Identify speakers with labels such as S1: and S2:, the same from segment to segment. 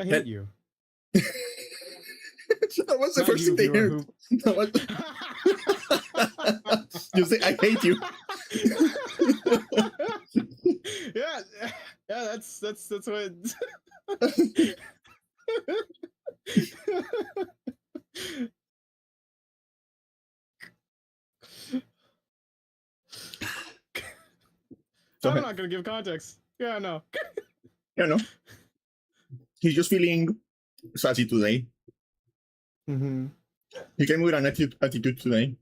S1: I hate you.
S2: That was the
S1: Not
S2: first
S1: you,
S2: thing they
S1: viewer,
S2: heard. That was... You say, I hate you.
S1: Yeah, that's what. I'm not gonna give context. Yeah, no.
S2: You know, he's just feeling sassy today.
S1: Mm-hmm.
S2: He came with an attitude today.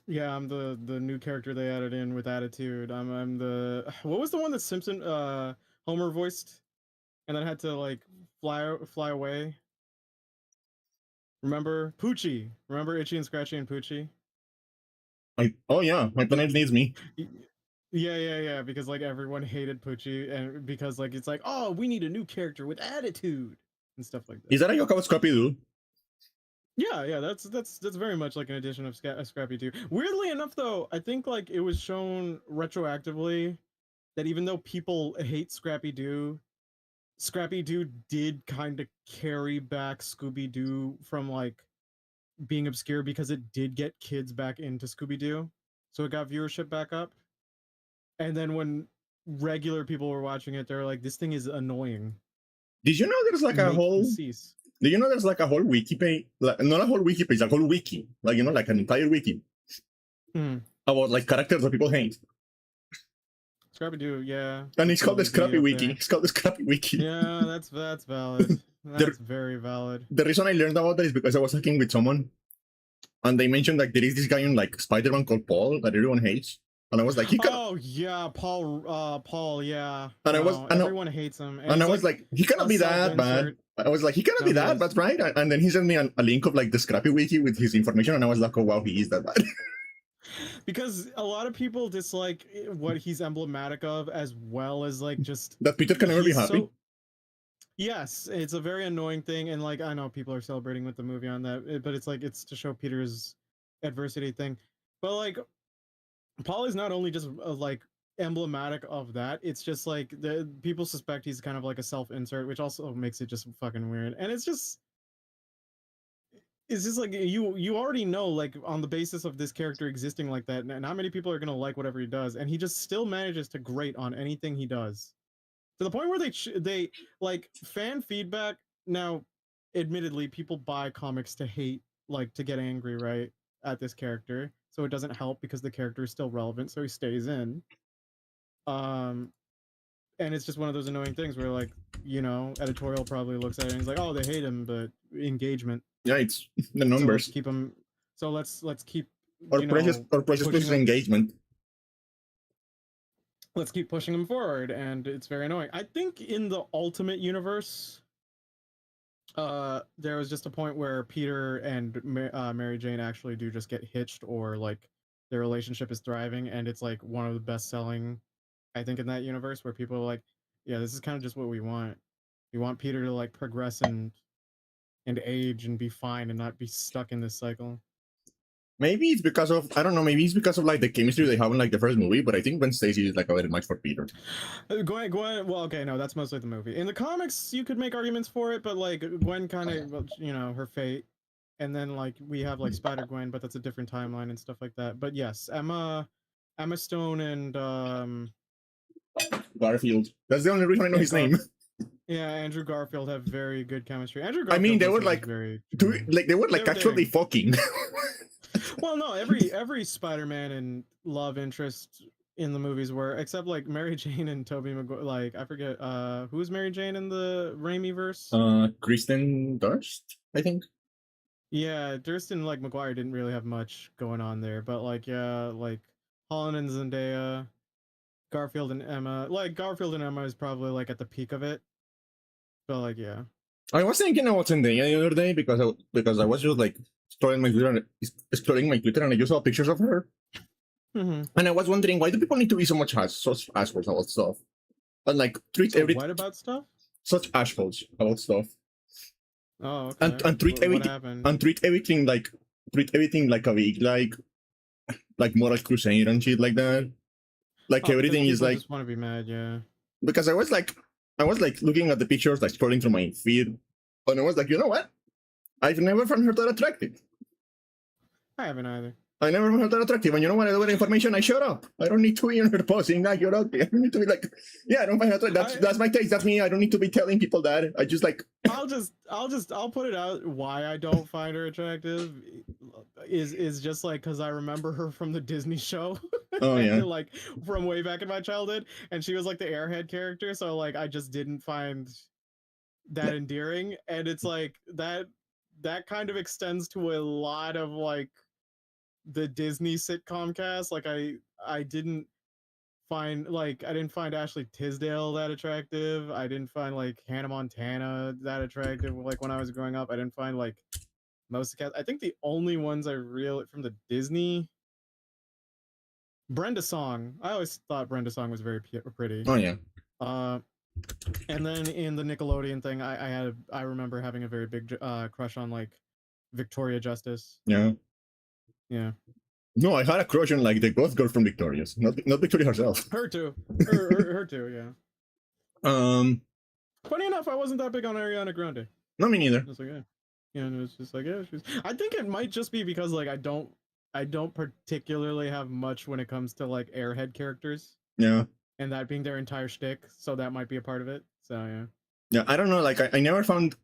S1: Yeah, I'm the new character they added in with attitude. I'm the what was the one that Simpson Homer voiced, and then had to like fly away. Remember Poochie? Remember Itchy and Scratchy and Poochie?
S2: Oh yeah, my planet needs me.
S1: Yeah. Because like everyone hated Poochie, and because like it's like, oh, we need a new character with attitude and stuff like that.
S2: Is that a joke about Scrappy Doo?
S1: Yeah. That's very much like an addition of Scrappy Doo. Weirdly enough, though, I think like it was shown retroactively that even though people hate Scrappy Doo did kind of carry back Scooby Doo from like being obscure because it did get kids back into Scooby Doo, so it got viewership back up. And then when regular people were watching it, they're like, "This thing is annoying."
S2: Did you know there's like a whole?
S1: Cease.
S2: Do you know there's like a whole wiki page? Like, not a whole wiki page, a whole wiki. Like, you know, like an entire wiki about like characters that people hate.
S1: Scrappy Doo, yeah.
S2: And it's called the Scrappy Wiki. It's called the Scrappy Wiki.
S1: Yeah, that's valid. That's very valid.
S2: The reason I learned about that is because I was talking with someone, and they mentioned like there is this guy in like Spider-Man called Paul that everyone hates, and I was like,
S1: oh yeah, Paul, yeah.
S2: And
S1: everyone hates him.
S2: And I was like, he cannot be that bad. I was like, he cannot be that bad, right? And then he sent me a link of like the Scrappy Wiki with his information, and I was like, oh wow, he is that bad.
S1: Because a lot of people dislike what he's emblematic of, as well as like just
S2: that Peter can never be happy.
S1: Yes, it's a very annoying thing, and like I know people are celebrating with the movie on that, but it's like it's to show Peter's adversity thing. But like, Paul is not only just like emblematic of that; it's just like the people suspect he's kind of like a self-insert, which also makes it just fucking weird. And it's just like you already know, like on the basis of this character existing like that, and how many people are gonna like whatever he does, and he just still manages to grate on anything he does. To the point where they like fan feedback. Now, admittedly, people buy comics to hate, like to get angry, right, at this character. So it doesn't help because the character is still relevant, so he stays in. And it's just one of those annoying things where, like, you know, editorial probably looks at it and he's like, "Oh, they hate him, but engagement."
S2: Yeah, it's the numbers. So
S1: let's keep him. So let's keep.
S2: Or precious engagement.
S1: Let's keep pushing him forward, and it's very annoying. I think in the Ultimate Universe, there was just a point where Peter and Mary Jane actually do just get hitched, or like their relationship is thriving, and it's like one of the best selling, I think, in that universe, where people are like, yeah, this is kind of just what we want. We want Peter to like progress and age and be fine and not be stuck in this cycle.
S2: Maybe it's because of, I don't know, maybe it's because of like the chemistry they have in like the first movie, but I think Gwen Stacy is like a very much for Peter.
S1: Gwen, well, okay, no, that's mostly the movie. In the comics, you could make arguments for it, but like Gwen kind of, you know, her fate. And then like we have like Spider-Gwen, but that's a different timeline and stuff like that. But yes, Emma Stone and
S2: Garfield. That's the only reason I know his name.
S1: Yeah, Andrew Garfield have very good chemistry. Andrew
S2: Garfield, I mean, they were like they were like actually fucking.
S1: Well, no, every Spider-Man and love interest in the movies were, except like Mary Jane and Tobey Maguire. Like I forget who's Mary Jane in the Raimi verse.
S2: Kristen Dunst, I think.
S1: Yeah, Durst and like Maguire didn't really have much going on there, but like yeah, like Holland and Zendaya, Garfield and Emma. Like Garfield and Emma is probably like at the peak of it. But like yeah.
S2: I was thinking about Zendaya the other day because I was just like exploring my Twitter and I just saw pictures of her. And I was wondering, why do people need to be so much such assholes about stuff? And like treat everything.
S1: What about stuff?
S2: Such assholes about stuff.
S1: Oh, okay.
S2: And treat everything like a big like moral crusade and shit like that. Like everything is like
S1: just want to be mad, yeah.
S2: because I was like looking at the pictures, like scrolling through my feed, and I was like, you know what? I've never found her that attractive.
S1: I haven't either.
S2: I never found her that attractive, and you know what? I do with information, I shut up. I don't need to be in her posting. Like, you're ugly. I don't need to be like, yeah, I don't find her attractive. That's my taste. That's me. I don't need to be telling people that. I just like.
S1: I'll put it out. Why I don't find her attractive is just like because I remember her from the Disney show.
S2: Oh yeah.
S1: Like from way back in my childhood, and she was like the airhead character. So like I just didn't find that endearing, and it's like that kind of extends to a lot of like the Disney sitcom cast. Like I didn't find Ashley Tisdale that attractive. I didn't find like Hannah Montana that attractive. Like when I was growing up, I didn't find like most of the cast. I think the only ones I really from the Disney, Brenda Song. I always thought Brenda Song was very pretty.
S2: Oh yeah.
S1: And then in the Nickelodeon thing, I remember having a very big crush on like Victoria Justice.
S2: Yeah.
S1: Yeah.
S2: No, I had a crush on like the goth girl from Victorious, not Victoria herself.
S1: Her too. Her too. Yeah. Funny enough, I wasn't that big on Ariana Grande.
S2: No, me neither.
S1: It's like, yeah, and it's just like, yeah, she's. I think it might just be because like I don't particularly have much when it comes to like airhead characters.
S2: Yeah.
S1: And that being their entire shtick, so that might be a part of it. So yeah.
S2: Yeah, I don't know. Like, I never found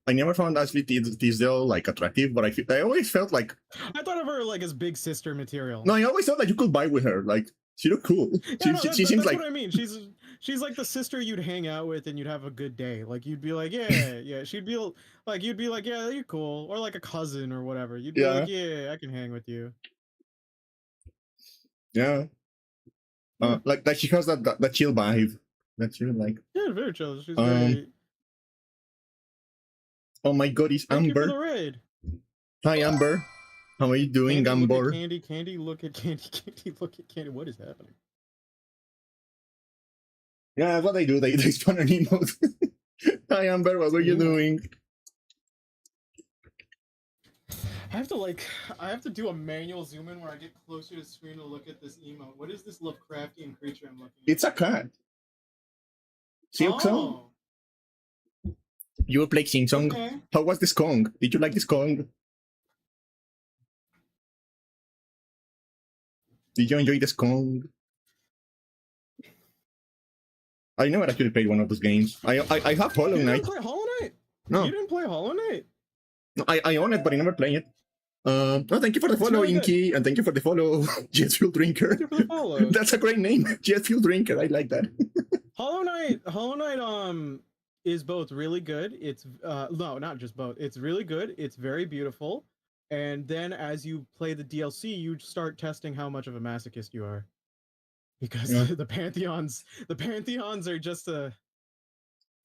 S2: Ashley Tisdale like attractive, but I always felt like
S1: I thought of her like as big sister material.
S2: No, I always thought that you could vibe with her. Like, she looked cool.
S1: Yeah,
S2: she seems like
S1: what I mean. She's like the sister you'd hang out with and you'd have a good day. Like you'd be like, yeah. She'd be like, you'd be like, yeah, you're cool, or like a cousin or whatever. You'd be like, yeah, I can hang with you.
S2: Yeah. Like she has that chill vibe. That's really like.
S1: Yeah, very chill. She's very.
S2: Oh my God, it's
S1: Thank
S2: Amber.
S1: You for the raid.
S2: Hi, Amber. How are you doing,
S1: Candy,
S2: Amber?
S1: Look at Candy, Candy, look at Candy, Candy, look at Candy. What is happening?
S2: Yeah, that's what they do. They spawn an emote. Hi, Amber. What are you doing?
S1: I have to do a manual zoom in where I get closer to the screen to look at this emote. What is this Lovecraftian creature I'm looking at?
S2: It's a cat. Silksong? You play Silksong? Okay. How was this Kong? Did you like this Kong? Did you enjoy this Kong? I never actually played one of those games. I have Hollow Knight.
S1: You didn't play Hollow Knight?
S2: No.
S1: You didn't play Hollow Knight?
S2: No, I own it, but I never play it. No, thank you for the follow, Inky, and thank you for the follow, Jet Fuel Drinker.
S1: Thank you for the follow.
S2: That's a great name, Jet Fuel Drinker. I like that.
S1: Hollow Knight, is both really good. It's no, not just both. It's really good. It's very beautiful. And then as you play the DLC, you start testing how much of a masochist you are. Because the pantheons are just a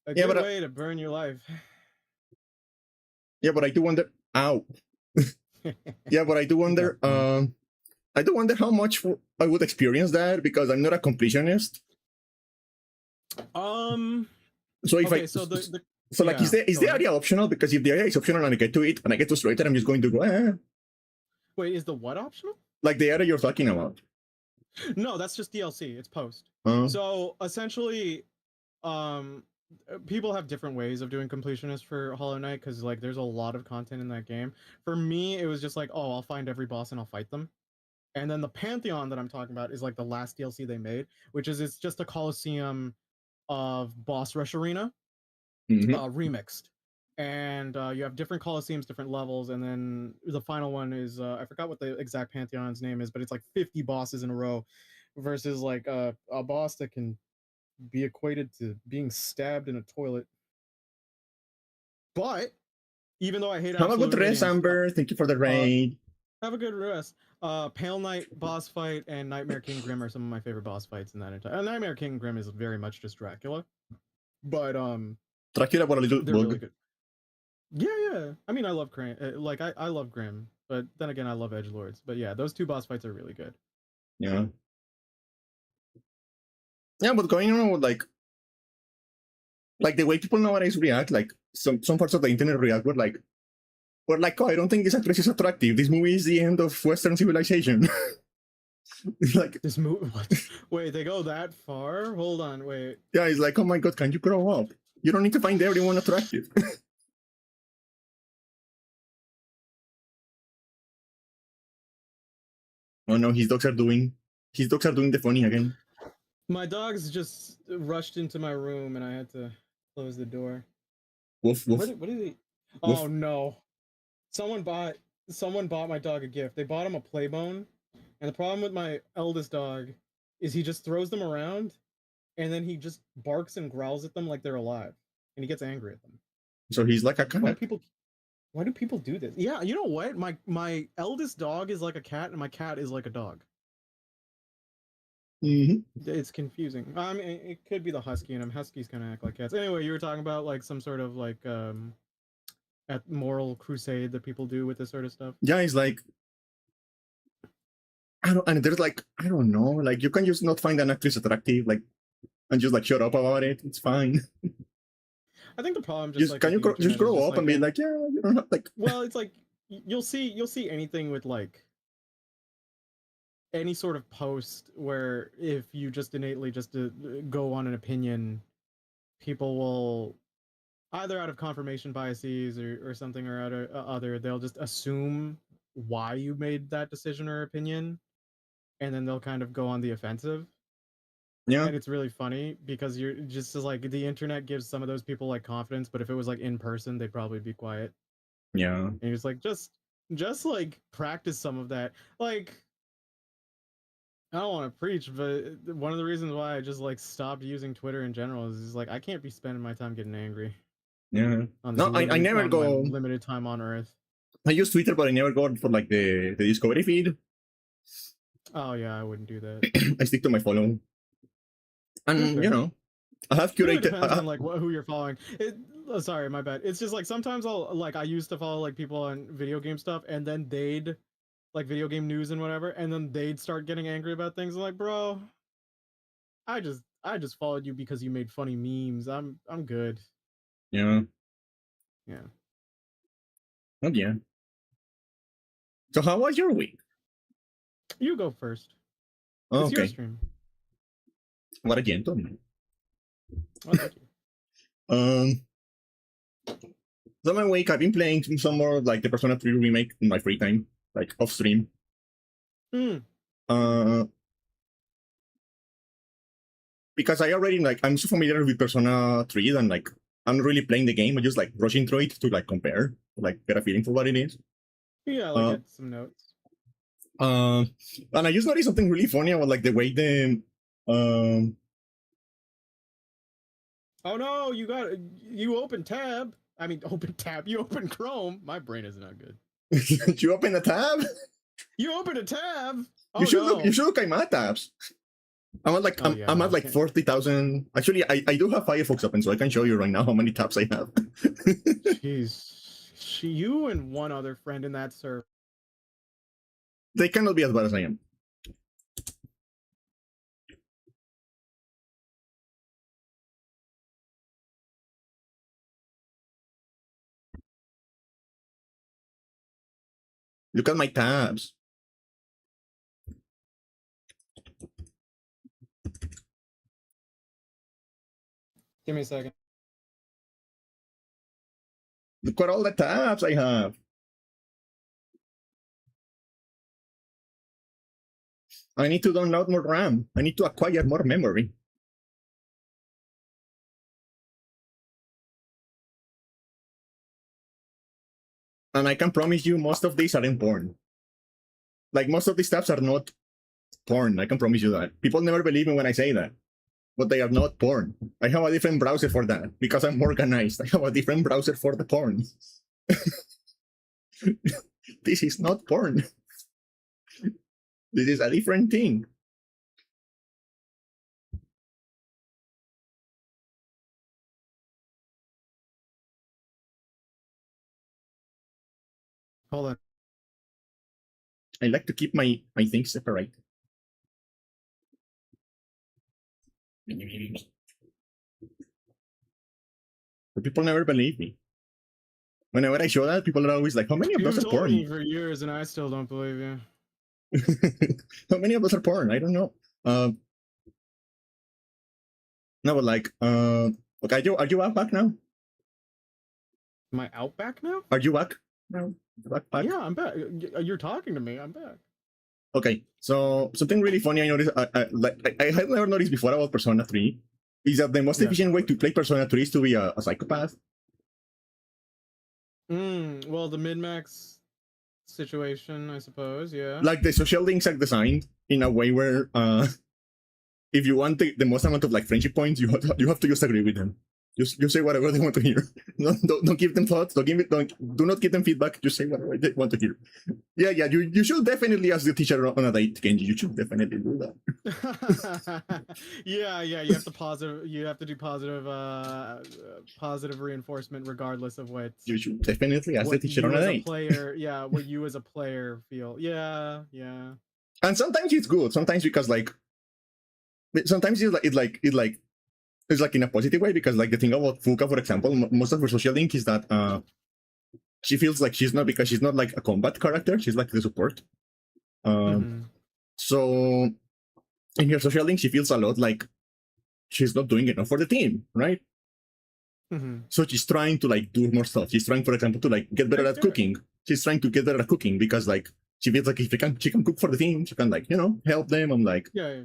S1: good way to burn your life.
S2: Yeah, but I do wonder. Ow. Yeah, but I do wonder. I do wonder how much I would experience that because I'm not a completionist. So if is the area optional? Because if the area is optional and I get to it and I get to straight, I'm just going to go.
S1: Wait, is the what optional?
S2: Like the area you're talking about.
S1: No, that's just DLC. It's post. So essentially, people have different ways of doing completionist for Hollow Knight because like there's a lot of content in that game. For me, it was just like, oh, I'll find every boss and I'll fight them. And then the Pantheon that I'm talking about is like the last DLC they made, which is it's just a Coliseum of Boss Rush Arena remixed. And you have different Coliseums, different levels, and then the final one is I forgot what the exact Pantheon's name is, but it's like 50 bosses in a row versus like a boss that can be equated to being stabbed in a toilet. But even though I hate
S2: have a good rest, Amber. Thank you for the raid.
S1: Have a good rest. Pale Knight boss fight and Nightmare King Grim are some of my favorite boss fights in that entire. Nightmare King Grim is very much just Dracula, but
S2: Dracula, but a little bug. Really good.
S1: Yeah. I mean, I love Grim. Like I love Grim, but then again, I love Edgelords. But yeah, those two boss fights are really good.
S2: Yeah. Yeah, but going on with like the way people nowadays react, like some parts of the internet react were like, oh, I don't think this actress is attractive. This movie is the end of Western civilization. Like,
S1: This movie. What? Wait, they go that far? Hold on, wait.
S2: yeah, it's like, oh my god, can you grow up? You don't need to find everyone attractive. Oh no, his dogs are doing the funny again.
S1: My dogs just rushed into my room, and I had to close the door.
S2: Woof woof.
S1: What did he?
S2: Woof.
S1: Oh no! Someone bought my dog a gift. They bought him a play bone, and the problem with my eldest dog is he just throws them around, and then he just barks and growls at them like they're alive, and he gets angry at them.
S2: So he's like a
S1: Why
S2: cat.
S1: do people do this? Yeah, you know what? My eldest dog is like a cat, and my cat is like a dog. It's confusing. I mean, it could be the husky, and huskies kind of act like cats. Anyway, you were talking about like some sort of like at moral crusade that people do with this sort of stuff.
S2: Yeah, it's like and there's like I don't know, like you can just not find an actress attractive, like, and just like shut up about it. It's fine.
S1: I think the problem
S2: Just
S1: like
S2: can you just grow up and be like, yeah, you don't have like.
S1: Well, it's like you'll see anything with like any sort of post where if you just innately just go on an opinion, people will either out of confirmation biases or something or other, they'll just assume why you made that decision or opinion, and then they'll kind of go on the offensive.
S2: Yeah.
S1: And it's really funny because you're just like the internet gives some of those people like confidence, but if it was like in person, they'd probably be quiet.
S2: Yeah.
S1: And you're just like, just like practice some of that. Like, I don't want to preach, but one of the reasons why I just like stopped using Twitter in general is like I can't be spending my time getting angry.
S2: Yeah.
S1: On
S2: No, I never go.
S1: Limited time on Earth.
S2: I use Twitter, but I never go for like the discovery feed.
S1: Oh yeah, I wouldn't do that.
S2: I stick to my follow. And you know, I have curated.
S1: It really depends on like who you're following. Sorry, my bad. It's just like sometimes I used to follow like people on video game stuff, and then they'd like video game news and whatever, and then they'd start getting angry about things. I'm like, bro, I just followed you because you made funny memes. I'm good.
S2: Yeah.
S1: Yeah.
S2: Oh yeah. So how was your week?
S1: You go first.
S2: Oh,
S1: it's
S2: okay.
S1: your stream.
S2: What a gentleman.
S1: Oh, thank
S2: you. So my week, I've been playing some more like the Persona 3 remake in my free time, like off stream. Because I already like I'm so familiar with Persona 3 and like I'm really playing the game. I'm just like rushing through it to like compare, like get a feeling for what it is.
S1: Yeah, like get some notes.
S2: And I just noticed something really funny about like the way the
S1: Oh no, you open tab. I mean open tab. You open Chrome. My brain is not good.
S2: You open a tab?
S1: You open a tab. Oh,
S2: you should look at my tabs. I'm at like I'm at like 40,000. Actually, I do have Firefox open, so I can show you right now how many tabs I have.
S1: Jeez. You and one other friend in that server.
S2: They cannot be as bad as I am. Look at my tabs.
S1: Give me a second.
S2: Look at all the tabs I have. I need to download more RAM. I need to acquire more memory. And I can promise you most of these aren't porn. Like most of these tabs are not porn. I can promise you that. People never believe me when I say that. But they are not porn. I have a different browser for that because I'm organized. I have a different browser for the porn. This is not porn. This is a different thing.
S1: Hold on.
S2: I like to keep my things separate. But people never believe me. Whenever I show that, people are always like, how many of those are porn?
S1: You've told me for years and I still don't believe you.
S2: How many of us are porn? I don't know. No, but like, okay, are you back now?
S1: Am I out back now?
S2: Are you back? No, back.
S1: Yeah, I'm back. You're talking to me. I'm back.
S2: Okay, so something really funny I noticed, I had never noticed before about Persona 3, is that the most efficient way to play Persona 3 is to be a psychopath.
S1: Well, the mid-max situation, I suppose, yeah.
S2: Like, the social links are designed in a way where, if you want the most amount of, like, friendship points, you have to just agree with them. You say whatever they want to hear. Don't give them thoughts. Do not give them feedback. Just say whatever they want to hear. Yeah. You should definitely ask the teacher on a date, Kenji. You should definitely do
S1: that. yeah. You have to do positive reinforcement regardless of what.
S2: You should definitely ask the teacher on a date.
S1: What you as a player feel. Yeah.
S2: And sometimes it's good. Sometimes because sometimes it's like in a positive way, because like the thing about Fuka, for example, most of her social link is that she feels like she's not like a combat character, she's like the support. So in her social link she feels a lot like she's not doing enough for the team, right? So she's trying to like do more stuff. She's trying, for example, to like get better at cooking. She's trying to get better at cooking because like she feels like if she can cook for the team, she can like, help them. I'm like,
S1: yeah.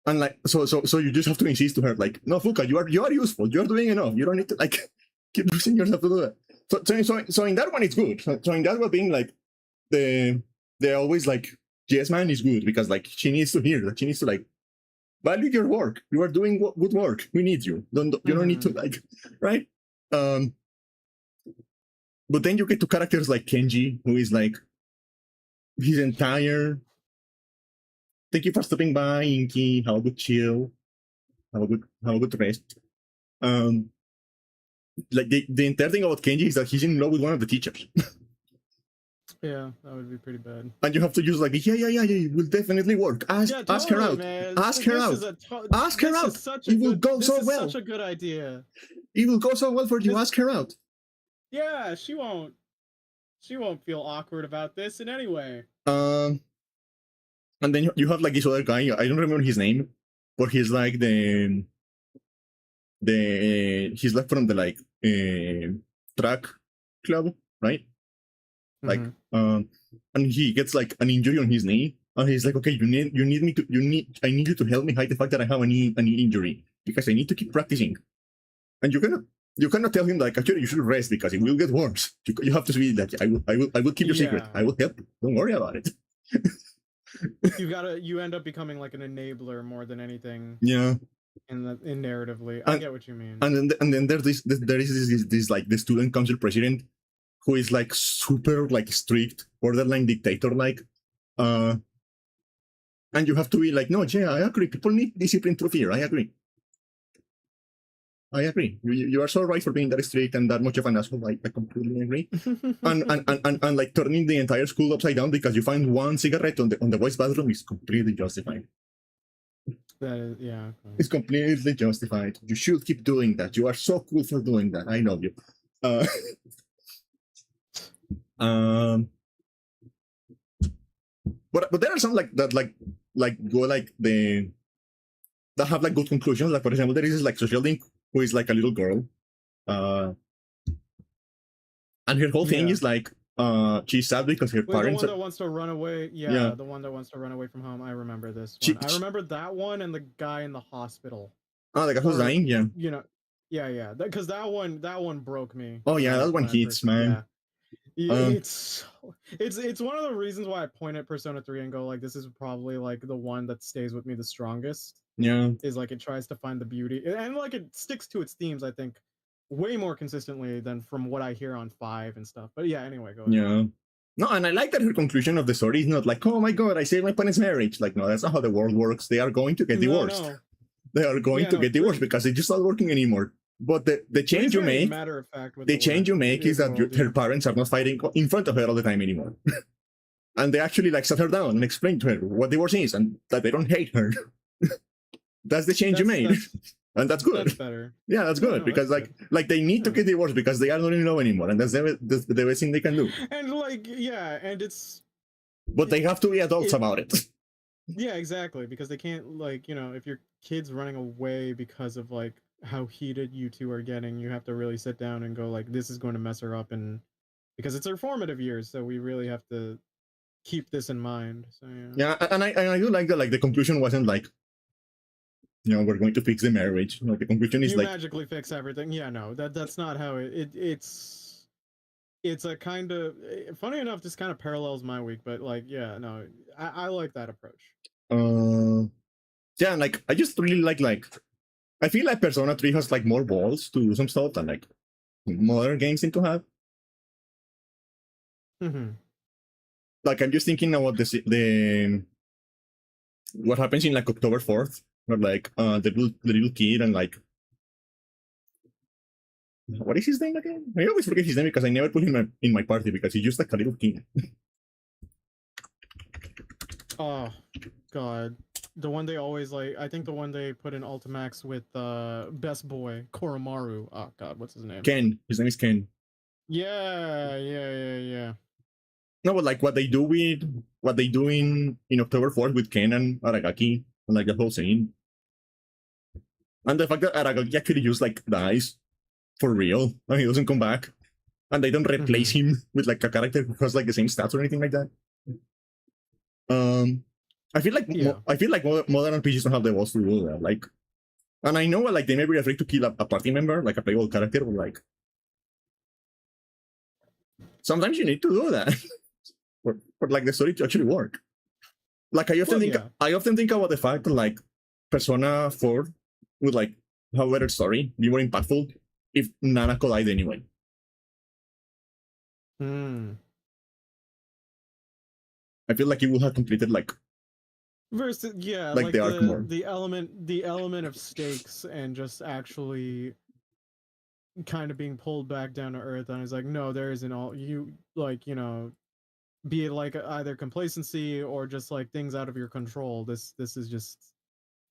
S2: And like, so you just have to insist to her, like, no, Fuka, you are useful. You are doing enough. You don't need to like keep losing yourself to do that. So in that one, it's good. So in that one, being like the always like yes man is good, because like she needs to hear that. She needs to like value your work. You are doing good work. We need you. You don't need to like, right? But then you get to characters like Kenji, who is like his entire. Thank you for stopping by, Inky. Have a good chill. Have a good rest. Like the entire thing about Kenji is that he's in love with one of the teachers.
S1: Yeah, that would be pretty bad.
S2: And you have to use like, yeah, it will definitely work. Ask her out.
S1: Man.
S2: Ask her out. Ask her out. It will go so well.
S1: Such a good idea.
S2: It will go so well for you. Ask her out.
S1: Yeah, she won't feel awkward about this in any way.
S2: And then you have like this other guy, I don't remember his name, but he's like he's like from the like track club, right? Like and he gets like an injury on his knee, and he's like, okay, I need you to help me hide the fact that I have a knee injury, because I need to keep practicing. And you cannot tell him like, actually you should rest because it will get worse. You have to be like, I will keep your secret. I will help you. Don't worry about it.
S1: You end up becoming like an enabler more than anything.
S2: Yeah.
S1: In narratively, I get what you mean.
S2: And then there is this like the student council president, who is like super like strict, borderline dictator like, and you have to be like, no, yeah, I agree. People need discipline through fear. I agree. You are so right for being that strict and that much of an asshole. I completely agree. and like turning the entire school upside down because you find one cigarette on the boys' bathroom is completely justified.
S1: That is, yeah.
S2: It's completely justified. You should keep doing that. You are so cool for doing that. I love you. But there are some like that like go like that have like good conclusions. Like, for example, there is this like social link who is like a little girl, and her whole thing is like she's sad because her parents.
S1: The one that wants to run away. Yeah, the one that wants to run away from home. I remember this one. I remember that one and the guy in the hospital.
S2: Oh, the guy who's dying. Yeah.
S1: Yeah. Because that one broke me.
S2: Oh yeah, that one hits, man.
S1: Yeah. It's one of the reasons why I point at Persona 3 and go like, this is probably like the one that stays with me the strongest.
S2: Yeah.
S1: Is like it tries to find the beauty and like it sticks to its themes, I think, way more consistently than from what I hear on 5 and stuff. But yeah, anyway, go ahead.
S2: Yeah. No, and I like that her conclusion of the story is not like, oh my god, I saved my parents' marriage. Like, no, that's not how the world works. They are going to get divorced. No. They are going to get divorced because they just not working anymore. But the change you make, is that her parents are not fighting in front of her all the time anymore. And they actually like sat her down and explained to her what divorce is and that they don't hate her. That's the change you made. And that's good.
S1: That's better.
S2: Yeah, that's good because like they need to get divorced because they are not in love anymore, and that's the best thing they can do.
S1: And like and it's
S2: but they have to be adults about it.
S1: Yeah, exactly, because they can't, like, if your kid's running away because of like how heated you two are getting, you have to really sit down and go like, this is going to mess her up, and because it's her formative years, so we really have to keep this in mind. So
S2: Yeah, and I do like that. Like the conclusion wasn't like, we're going to fix the marriage. Like the conclusion is
S1: you
S2: like,
S1: magically fix everything. Yeah, no, that's not how it's a kind of, funny enough, this kind of parallels my week, but like, yeah, no, I like that approach.
S2: Yeah, like I just really like I feel like Persona 3 has like more balls to do some stuff than like modern games seem to have.
S1: Mm-hmm.
S2: Like I'm just thinking about the what happens in like October 4th, where like the little kid and like what is his name again? I always forget his name because I never put him in my party because he's just like a little kid.
S1: Oh God, the one they always like. I think the one they put in Ultimax with best boy Koromaru. Oh God, what's his name?
S2: Ken. His name is Ken.
S1: Yeah.
S2: No, but like what they do in October 4th with Ken and Aragaki and like the whole scene. And the fact that Aragaki actually used like dice for real and he doesn't come back. And they don't replace him with like a character who has like the same stats or anything like that. I feel like modern RPGs don't have the balls to do that. Like, and I know like they may be afraid to kill a party member, like a playable character, but like sometimes you need to do that for like the story to actually work. Like I often think about the fact that like Persona 4 would like have a better story, be more impactful if Nanako died anyway. I feel like it would have completed like
S1: versus
S2: like the arc more.
S1: The element of stakes and just actually kind of being pulled back down to earth, and it's like, no, there isn't all you like, be it like either complacency or just like things out of your control. This is just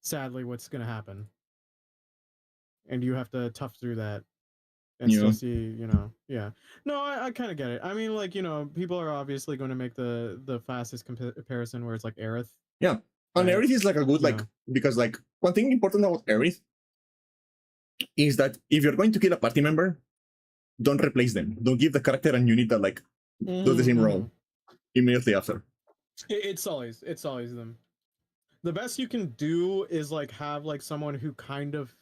S1: sadly what's gonna happen, and you have to tough through that and still see, yeah. No, I kind of get it. I mean, like, people are obviously going to make the fastest comparison where it's like Aerith.
S2: Yeah, and Aerith is like a good like because like one thing important about Aerith is that if you're going to kill a party member, don't replace them. Don't give the character and unit that like does the same role immediately after.
S1: It's always them. The best you can do is like have like someone who kind of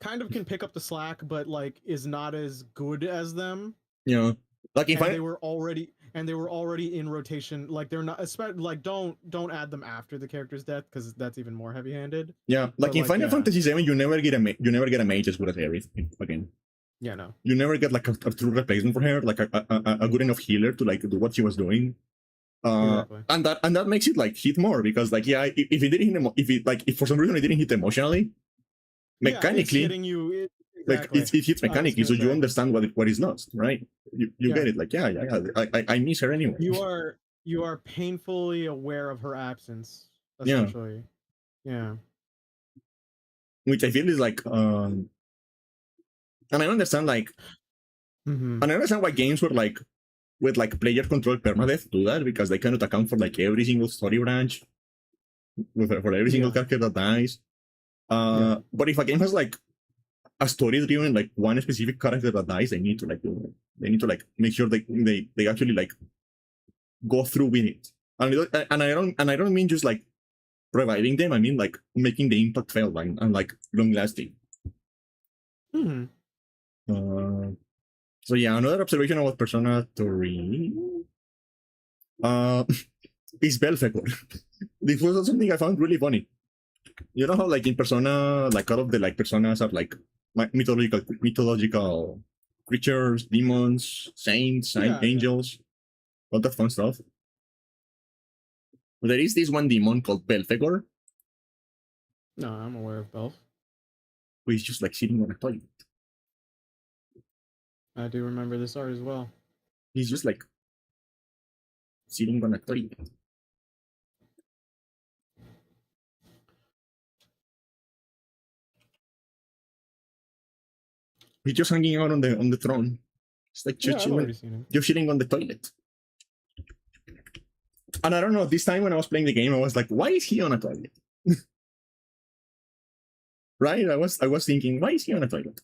S1: can pick up the slack, but like is not as good as them.
S2: Yeah, like if
S1: they were already in rotation. Like they're not, especially like don't add them after the character's death because that's even more heavy-handed.
S2: Yeah, like in Final Fantasy VII, you never get a mage as good as Aerith again.
S1: Yeah, no.
S2: You never get like a true replacement for her, like a good enough healer to like do what she was doing. Exactly. And that makes it like hit more because like if it didn't hit if for some reason it didn't hit emotionally, mechanically,
S1: it's hitting you.
S2: Exactly. Like it hits mechanically, so you understand what is lost, right? You get it. Like I miss her anyway.
S1: You are painfully aware of her absence. Essentially, yeah.
S2: Which I feel is like, and I understand like, and I understand why games were like with like player control permadeath do that because they cannot account for like every single story branch for every single character that dies. But if a game has like a story driven like one specific character that dies, they need to like make sure they actually like go through with it. And I don't mean just like reviving them. I mean like making the impact felt and like long lasting. So yeah, another observation about Persona 3 is Belfegor. This was something I found really funny. You know how like in Persona, like all of the like personas are like mythological creatures, demons, saints, angels, all that fun stuff. There is this one demon called Belfegor.
S1: No, I'm aware of Belf.
S2: Who is just like sitting on a toilet.
S1: I do remember this art as well.
S2: He's just like sitting on a toilet. He's just hanging out on the throne. It's like just chilling on the toilet. And I don't know, this time when I was playing the game, I was like, why is he on a toilet? Right? I was thinking, why is he on a toilet?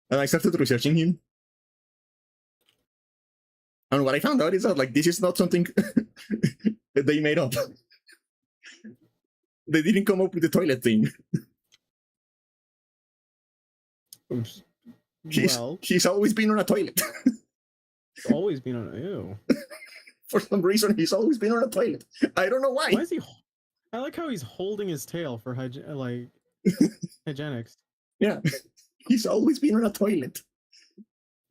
S2: And I started researching him. And what I found out is that like this is not something that they made up. They didn't come up with the toilet thing.
S1: Oops.
S2: He's always been on a toilet.
S1: Always been on. Ew.
S2: For some reason, he's always been on a toilet. I don't know why.
S1: Why is he? I like how he's holding his tail for hygienics.
S2: Yeah, he's always been on a toilet.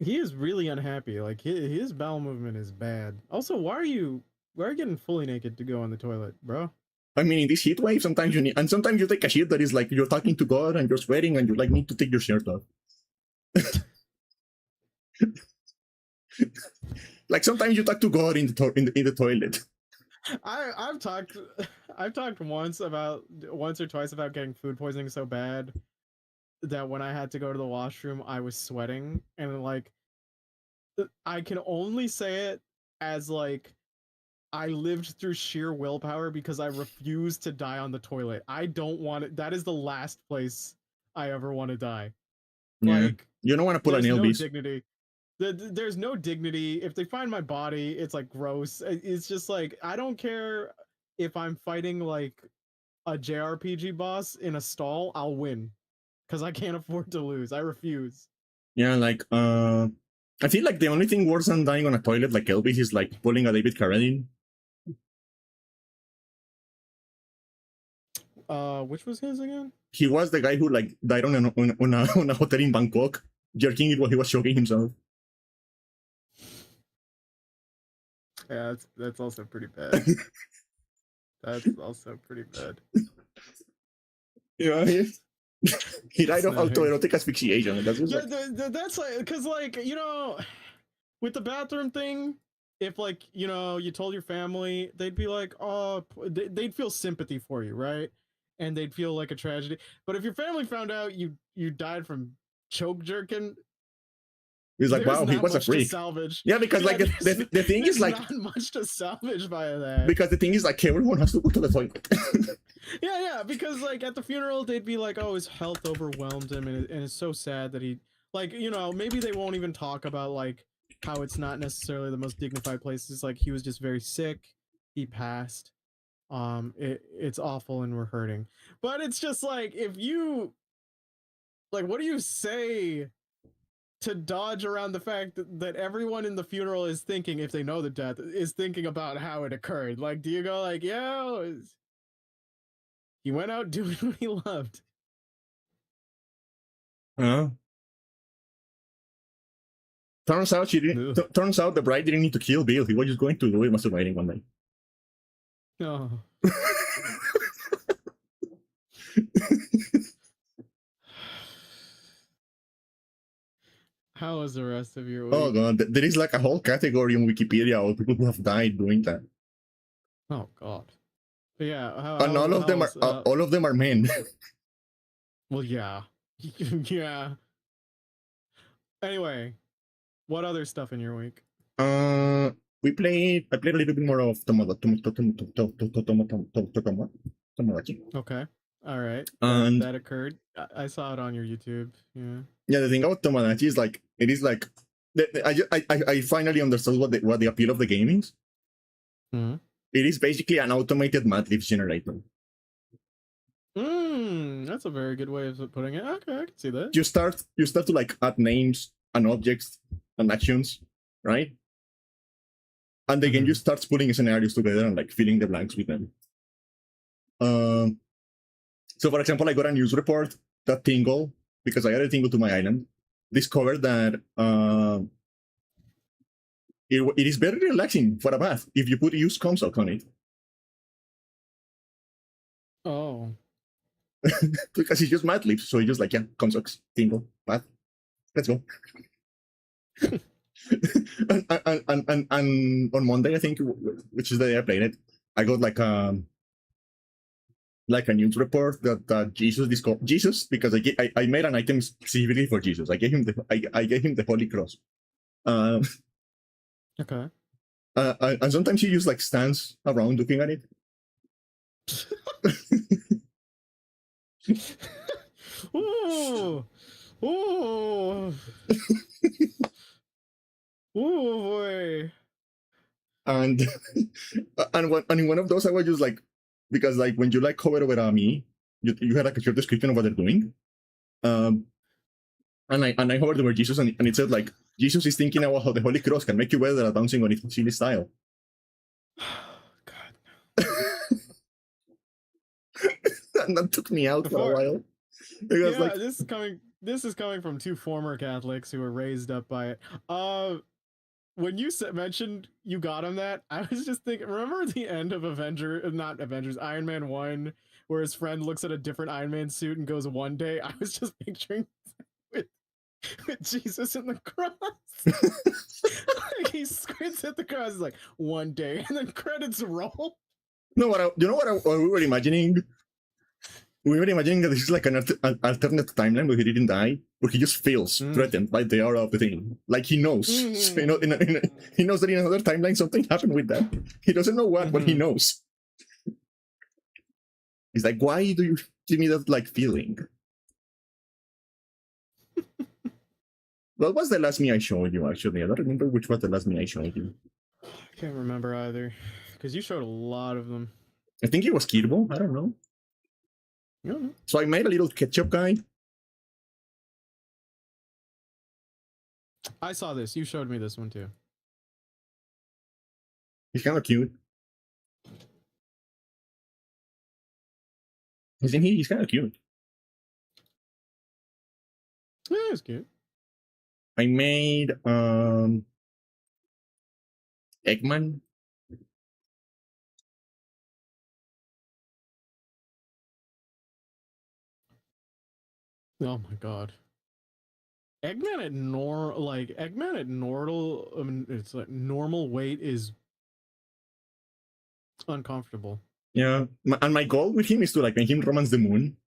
S1: He is really unhappy. Like his bowel movement is bad. Also, why are you getting fully naked to go on the toilet, bro?
S2: I mean, in this heat wave, sometimes you need, and sometimes you take a shit that is like you're talking to God and you're sweating and you like need to take your shirt off. Like sometimes you talk to God in the toilet.
S1: I've talked once or twice about getting food poisoning so bad that when I had to go to the washroom, I was sweating, and like I can only say it as like I lived through sheer willpower because I refuse to die on the toilet. I don't want it. That is the last place I ever want to die.
S2: Yeah.
S1: Like
S2: You don't want to put an Elvis.
S1: Dignity. There's no dignity. If they find my body, it's like gross. It's just like I don't care if I'm fighting like a JRPG boss in a stall. I'll win because I can't afford to lose. I refuse.
S2: Yeah, like I feel like the only thing worse than dying on a toilet like Elvis is like pulling a David Carradine.
S1: Which was his again?
S2: He was the guy who like died on a hotel in Bangkok, jerking it while he was choking himself.
S1: Yeah, that's also pretty bad. That's also pretty bad.
S2: Yeah, he died of autoerotic asphyxiation. That's
S1: that's like because like with the bathroom thing, if like you told your family, they'd be like, oh, they'd feel sympathy for you, right? And they'd feel like a tragedy. But if your family found out you died from choke jerking,
S2: he's like, wow, he was a freak.
S1: Salvage.
S2: Yeah, because like the thing is like
S1: not much to salvage by that.
S2: Because the thing is like everyone has to go to the toilet.
S1: yeah, because like at the funeral they'd be like, oh, his health overwhelmed him, and it's so sad that he like maybe they won't even talk about like how it's not necessarily the most dignified place. It's like he was just very sick, he passed. It's awful and we're hurting. But it's just like if you like, what do you say to dodge around the fact that everyone in the funeral is thinking, if they know the death, is thinking about how it occurred? Like, do you go like, yeah, he went out doing what he loved?
S2: Turns out she didn't. Turns out the bride didn't need to kill Bill. He was just going to do it masturbating one day.
S1: No. How was the rest of your week?
S2: Oh god, there is like a whole category on Wikipedia of people who have died doing that.
S1: Oh god. But yeah,
S2: and all of them are men.
S1: Well, yeah, yeah. Anyway, what other stuff in your week?
S2: I played a little bit more of Tomodachi.
S1: Okay. All right.
S2: And
S1: that occurred. I saw it on your YouTube. Yeah.
S2: Yeah, the thing about Tomodachi is like it is like I finally understood what the appeal of the game is.
S1: Mm-hmm.
S2: It is basically an automated madlibs generator.
S1: That's a very good way of putting it. Okay, I can see that.
S2: You start to like add names and objects and actions, right? And the game just starts putting scenarios together and like filling the blanks with them. So for example, I got a news report that Tingle, because I added Tingle to my island, discovered that it is very relaxing for a bath if you use Comsock on it.
S1: Oh.
S2: Because it's just Madlib, so it's just like, yeah, Comsocks, Tingle, bath. Let's go. and on Monday, I think, which is the day I played it, I got like a news report that Jesus, because I made an item specifically for Jesus. I gave him the Holy Cross.
S1: Okay.
S2: And sometimes he just like stands around looking at it.
S1: Ooh, ooh, ooh, boy.
S2: And and in one of those I was just like, because like when you like hover over me, you had like a short description of what they're doing. And I hovered over Jesus, and it said like, Jesus is thinking about how the Holy Cross can make you better at bouncing on its silly style.
S1: God.
S2: And that took me out for a while.
S1: Yeah, like, this is coming from two former Catholics who were raised up by it. When you mentioned you got him that, I was just thinking, remember the end of Iron Man 1, where his friend looks at a different Iron Man suit and goes, one day? I was just picturing with Jesus in the cross. Like, he squints at the cross, he's like, one day, and then credits roll.
S2: No, what we were imagining? We were imagining that this is like an alternate timeline where he didn't die, but he just feels threatened by the aura of the thing. Like he knows, he knows that in another timeline something happened with that. He doesn't know what, but he knows. He's like, why do you give me that like feeling? What was the last me I showed you? Actually, I don't remember which was the last me I showed you.
S1: I can't remember either, because you showed a lot of them.
S2: I think it was Kirbo. I don't know. So I made a little ketchup guy.
S1: I saw this. You showed me this one too.
S2: He's kind of cute. Isn't he? He's kind of cute.
S1: Yeah, it's cute.
S2: I made Eggman.
S1: Oh my god. Eggman at normal, I mean, it's like normal weight is uncomfortable.
S2: Yeah, and my goal with him is to like make him romance the moon.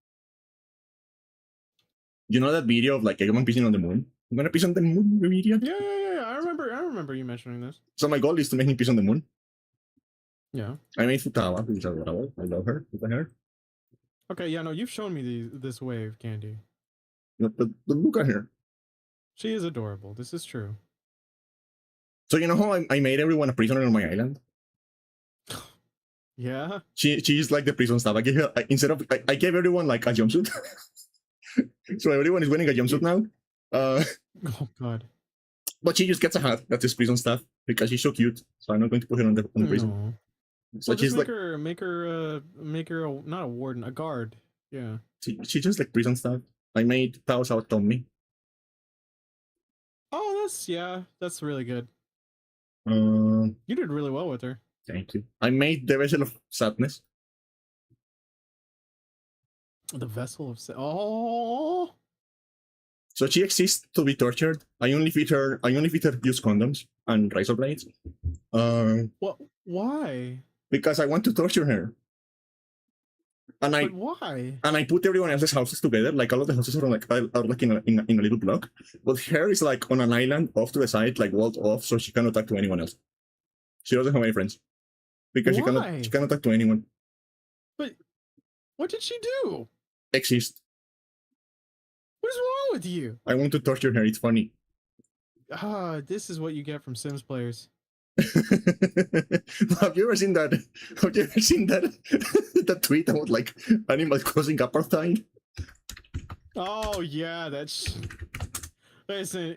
S2: You know that video of like Eggman pissing on the moon? I'm gonna piss on the moon video.
S1: Yeah. I remember you mentioning this.
S2: So my goal is to make him piss on the moon.
S1: Yeah.
S2: I made Futawa, which is adorable. I love her. Look at her.
S1: Okay, yeah, no, you've shown me this wave, Candy.
S2: But look at her.
S1: She is adorable. This is true.
S2: So you know how I made everyone a prisoner on my island?
S1: Yeah.
S2: She's like the prison staff. I gave her I gave everyone like a jumpsuit. So everyone is wearing a jumpsuit now.
S1: Oh god.
S2: But she just gets a hat. That's his prison staff because she's so cute. So I'm not going to put her on the prison.
S1: No.
S2: So
S1: well,
S2: she's
S1: make her not a warden, a guard. Yeah.
S2: She just like prison staff. I made Tao's out Tommy.
S1: Oh, that's really good.
S2: You
S1: did really well with her.
S2: Thank you. I made the vessel of sadness.
S1: The vessel of oh.
S2: So she exists to be tortured. I only feed her use condoms and razor blades.
S1: What? Why?
S2: Because I want to torture her. And
S1: but why?
S2: And I put everyone else's houses together. Like all of the houses are like in a little block. But her is like on an island off to the side, like walled off, so she cannot talk to anyone else. She doesn't have any friends because she cannot talk to anyone.
S1: But what did she do?
S2: Exist.
S1: What is wrong with you?
S2: I want to torture her. It's funny.
S1: This is what you get from Sims players.
S2: Have you ever seen that? Have you ever seen that tweet about like Animal Crossing apartheid?
S1: Oh yeah, listen.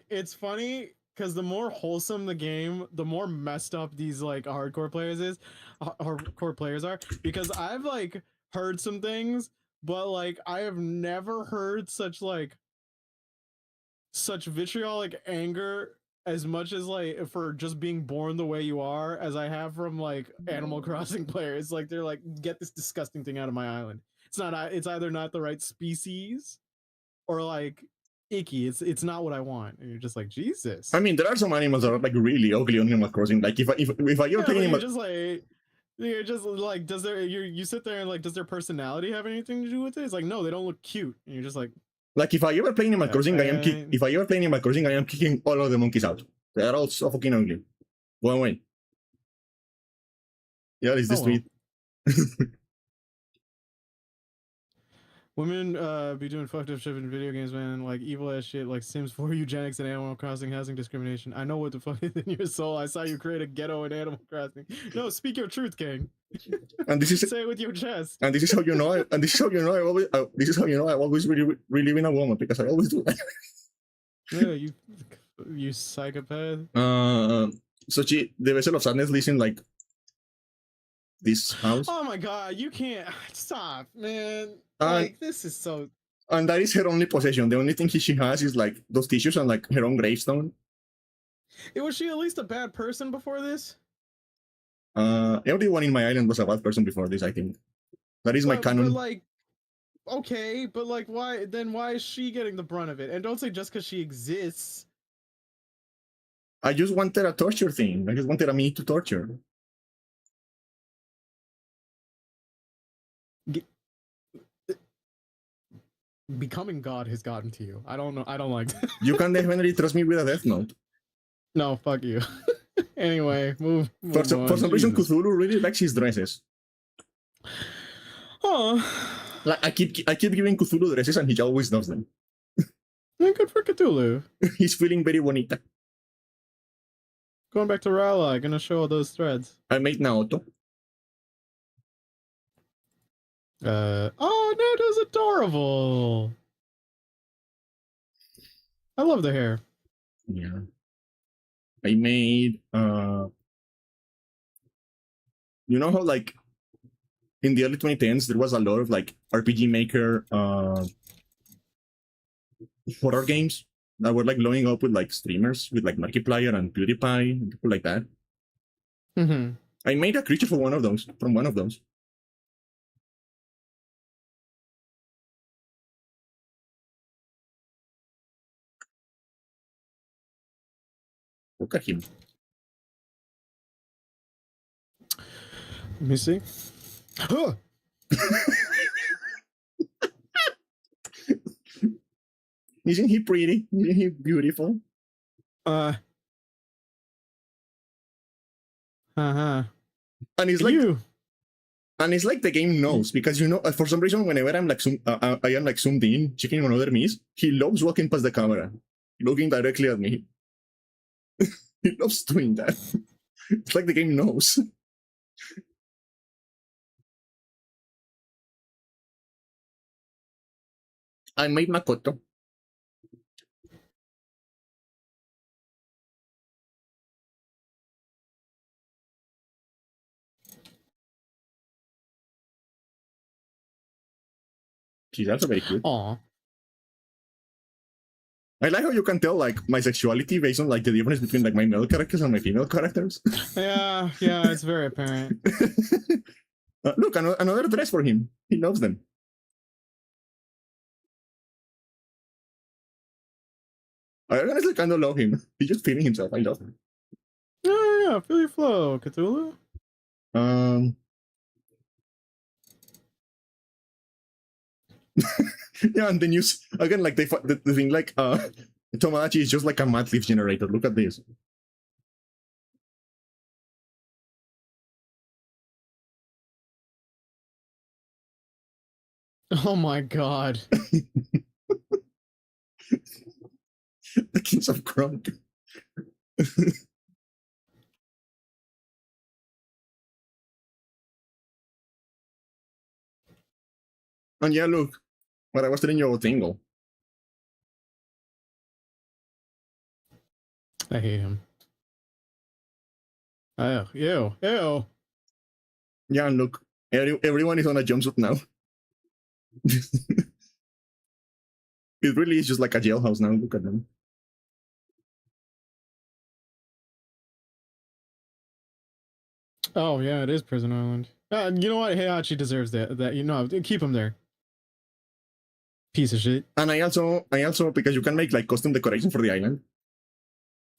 S1: It's funny because the more wholesome the game, the more messed up these like hardcore players are. Because I've like heard some things, but like I have never heard such vitriolic anger as much as like for just being born the way you are as I have from like Animal Crossing players. Like they're like, get this disgusting thing out of my island. It's either not the right species or like icky. It's not what I want. And you're just like, Jesus.
S2: I mean, there are some animals that are like really ugly on Animal Crossing. Like if I ever play Animal,
S1: you're just like, does their you sit there and like, does their personality have anything to do with it? It's like, no, they don't look cute. And you're just like,
S2: if I ever play Animal Crossing, I am kicking all of the monkeys out. They are all so fucking ugly. Go away. Yeah, it's the
S1: Oh, well.
S2: street.
S1: Women be doing fucked up shit in video games, man. Like evil ass shit, like Sims 4 eugenics and Animal Crossing housing discrimination. I know what the fuck is in your soul. I saw you create a ghetto in Animal Crossing. No, speak your truth, King.
S2: And this is
S1: say it with your chest.
S2: And this is how you know. And this is how you know. This is how you know I always really in a woman because I always do that.
S1: Yeah, you psychopath.
S2: So the vessel of sadness lives in like this house.
S1: Oh my god, you can't stop, man. Like this is so.
S2: And that is her only possession. The only thing she has is like those tissues and like her own gravestone.
S1: Was she at least a bad person before this?
S2: Everyone in my island was a bad person before this, I think. That is my canon.
S1: But like, okay, but like, why is she getting the brunt of it? And don't say just because she exists.
S2: I just wanted a torture thing. I just wanted a me to torture.
S1: Becoming God has gotten to you. I don't know. I don't like that.
S2: You can definitely trust me with a death note.
S1: No, fuck you. Anyway, move
S2: for some reason, Cthulhu really likes his dresses.
S1: Oh,
S2: like I keep giving Cthulhu dresses, and he always does them.
S1: Good for Cthulhu.
S2: He's feeling very bonita.
S1: Going back to Rala, gonna show all those threads.
S2: I made Naoto.
S1: Oh, Naoto's adorable. I love the hair.
S2: Yeah. I made you know how like in the early 2010s there was a lot of like RPG Maker horror games that were like blowing up with like streamers with like Markiplier and PewDiePie and people like that.
S1: Mm-hmm.
S2: I made a creature from one of those. Look at him.
S1: Let me see.
S2: Isn't he pretty? Isn't he beautiful?
S1: Uh-huh.
S2: And it's like and it's like the game knows because you know for some reason whenever I'm like I am like zoomed in checking on other me's, he loves walking past the camera, looking directly at me. He loves doing that. It's like the game knows. I made Makoto. She's also very cute.
S1: Aw.
S2: I like how you can tell like my sexuality based on like the difference between like my male characters and my female characters.
S1: Yeah, it's very apparent.
S2: Look, another dress for him. He loves them. I honestly kind of love him. He's just feeling himself. I love him.
S1: Yeah, feel your flow, Cthulhu.
S2: Yeah, and the news again, like the thing, like Tomodachi is just like a mat leaf generator. Look at this.
S1: Oh my god.
S2: The Kings of Crunk. And yeah, look, what I was telling you about Tingle.
S1: I hate him. Oh, ew.
S2: Yeah, and look, everyone is on a jumpsuit now. It really is just like a jailhouse now. Look at them.
S1: Oh yeah, it is Prison Island. You know what? Heihachi deserves that. You know, keep him there. Piece of shit.
S2: And I also because you can make like custom decoration for the island.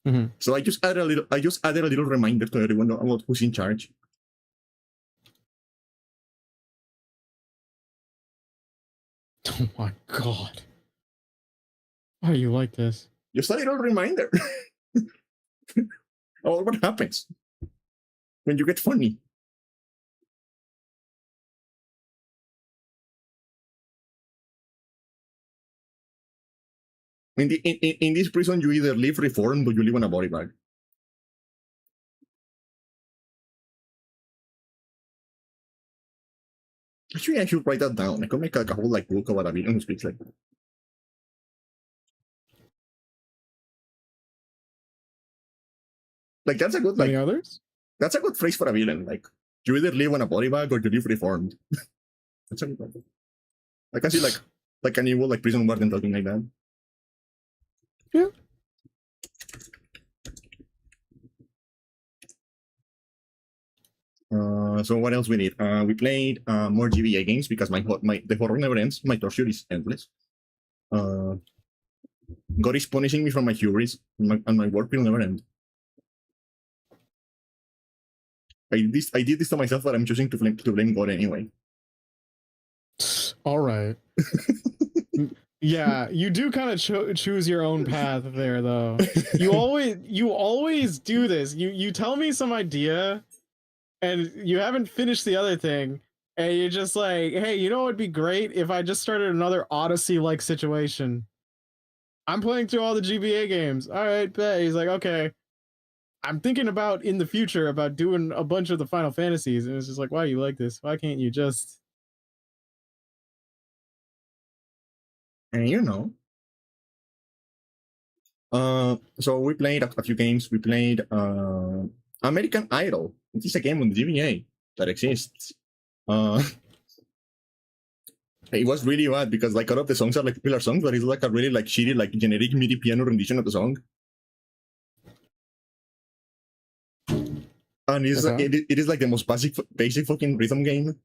S1: Mm-hmm.
S2: So I just added a little reminder to everyone about who's in charge.
S1: Oh my god. Why are you like this?
S2: Just a little reminder. Oh, what happens when you get funny? In this prison, you either live reformed or you live on a body bag. Actually, I should write that down. I could make like a whole like book about a villain who speaks like that. Like that's a good like.
S1: Any others?
S2: That's a good phrase for a villain. Like you either live on a body bag or you live reformed. That's a good one. I can see like an evil like prison warden talking like that.
S1: Yeah.
S2: So what else we need? We played more GBA games because the horror never ends. My torture is endless. God is punishing me for my hubris, and my work will never end. I did this to myself, but I'm choosing to blame God anyway.
S1: All right. Yeah, you do kind of choose your own path there, though. You always do this. You tell me some idea, and you haven't finished the other thing, and you're just like, hey, you know what would be great if I just started another Odyssey-like situation. I'm playing through all the GBA games. All right, bet. He's like, okay. I'm thinking about in the future about doing a bunch of the Final Fantasies, and it's just like, why you like this? Why can't you just?
S2: And you know. So we played a few games. We played American Idol. It is a game on the GBA that exists. It was really bad because like all of the songs are like popular songs, but it's like a really like shitty like generic MIDI piano rendition of the song. And it's it is like the most basic fucking rhythm game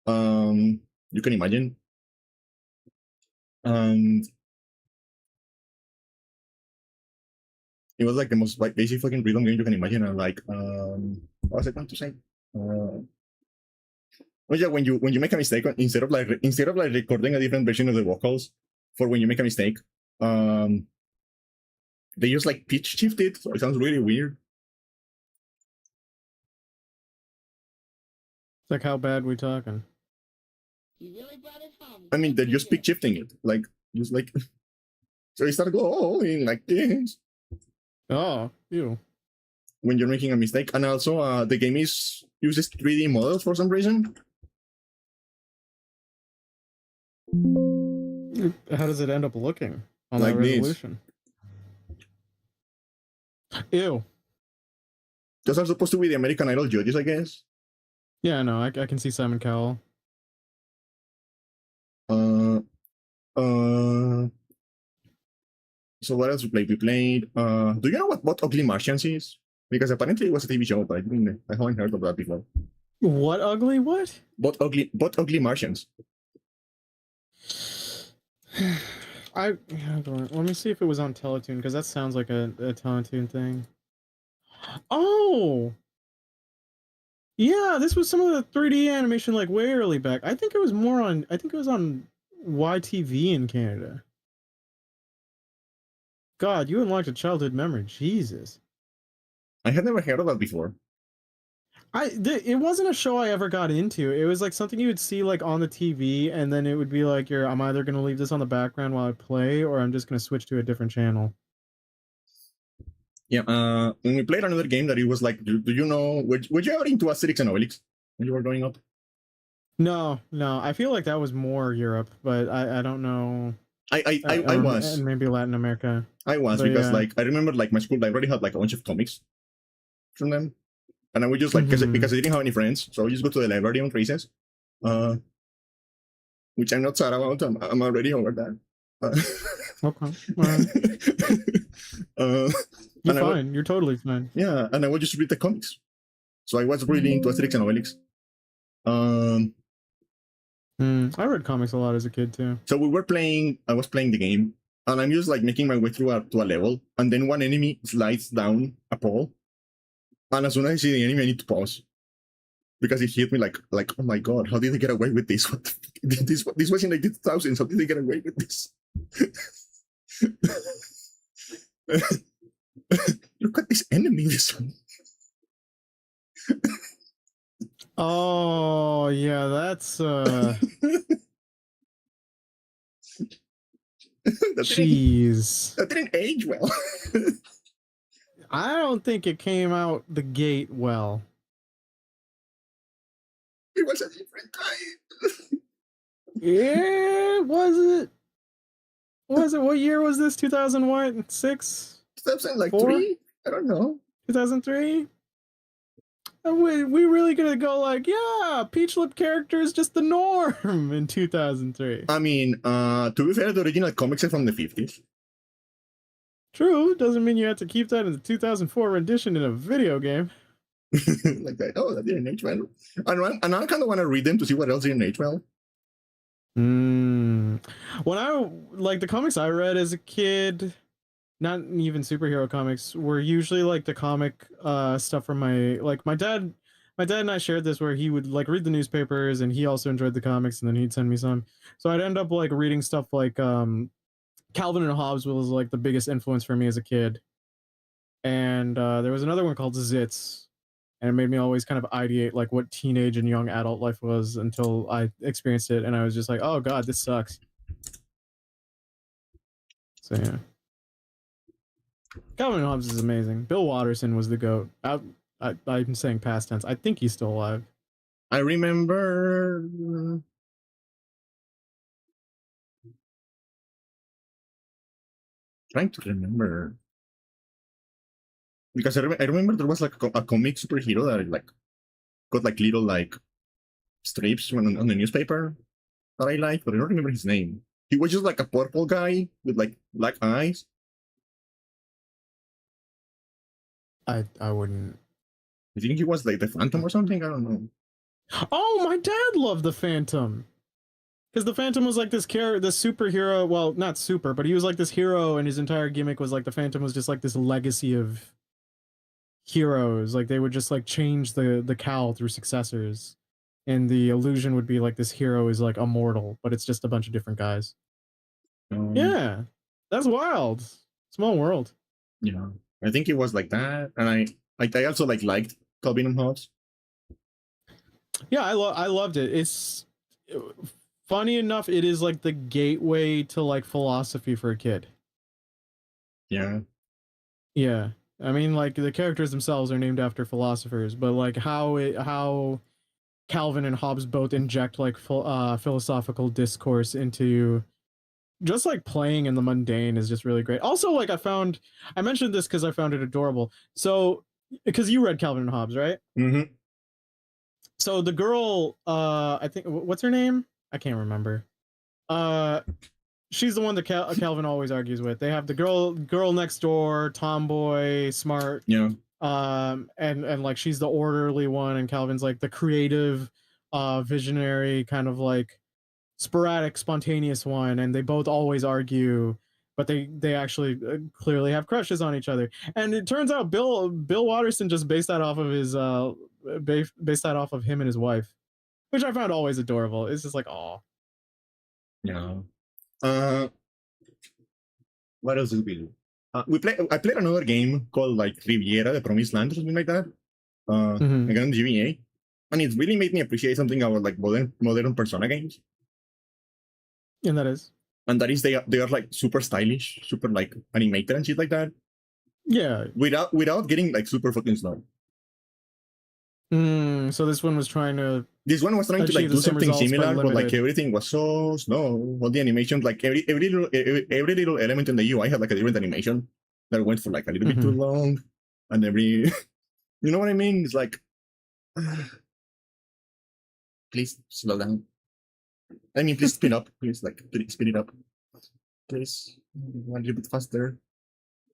S2: you can imagine. And it was like the most like basic fucking rhythm game you can imagine. And like what was I going to say? Well, yeah, when you make a mistake, instead of like recording a different version of the vocals for when you make a mistake, they just like pitch shift it, so it sounds really weird.
S1: Like, how bad we talking?
S2: I mean, they're just pitch shifting it, like just like. So it started going like this.
S1: Oh, ew.
S2: When you're making a mistake, and also the game uses 3D models for some reason.
S1: How does it end up looking on
S2: like
S1: that resolution? This. Ew.
S2: Those are supposed to be the American Idol judges, I guess.
S1: Yeah, no, I can see Simon Cowell.
S2: So what else we played? We played. Do you know what Ugly Martians is? Because apparently it was a TV show, but I haven't heard of that before.
S1: What ugly? What?
S2: What ugly Martians?
S1: Let me see if it was on Teletoon, because that sounds like a Teletoon thing. Oh, yeah, this was some of the 3D animation like way early back. I think it was on YTV in Canada. God, you unlocked a childhood memory. Jesus.
S2: I had never heard of that before.
S1: It wasn't a show I ever got into. It was like something you would see like on the TV, and then it would be like, I'm either going to leave this on the background while I play, or I'm just going to switch to a different channel.
S2: Yeah, when we played another game that it was like, do you know, were you ever into Asterix and Obelix when you were growing up?
S1: No. I feel like that was more Europe, but I don't know.
S2: I was.
S1: And maybe Latin America.
S2: I was, because like, I remember like my school library had like a bunch of comics from them. And I would just like, because I didn't have any friends, so I would just go to the library on recess. Which I'm not sad about. I'm already over that.
S1: Okay. Right. You're fine. You're totally fine.
S2: Yeah, and I would just read the comics. So I was really into Asterix and Obelix.
S1: I read comics a lot as a kid too.
S2: So I was playing the game, and I'm just like making my way through to a level, and then one enemy slides down a pole, and as soon as I see the enemy, I need to pause. Because it hit me like, oh my god, how did they get away with this? What the fuck? This was in like the 2000s. How did they get away with this? Look at this enemy.
S1: Oh yeah, that's Jeez.
S2: That didn't age well.
S1: I don't think it came out the gate well.
S2: It was a different time.
S1: Yeah, was it? Was it? What year was this? 2006?
S2: 2003? I don't know.
S1: 2003? We really gonna go like, yeah, peach lip character is just the norm in 2003.
S2: I mean, to be fair, the original comics are from the 50s.
S1: True, doesn't mean you have to keep that in the 2004 rendition in a video game.
S2: Like that. Oh, that didn't age well. And I kind of want to read them to see what else didn't age well.
S1: When I like the comics I read as a kid, not even superhero comics, were usually like the comic stuff from my dad. My dad and I shared this where he would like read the newspapers and he also enjoyed the comics and then he'd send me some. So I'd end up like reading stuff like Calvin and Hobbes was like the biggest influence for me as a kid. And there was another one called Zits, and it made me always kind of ideate like what teenage and young adult life was until I experienced it, and I was just like, oh god, this sucks. So yeah, Calvin and Hobbes is amazing. Bill Watterson was the goat. I'm saying past tense. I think he's still alive.
S2: I remember. Trying to remember. Because I remember there was like a comic superhero that like got like little like strips on the newspaper that I liked, but I don't remember his name. He was just like a purple guy with like black eyes.
S1: I wouldn't.
S2: I think he was like the Phantom or something. I don't know.
S1: Oh, my dad loved the Phantom. Because the Phantom was like this superhero. Well, not super, but he was like this hero, and his entire gimmick was like the Phantom was just like this legacy of heroes. Like they would just like change the cowl through successors, and the illusion would be like this hero is like immortal, but it's just a bunch of different guys. Yeah, that's wild. Small world.
S2: Yeah, I think it was like that, and I also like liked Calvin and Hobbes.
S1: Yeah, I loved it. It's funny enough, it is like the gateway to like philosophy for a kid.
S2: Yeah.
S1: Yeah. I mean, like the characters themselves are named after philosophers, but like how Calvin and Hobbes both inject like philosophical discourse into just like playing in the mundane is just really great. Also, like I mentioned this because I found it adorable. So because you read Calvin and Hobbes, right?
S2: Mm-hmm.
S1: So the girl, I think what's her name? I can't remember. She's the one that Calvin always argues with. They have the girl next door, tomboy, smart.
S2: Yeah.
S1: And like she's the orderly one, and Calvin's like the creative, visionary, kind of like sporadic, spontaneous one. And they both always argue, but they actually clearly have crushes on each other. And it turns out Bill Watterson just based that off of his based that off of him and his wife, which I found always adorable. It's just like, aw.
S2: Yeah. What else did we do? I played another game called like Riviera, the Promised Land, or something like that. Again on GBA, and it really made me appreciate something about like modern Persona games.
S1: And that is
S2: they are like super stylish, super like animated and shit like that.
S1: Yeah.
S2: Without getting like super fucking slow.
S1: So this one was trying to
S2: like do something similar, but like everything was so slow. All the animations, like every little element in the UI had like a different animation that went for like a little bit too long, and you know what I mean? It's like, please slow down. I mean, please speed up. Please speed it up. Please, a little bit faster.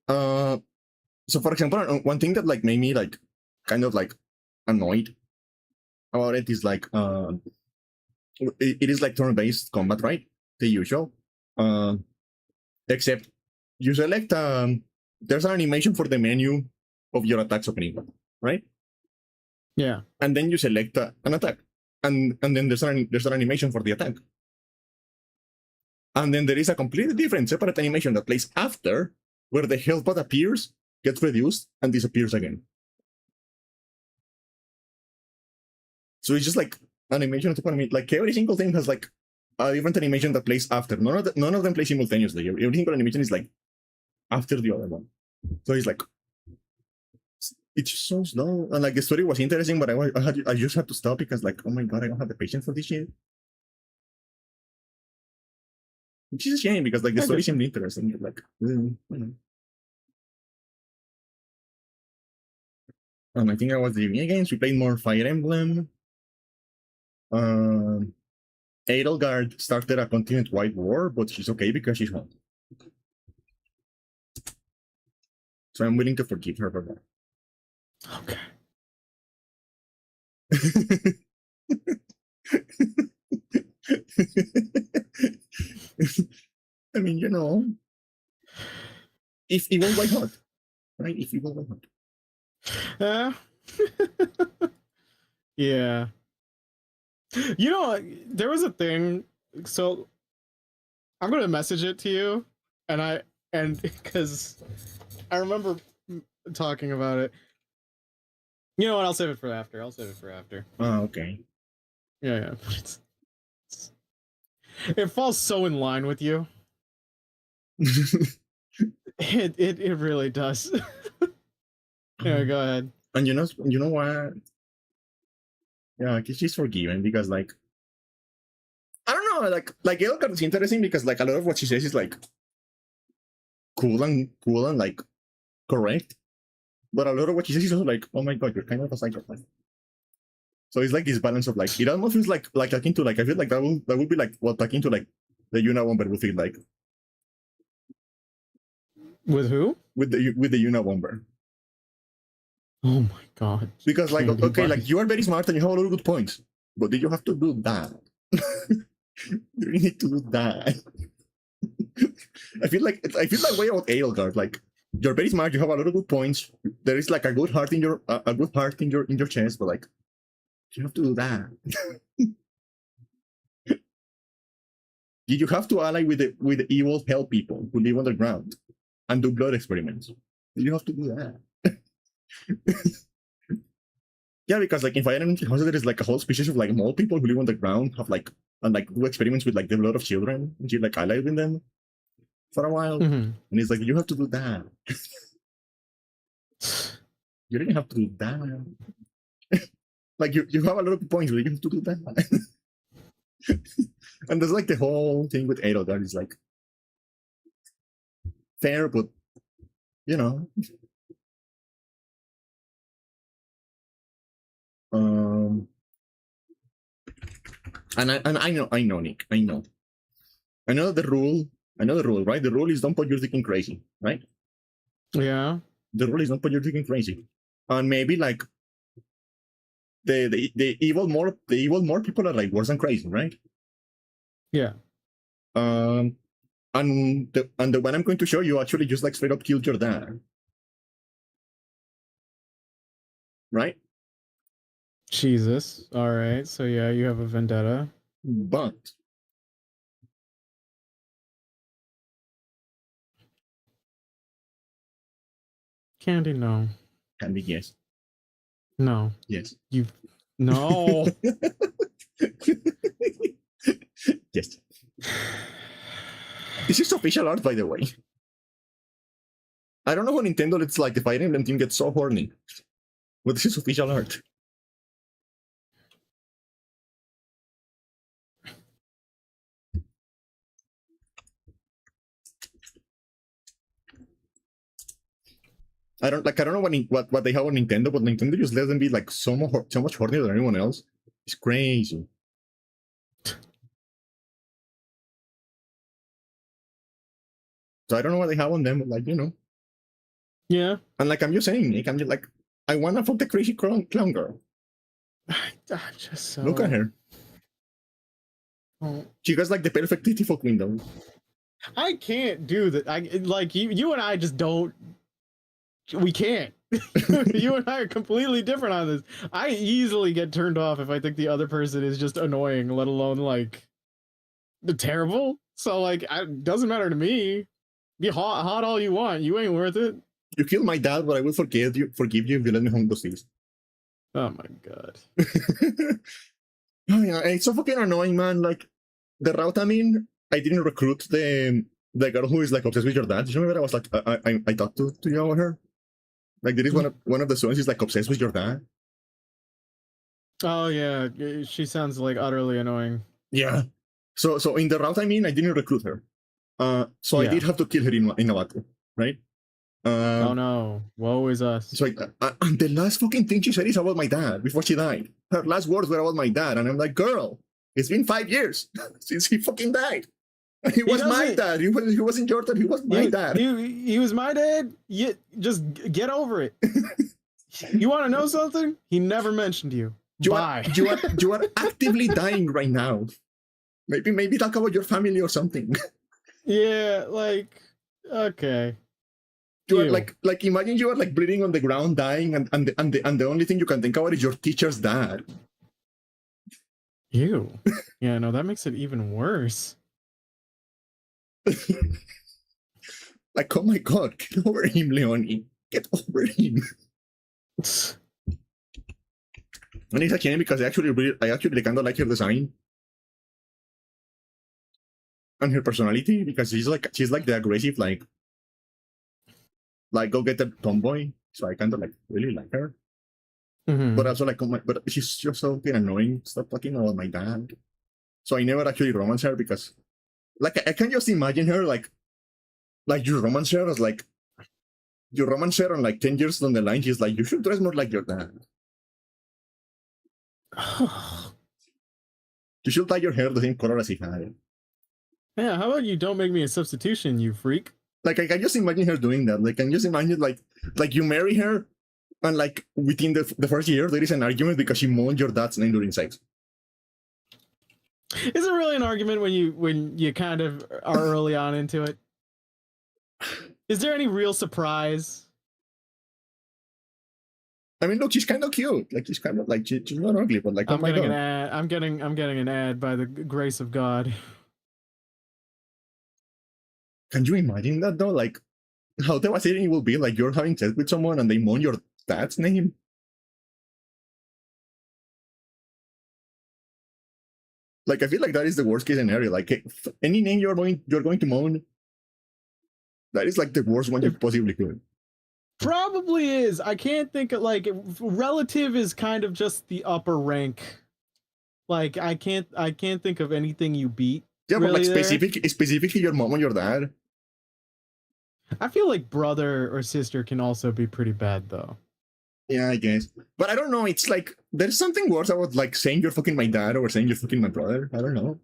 S2: So for example, one thing that like made me like kind of like annoyed about it is like it is like turn-based combat, right? The usual. Except you select there's an animation for the menu of your attacks opening, right?
S1: Yeah.
S2: And then you select an attack. And then there's an animation for the attack. And then there is a completely different separate animation that plays after, where the health bar appears, gets reduced, and disappears again. So it's just like animation to like every single thing has like a different animation that plays after. None of them play simultaneously. Every single animation is like after the other one. So it's like it's just so slow. And like the story was interesting, but I just had to stop because like, oh my god, I don't have the patience for this shit. Which is a shame because like the story seemed interesting. Like, you know. I think I was the games. We played more Fire Emblem. Edelgard started a continent-wide war, but she's okay because she's home. So I'm willing to forgive her for that.
S1: Okay.
S2: I mean, you know, if evil, why not? Right? If evil, why not?
S1: Yeah. You know, there was a thing. So I'm gonna message it to you, and because I remember talking about it. You know what? I'll save it for after.
S2: Oh, okay.
S1: Yeah. It falls so in line with you. It really does. Yeah, go ahead.
S2: And you know what? Yeah, she's forgiven because like I don't know, like Edelgard is interesting because like a lot of what she says is like cool and like correct. But a lot of what she says is also like, oh my god, you're kind of a psychopath. So it's like this balance of like it almost feels like talking to like I feel like that would be like what talking to like the Yuna Bomber would feel like.
S1: With who?
S2: With the Yuna Bomber.
S1: Oh my god.
S2: Because like okay, like you are very smart and you have a lot of good points, but did you have to do that? You really need to do that. I feel like way about Edelgard. Like you're very smart, you have a lot of good points. There is like a good heart in your chest, but like you have to do that. Did you have to ally with the evil hell people who live underground and do blood experiments? Did you have to do that? Yeah, because like in Fire Emblem there is like a whole species of like mole people who live underground, have like and like do experiments with like the blood of children, and you like ally with them for a while, and it's like you have to do that. You didn't have to do that. Like you have a lot of points, but you have to do that. And there's like the whole thing with Edelgard is like fair, but you know. And I know, Nick. I know the rule, right? The rule is don't put your dick in crazy, right?
S1: Yeah.
S2: The rule is don't put your dick in crazy. And maybe like the evil more people are like worse than crazy, right?
S1: Yeah.
S2: And the one I'm going to show you actually just like straight up killed your dad. Right?
S1: Jesus. All right. So yeah, you have a vendetta.
S2: But
S1: Candy, no.
S2: Candy, yes.
S1: No.
S2: Yes.
S1: You no.
S2: Yes. This is official art, by the way. I don't know how Nintendo lets like the Fire Emblem team get so horny, but this is official art. I don't know what they have on Nintendo, but Nintendo just lets them be like so much hornier than anyone else. It's crazy. So I don't know what they have on them, but like, you know.
S1: Yeah.
S2: And like I'm just saying, Nick, I'm just like, I wanna fuck the crazy clown girl.
S1: I'm just so...
S2: Look at her.
S1: Oh.
S2: She got like the perfect titty fuck window.
S1: I can't do that. I like you and I just don't. We can't. You and I are completely different on this. I easily get turned off if I think the other person is just annoying, let alone like terrible. So like, it doesn't matter to me. Be hot all you want. You ain't worth it.
S2: You killed my dad, but I will forgive you if you let me home those things.
S1: Oh my god.
S2: Oh yeah, it's so fucking annoying, man. Like, the route I'm in, I didn't recruit the girl who is like obsessed with your dad. Do you remember I was like I talked to you about her? Like there is one of the students is like obsessed with your dad.
S1: Oh yeah, she sounds like utterly annoying.
S2: Yeah. So in the route I mean, I didn't recruit her. So I did have to kill her in a battle, right?
S1: Oh no, woe is us.
S2: So and the last fucking thing she said is about my dad before she died. Her last words were about my dad, and I'm like, girl, it's been 5 years since he fucking died. He was my dad. He wasn't your dad. He was my dad.
S1: He was my dad. Just get over it. You want to know something? He never mentioned you. Bye.
S2: You are actively dying right now. Maybe talk about your family or something.
S1: Yeah, like okay.
S2: You are like imagine you are like bleeding on the ground, dying, and the only thing you can think about is your teacher's dad.
S1: Ew. Yeah, no, that makes it even worse.
S2: Like, oh my god, get over him, Leonie. Get over him. And it's a shame because I actually kind of like her design and her personality because she's like the aggressive like go get the tomboy. So I kind of like really like her. Mm-hmm. But also like, but she's just so fucking annoying. Stop talking about my dad. So I never actually romance her because, like, I can just imagine her like you romance her as like, you romance her and like 10 years down the line, she's like, you should dress more like your dad. You should dye your hair the same color as he had.
S1: Yeah, how about you don't make me a substitution, you freak?
S2: Like, I can just imagine her doing that. Like, I can just imagine like you marry her, and like within the first year there is an argument because she moaned your dad's name during sex.
S1: Is it really an argument when you kind of are early on into it? Is there any real surprise?
S2: I mean, look, she's kind of cute. Like, she's kind of like she's not ugly, but like,
S1: I'm getting an ad. I'm getting an ad by the grace of God.
S2: Can you imagine that though? Like, how devastating it will be. Like, you're having sex with someone and they moan your dad's name. Like, I feel like that is the worst case scenario. Like, any name you're going to moan, that is like the worst one you possibly could.
S1: Probably is. I can't think of like relative is kind of just the upper rank. Like I can't think of anything you beat.
S2: Yeah, really but like specifically your mom and your dad.
S1: I feel like brother or sister can also be pretty bad though.
S2: Yeah, I guess. But I don't know. It's like there's something worse about like saying you're fucking my dad or saying you're fucking my brother. I don't know.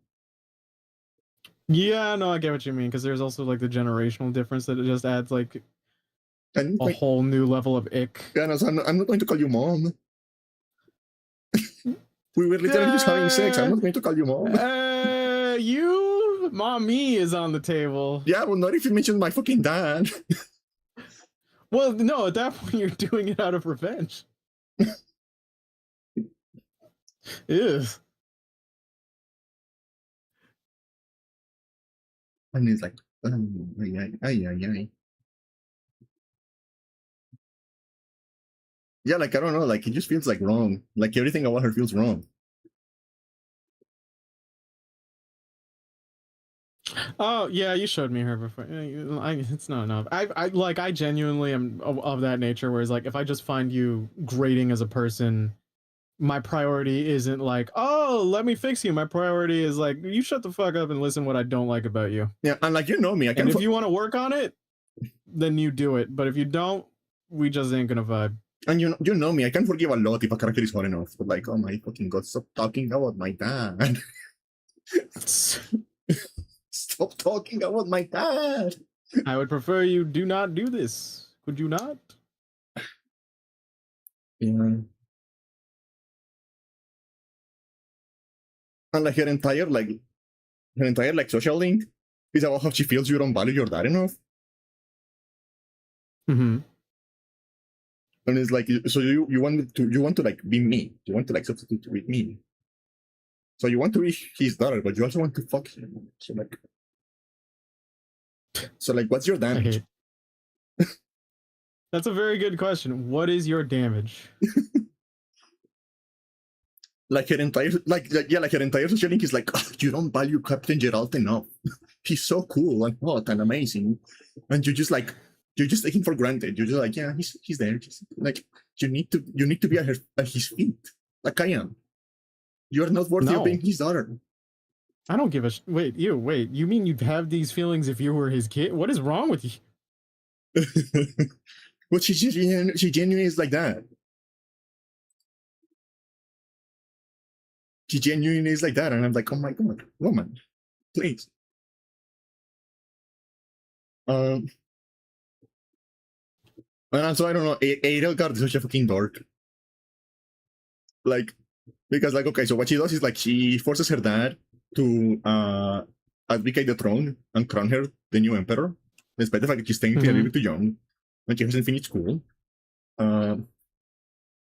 S1: Yeah, no, I get what you mean because there's also like the generational difference that it just adds like a whole new level of ick.
S2: Yeah, no, so I'm not going to call you mom. We were literally just having sex. I'm not going to call you mom.
S1: Mommy is on the table.
S2: Yeah, well, not if you mention my fucking dad.
S1: Well, no, at that point you're doing it out of revenge. Ew.
S2: And he's like, ay. Yeah, like, I don't know, like, it just feels like wrong. Like, everything about her feels wrong.
S1: Oh, yeah, you showed me her before. It's not enough. I genuinely am of that nature, whereas, like, if I just find you grating as a person, my priority isn't like, oh, let me fix you. My priority is like, you shut the fuck up and listen what I don't like about you.
S2: Yeah, and like, you know me.
S1: And if you want to work on it, then you do it. But if you don't, we just ain't gonna vibe.
S2: And you know me, I can forgive a lot if a character is hot enough. But like, oh my fucking god, stop talking about my dad. Stop talking about my dad.
S1: I would prefer you do not do this. Could you not?
S2: Yeah. And like her entire social link is about how she feels you don't value your dad enough.
S1: Mm-hmm.
S2: And it's like, so you want to like be me. You want to like substitute with me. So you want to be his daughter, but you also want to fuck him. So like, what's your damage?
S1: That's a very good question. What is your damage?
S2: like her entire her entire social link is like, "Oh, you don't value Captain Geralt enough. He's so cool and hot and amazing, and you're just taking for granted. You're just like, yeah, he's there. Just, like you need to be at his feet, like I am. You're not worthy of being his daughter."
S1: I don't give a wait. You mean you'd have these feelings if you were his kid? What is wrong with you?
S2: But she genuinely is like that. She genuinely is like that, and I'm like, oh my god, woman, please. And also, I don't know, Edelgard is such a fucking dork. Like, because like, okay, so what she does is like she forces her dad to abdicate the throne and crown her the new emperor, despite the fact that she's technically a little bit too young and she hasn't finished school.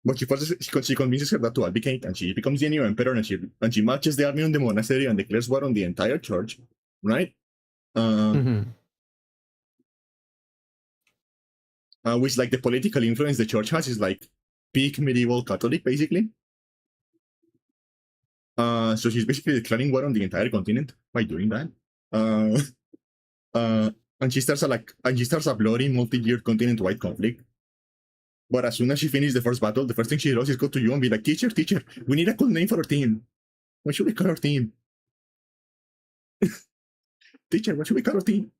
S2: But she convinces her dad to abdicate, and she becomes the new emperor, and she marches the army on the monastery and declares war on the entire church, right? Which, like, the political influence the church has is like peak medieval Catholic, basically. So she's basically declaring war on the entire continent by doing that. And she starts a bloody multi-year continent-wide conflict. But as soon as she finishes the first battle, the first thing she does is go to you and be like, teacher, we need a cool name for our team. What should we call our team? Teacher, what should we call our team?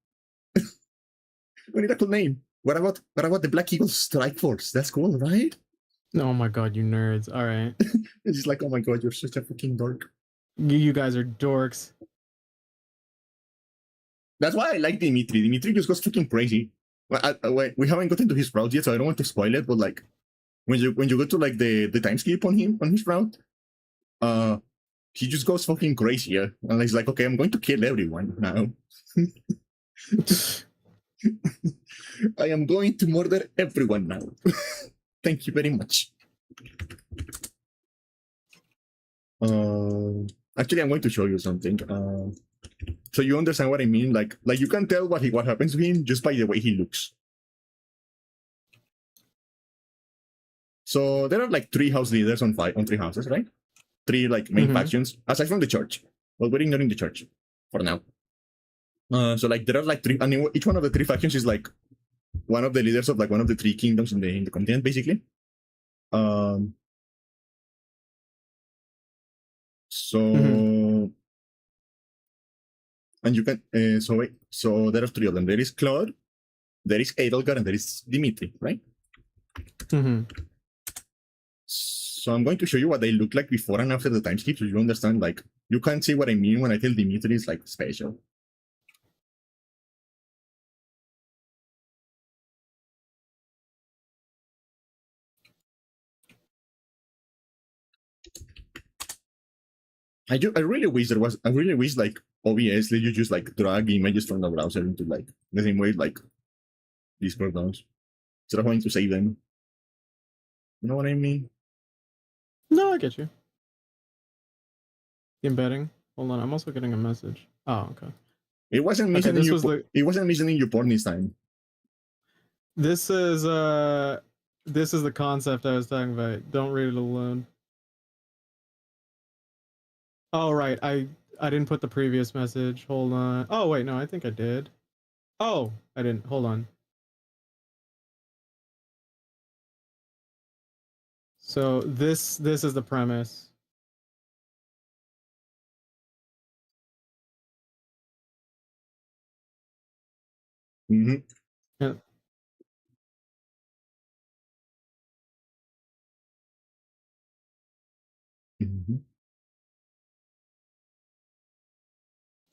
S2: We need a cool name. What about the Black Eagle Strike Force? That's cool, right?
S1: Oh my god, you nerds. All right.
S2: It's just like, oh my god, you're such a fucking dork.
S1: You guys are dorks.
S2: That's why I like Dimitri. Dimitri just goes fucking crazy. We haven't gotten to his route yet, so I don't want to spoil it, but like when you go to like the time skip on his route, he just goes fucking crazy, yeah. And he's like, okay, I'm going to kill everyone now. I am going to murder everyone now. Thank you very much. Actually, I'm going to show you something. So you understand what I mean? Like you can tell what happens to him just by the way he looks. So there are like 3 house leaders on 3 houses, right? 3 like main factions, aside from the church. Well, we're ignoring the church for now. So like there are like 3, and each one of the 3 factions is like one of the leaders of like one of the 3 kingdoms in the continent, basically. So. And you can, so there are 3 of them. There is Claude, there is Edelgard, and there is Dimitri, right? So I'm going to show you what they look like before and after the time skip, so you understand, like, you can see what I mean when I tell Dimitri is, like, special. I really wish like OBS let you just like drag images from the browser into like the same way like Discord does, instead of having to save them. You know what I mean?
S1: No, I get you. The embedding. Hold on, I'm also getting a message. Oh, okay.
S2: It wasn't me sending you. It wasn't me sending you porn this time.
S1: This is the concept I was talking about. Don't read it alone. Oh, right. I didn't put the previous message. Hold on. Oh, wait. No, I think I did. Oh, I didn't. Hold on. So this is the premise.
S2: Mm-hmm.
S1: Yeah.
S2: Mm-hmm.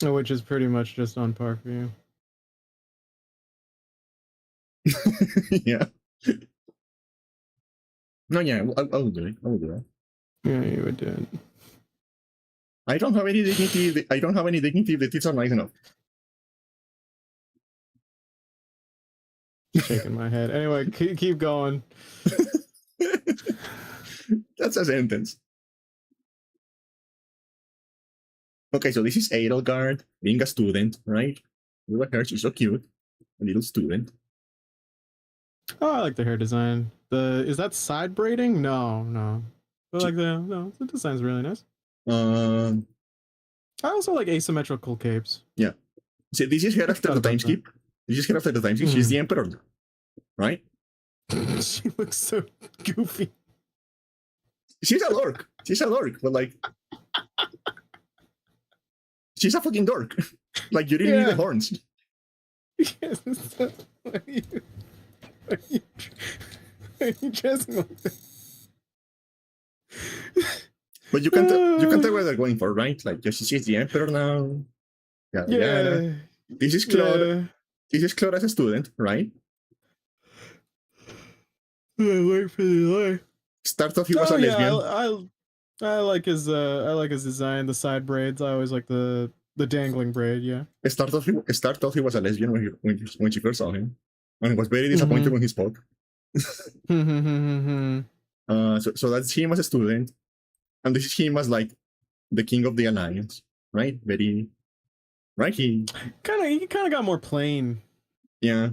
S1: Which is pretty much just on par for you.
S2: Yeah. No, yeah, I will do it. I will do it.
S1: Yeah, you would do it.
S2: I don't have any dignity. I don't have any dignity if the tits are nice enough.
S1: Shaking my head. Anyway, keep going.
S2: That's a sentence. Okay, so this is Edelgard being a student, right? Look at her, she's so cute. A little student.
S1: Oh, I like the hair design. Is that side braiding? No. But like the design's really nice.
S2: Um,
S1: I also like asymmetrical capes.
S2: yeah. See, this is her after the time skip. This is her after the time skip. She's the emperor, right?
S1: She looks so goofy.
S2: She's a dork. She's a dork, but like, she's a fucking dork. Like, you didn't need the horns.
S1: Yes, so, are you dressing like this?
S2: But you can tell where they're going for, right? Like, she's the emperor now. Yeah. This is Claude. Yeah. This is Claude as a student, right? Start off he was a lesbian.
S1: I like his design, the side braids. I always like the dangling braid. Yeah.
S2: Start off he was a lesbian when she first saw him, and was very disappointed when he spoke. So that's him as a student, and this is him as like the king of the alliance, right? Very, right? He kind of
S1: got more plain.
S2: Yeah.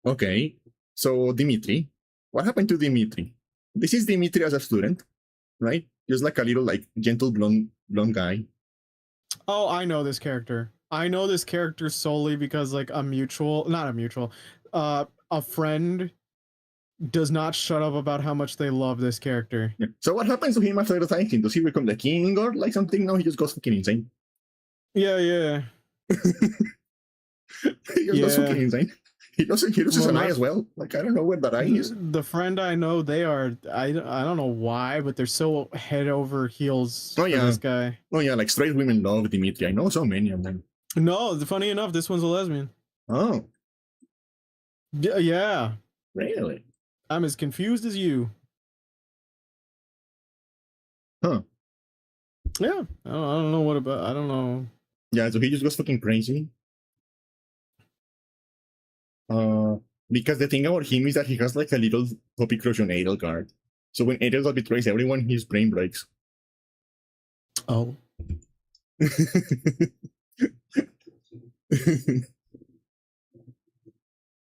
S2: Okay. So Dimitri, what happened to Dimitri? This is Dimitri as a student, right? Just like a little like gentle blonde guy.
S1: Oh, I know this character. I know this character solely because like a friend does not shut up about how much they love this character.
S2: Yeah. So what happens to him after the time? Does he become the king or like something? No, he just goes fucking insane.
S1: Yeah.
S2: He just goes fucking insane. He loses an eye as well. Like, I don't know where that eye is.
S1: The friend I know, they are, I don't know why, but they're so head over heels for this guy.
S2: Oh yeah, like straight women love Dimitri. I know so many of them.
S1: No, funny enough, this one's a lesbian.
S2: Oh.
S1: Yeah.
S2: Really?
S1: I'm as confused as you.
S2: Huh.
S1: Yeah. I don't know what about, I don't know.
S2: Yeah, so he just goes fucking crazy. Because the thing about him is that he has like a little puppy crush on Edelgard. So when Edelgard betrays everyone, his brain breaks.
S1: Oh.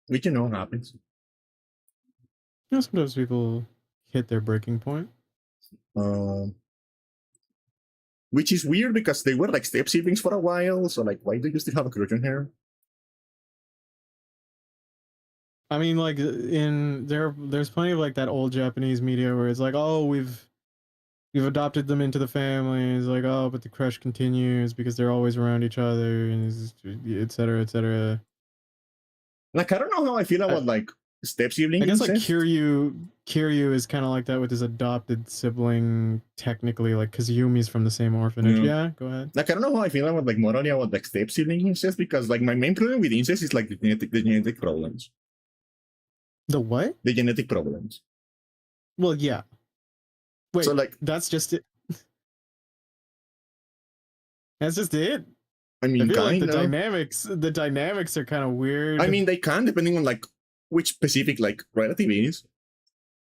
S2: Which you know happens.
S1: Yeah, sometimes people hit their breaking point.
S2: Which is weird because they were like step siblings for a while. So like, why do you still have a crush on her?
S1: I mean, like there's plenty of like that old Japanese media where it's like, oh, we've adopted them into the family. It's like, oh, but the crush continues because they're always around each other, and etc. etc.
S2: Like, I don't know how I feel about like step siblings.
S1: I guess like Kiryu is kind of like that with his adopted sibling. Technically, like because Yumi's from the same orphanage. Yeah, go ahead.
S2: Like, I don't know how I feel about like morally about like step sibling incest, because like my main problem with incest is like the genetic problems.
S1: The what?
S2: The genetic problems.
S1: Well, yeah. Wait,
S2: so like
S1: that's just it. That's just it.
S2: I mean,
S1: I feel like the dynamics are kind of weird.
S2: I mean, they can, depending on like which specific like relative is.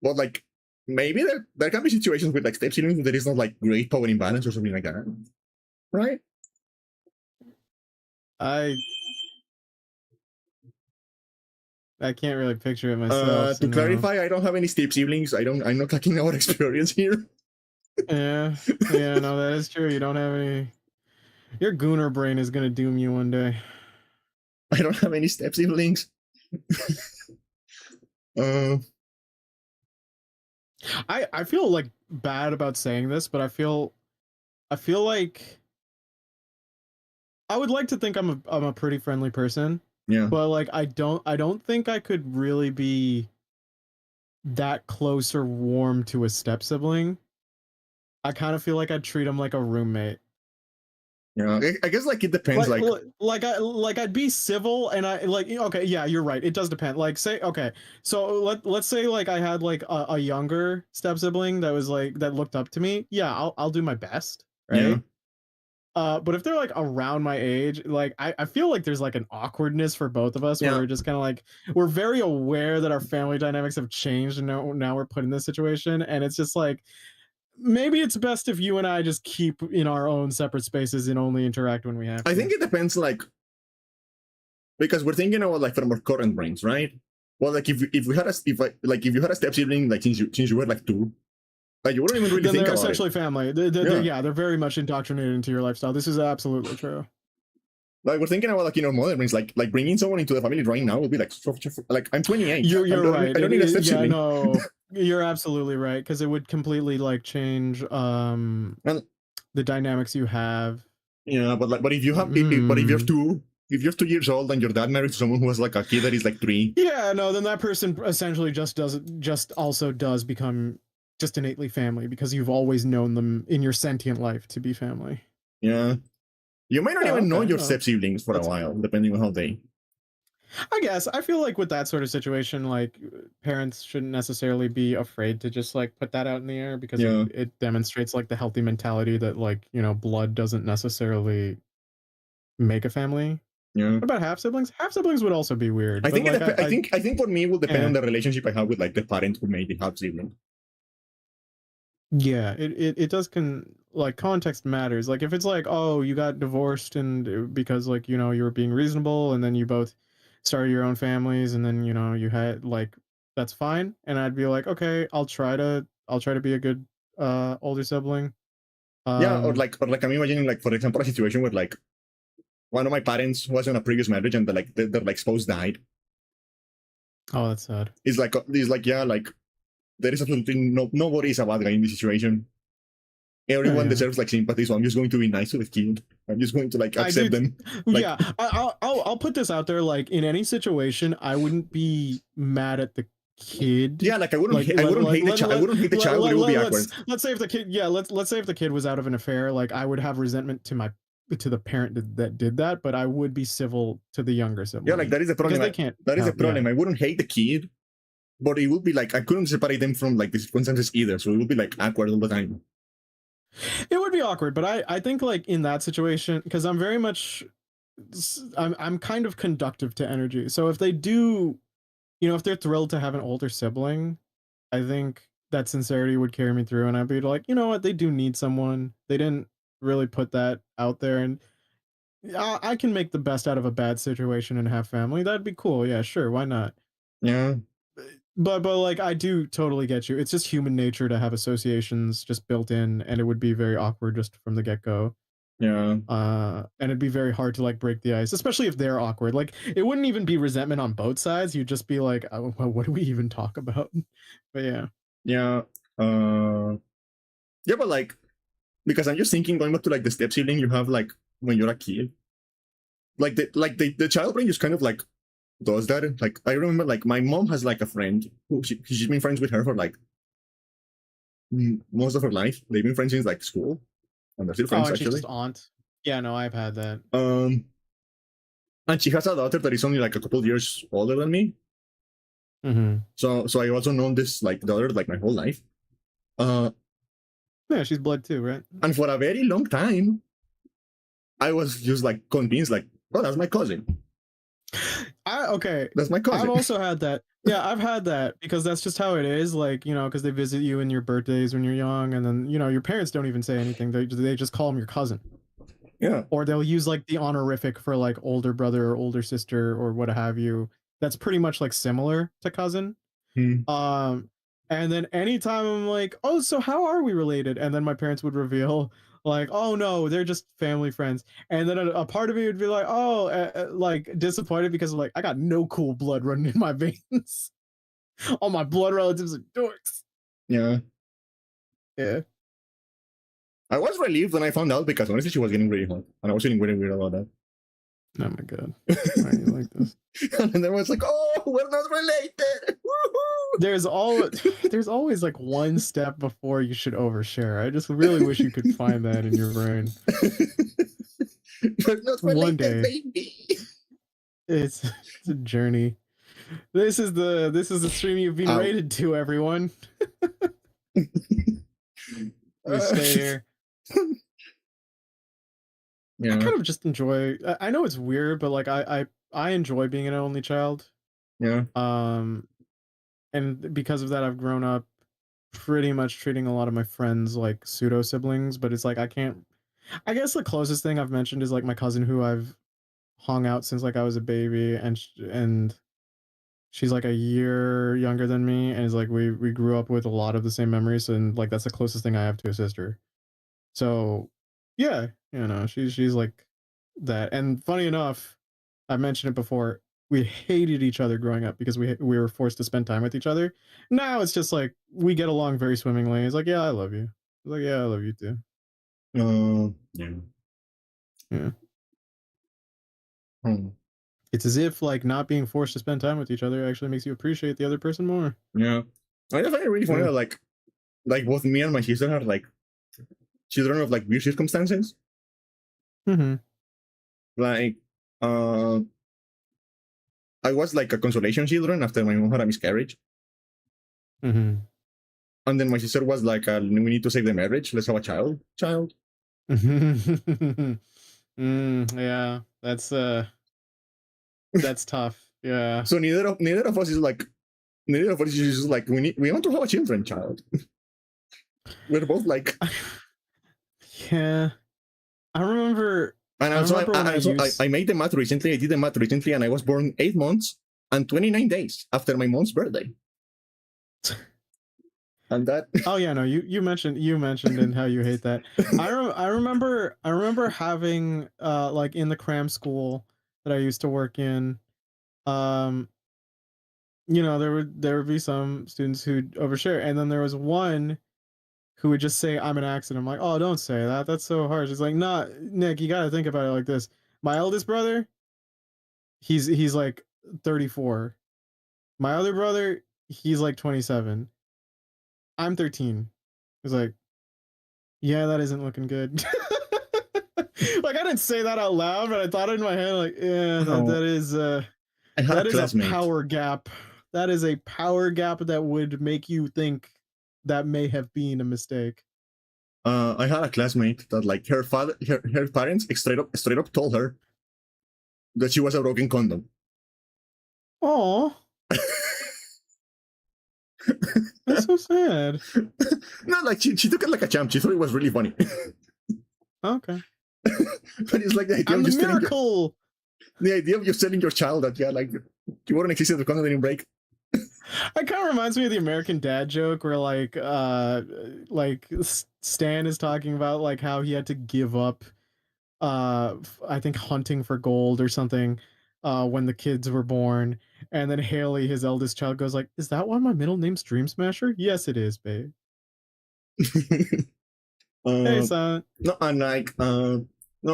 S2: But like maybe there can be situations with like step siblings where there is not like great power imbalance or something like that, right?
S1: I can't really picture it myself.
S2: To clarify, I don't have any step siblings. I'm not talking our experience here.
S1: Yeah, no, that is true. You don't have any. Your Gooner brain is gonna doom you one day.
S2: I don't have any step siblings.
S1: I feel like bad about saying this, but I feel like I would like to think I'm a pretty friendly person.
S2: Yeah.
S1: But like I don't think I could really be that close or warm to a step sibling. I kind of feel like I'd treat him like a roommate.
S2: Yeah, I guess like it depends.
S1: Like I'd be civil, and I like, okay, yeah, you're right. It does depend. Like say, okay, so let's say like I had like a younger step sibling that was like that looked up to me. Yeah, I'll do my best, right?
S2: Yeah.
S1: But if they're like around my age, like I feel like there's like an awkwardness for both of us where we're just kind of like, we're very aware that our family dynamics have changed, and now we're put in this situation, and it's just like, maybe it's best if you and I just keep in our own separate spaces and only interact when we have to.
S2: I think it depends, like, because we're thinking about like from our current brains, right? Well, like if you had a step sibling, like since you were like 2, Like you wouldn't even really
S1: then
S2: think
S1: they're
S2: about
S1: essentially
S2: it.
S1: family. They're very much indoctrinated into your lifestyle. This is absolutely true.
S2: Like we're thinking about like modern things, like bringing someone into the family right now would be like like I'm 28.
S1: You're right.
S2: I don't need a step sibling.
S1: No, you're absolutely right because it would completely like change
S2: And,
S1: the dynamics you have.
S2: yeah, but if you have but if you're 2 years old and your dad married to someone who has like a kid that is like 3.
S1: Yeah, no, then that person essentially does become just innately family because you've always known them in your sentient life to be family.
S2: Yeah. You might not
S1: Oh,
S2: even know
S1: okay,
S2: your
S1: well,
S2: step siblings for a while, depending on how they.
S1: I guess I feel like with that sort of situation, like parents shouldn't necessarily be afraid to just like put that out in the air because
S2: Yeah.
S1: it demonstrates like the healthy mentality that like, you know, blood doesn't necessarily make a family.
S2: Yeah.
S1: What about half siblings? Half siblings would also be weird.
S2: I
S1: But
S2: think
S1: like
S2: I think for me it will depend
S1: yeah.
S2: on the relationship I have with like the parents who made the half sibling.
S1: Yeah, it does like context matters. Like if it's like, oh, you got divorced and because like, you know, you were being reasonable and then you both started your own families and then, you know, you had like that's fine. And I'd be like, okay, I'll try to be a good older sibling.
S2: Yeah,
S1: Um
S2: or like I'm imagining like for example a situation where like one of my parents was in a previous marriage and their like spouse died.
S1: oh, that's sad.
S2: It's like yeah, like there is absolutely nobody is a bad guy in this situation.
S1: Oh,
S2: Everyone
S1: yeah.
S2: deserves like sympathy, so I'm just going to be nice to the kid. I'm just going to like
S1: I do
S2: accept them. Like
S1: yeah, I'll put this out there like in any situation, I wouldn't be mad at the kid.
S2: yeah, like
S1: Like
S2: I wouldn't hate the child. I wouldn't hate the child, but it would be awkward.
S1: let's say if the kid let's say if the kid was out of an affair, like I would have resentment to the parent that did that, but I would be civil to the younger
S2: Yeah, like
S1: sibling
S2: that is the problem.
S1: because they can't
S2: That is the
S1: help.
S2: problem.
S1: Yeah.
S2: I wouldn't hate the kid, but it would be like I couldn't separate them from like the circumstances either, so it would be like awkward all the time.
S1: It would be awkward, but I think like in that situation because I'm very much I'm kind of conductive to energy. So if they do, you know, if they're thrilled to have an older sibling, I think that sincerity would carry me through, and I'd be like, you know what, they do need someone. They didn't really put that out there, and I can make the best out of a bad situation and have family. That'd be cool. Yeah, sure, why not?
S2: Yeah,
S1: But like I do totally get you. It's just human nature to have associations just built in, and it would be very awkward just from the get go.
S2: yeah,
S1: And it'd be very hard to like break the ice, especially if they're awkward. Like it wouldn't even be resentment on both sides. You'd just be like, oh, well, what do we even talk about? But yeah.
S2: yeah, yeah. But like, because I'm just thinking, going back to like the step sibling you have like when you're a kid, like the child brain just kind of like does that. Like I remember, like my mom has like a friend who she's been friends with her for like most of her life. They've been friends since like school, and they're still
S1: Oh,
S2: friends
S1: and she's
S2: actually.
S1: just aunt. Yeah, no, I've had that.
S2: And she has a daughter that is only like a couple years older than me.
S1: Mm-hmm.
S2: So I also known this like daughter like my whole life.
S1: Yeah, she's blood too, right?
S2: And for a very long time, I was just like convinced, like, oh, that's my cousin.
S1: Okay.
S2: That's my cousin.
S1: I've also had that. Yeah, I've had that because that's just how it is. Like, you know, because they visit you in your birthdays when you're young, and then you know your parents don't even say anything. They just call them your cousin.
S2: Yeah.
S1: Or they'll use like the honorific for like older brother or older sister or what have you. That's pretty much like similar to cousin.
S2: Hmm.
S1: And then anytime I'm like, oh, so how are we related? And then my parents would reveal, like, oh no, they're just family friends. And then a part of me would be like, oh, like disappointed because I'm like, I got no cool blood running in my veins. All my blood relatives are dorks.
S2: Yeah.
S1: Yeah.
S2: I was relieved when I found out because honestly she was getting really hot. And I was feeling really weird about that.
S1: Oh my god. Why are you like this?
S2: And then I was like, oh, we're not related.
S1: There's always like one step before you should overshare. I just really wish you could find that in your brain.
S2: We're not related,
S1: One day.
S2: baby.
S1: It's a journey. This is the stream you've been rated to, everyone. We stay here.
S2: Yeah.
S1: I kind of just enjoy. I know it's weird, but like I enjoy being an only child.
S2: Yeah.
S1: And because of that, I've grown up pretty much treating a lot of my friends like pseudo siblings. But it's like I can't. I guess the closest thing I've mentioned is like my cousin who I've hung out since like I was a baby, and she's like a year younger than me, and it's like we grew up with a lot of the same memories, and like that's the closest thing I have to a sister. So yeah, she's like that. And funny enough, I mentioned it before. We hated each other growing up because we were forced to spend time with each other. Now it's just like we get along very swimmingly. It's like, yeah, I love you. It's like, yeah, I love you too.
S2: Yeah.
S1: Yeah.
S2: Hmm.
S1: It's as if like not being forced to spend time with each other actually makes you appreciate the other person more.
S2: Yeah. I find it really funny
S1: Yeah.
S2: that like both me and my sister are like children of like weird circumstances.
S1: Mm-hmm.
S2: Like I was like a consolation children after my mom had a miscarriage.
S1: Mm-hmm.
S2: And then my sister was like, we need to save the marriage. Let's have a child.
S1: Yeah, that's tough. Yeah.
S2: So neither of us is like, neither of us is just like, we want to have a children child. We're both like,
S1: yeah. I remember.
S2: and
S1: I
S2: also,
S1: remember when I used.
S2: I made the math recently. I did the math recently, and I was born 8 months and 29 days after my mom's birthday. And that.
S1: Oh yeah, no, you mentioned and how you hate that. I remember having like in the cram school that I used to work in, um, there would be some students who'd overshare, and then there was one who would just say I'm an accident. I'm like, oh, don't say that. That's so harsh. It's like, nah, Nick, you got to think about it like this. My eldest brother, he's like 34. My other brother, he's like 27. I'm 13. It's like, yeah, that isn't looking good. Like I didn't say that out loud, but I thought it in my head, like, yeah,
S2: I had
S1: that
S2: a
S1: is a
S2: classmate.
S1: power gap. That is a power gap that would make you think that may have been a mistake.
S2: I had a classmate that like her parents straight up told her that she was a broken condom.
S1: Oh, that's so sad.
S2: No, like she took it like a champ. She thought it was really funny.
S1: Okay.
S2: But it's like the idea
S1: I'm
S2: of
S1: the
S2: just
S1: miracle.
S2: the idea of just telling your child that like you wouldn't exist if the condom didn't break.
S1: It kind of reminds me of the American Dad joke where like Stan is talking about like how he had to give up I think hunting for gold or something when the kids were born, and then Haley, his eldest child, goes like, "Is that why my middle name's Dream Smasher?" Yes, it is, babe. Hey, son.
S2: No, and like no,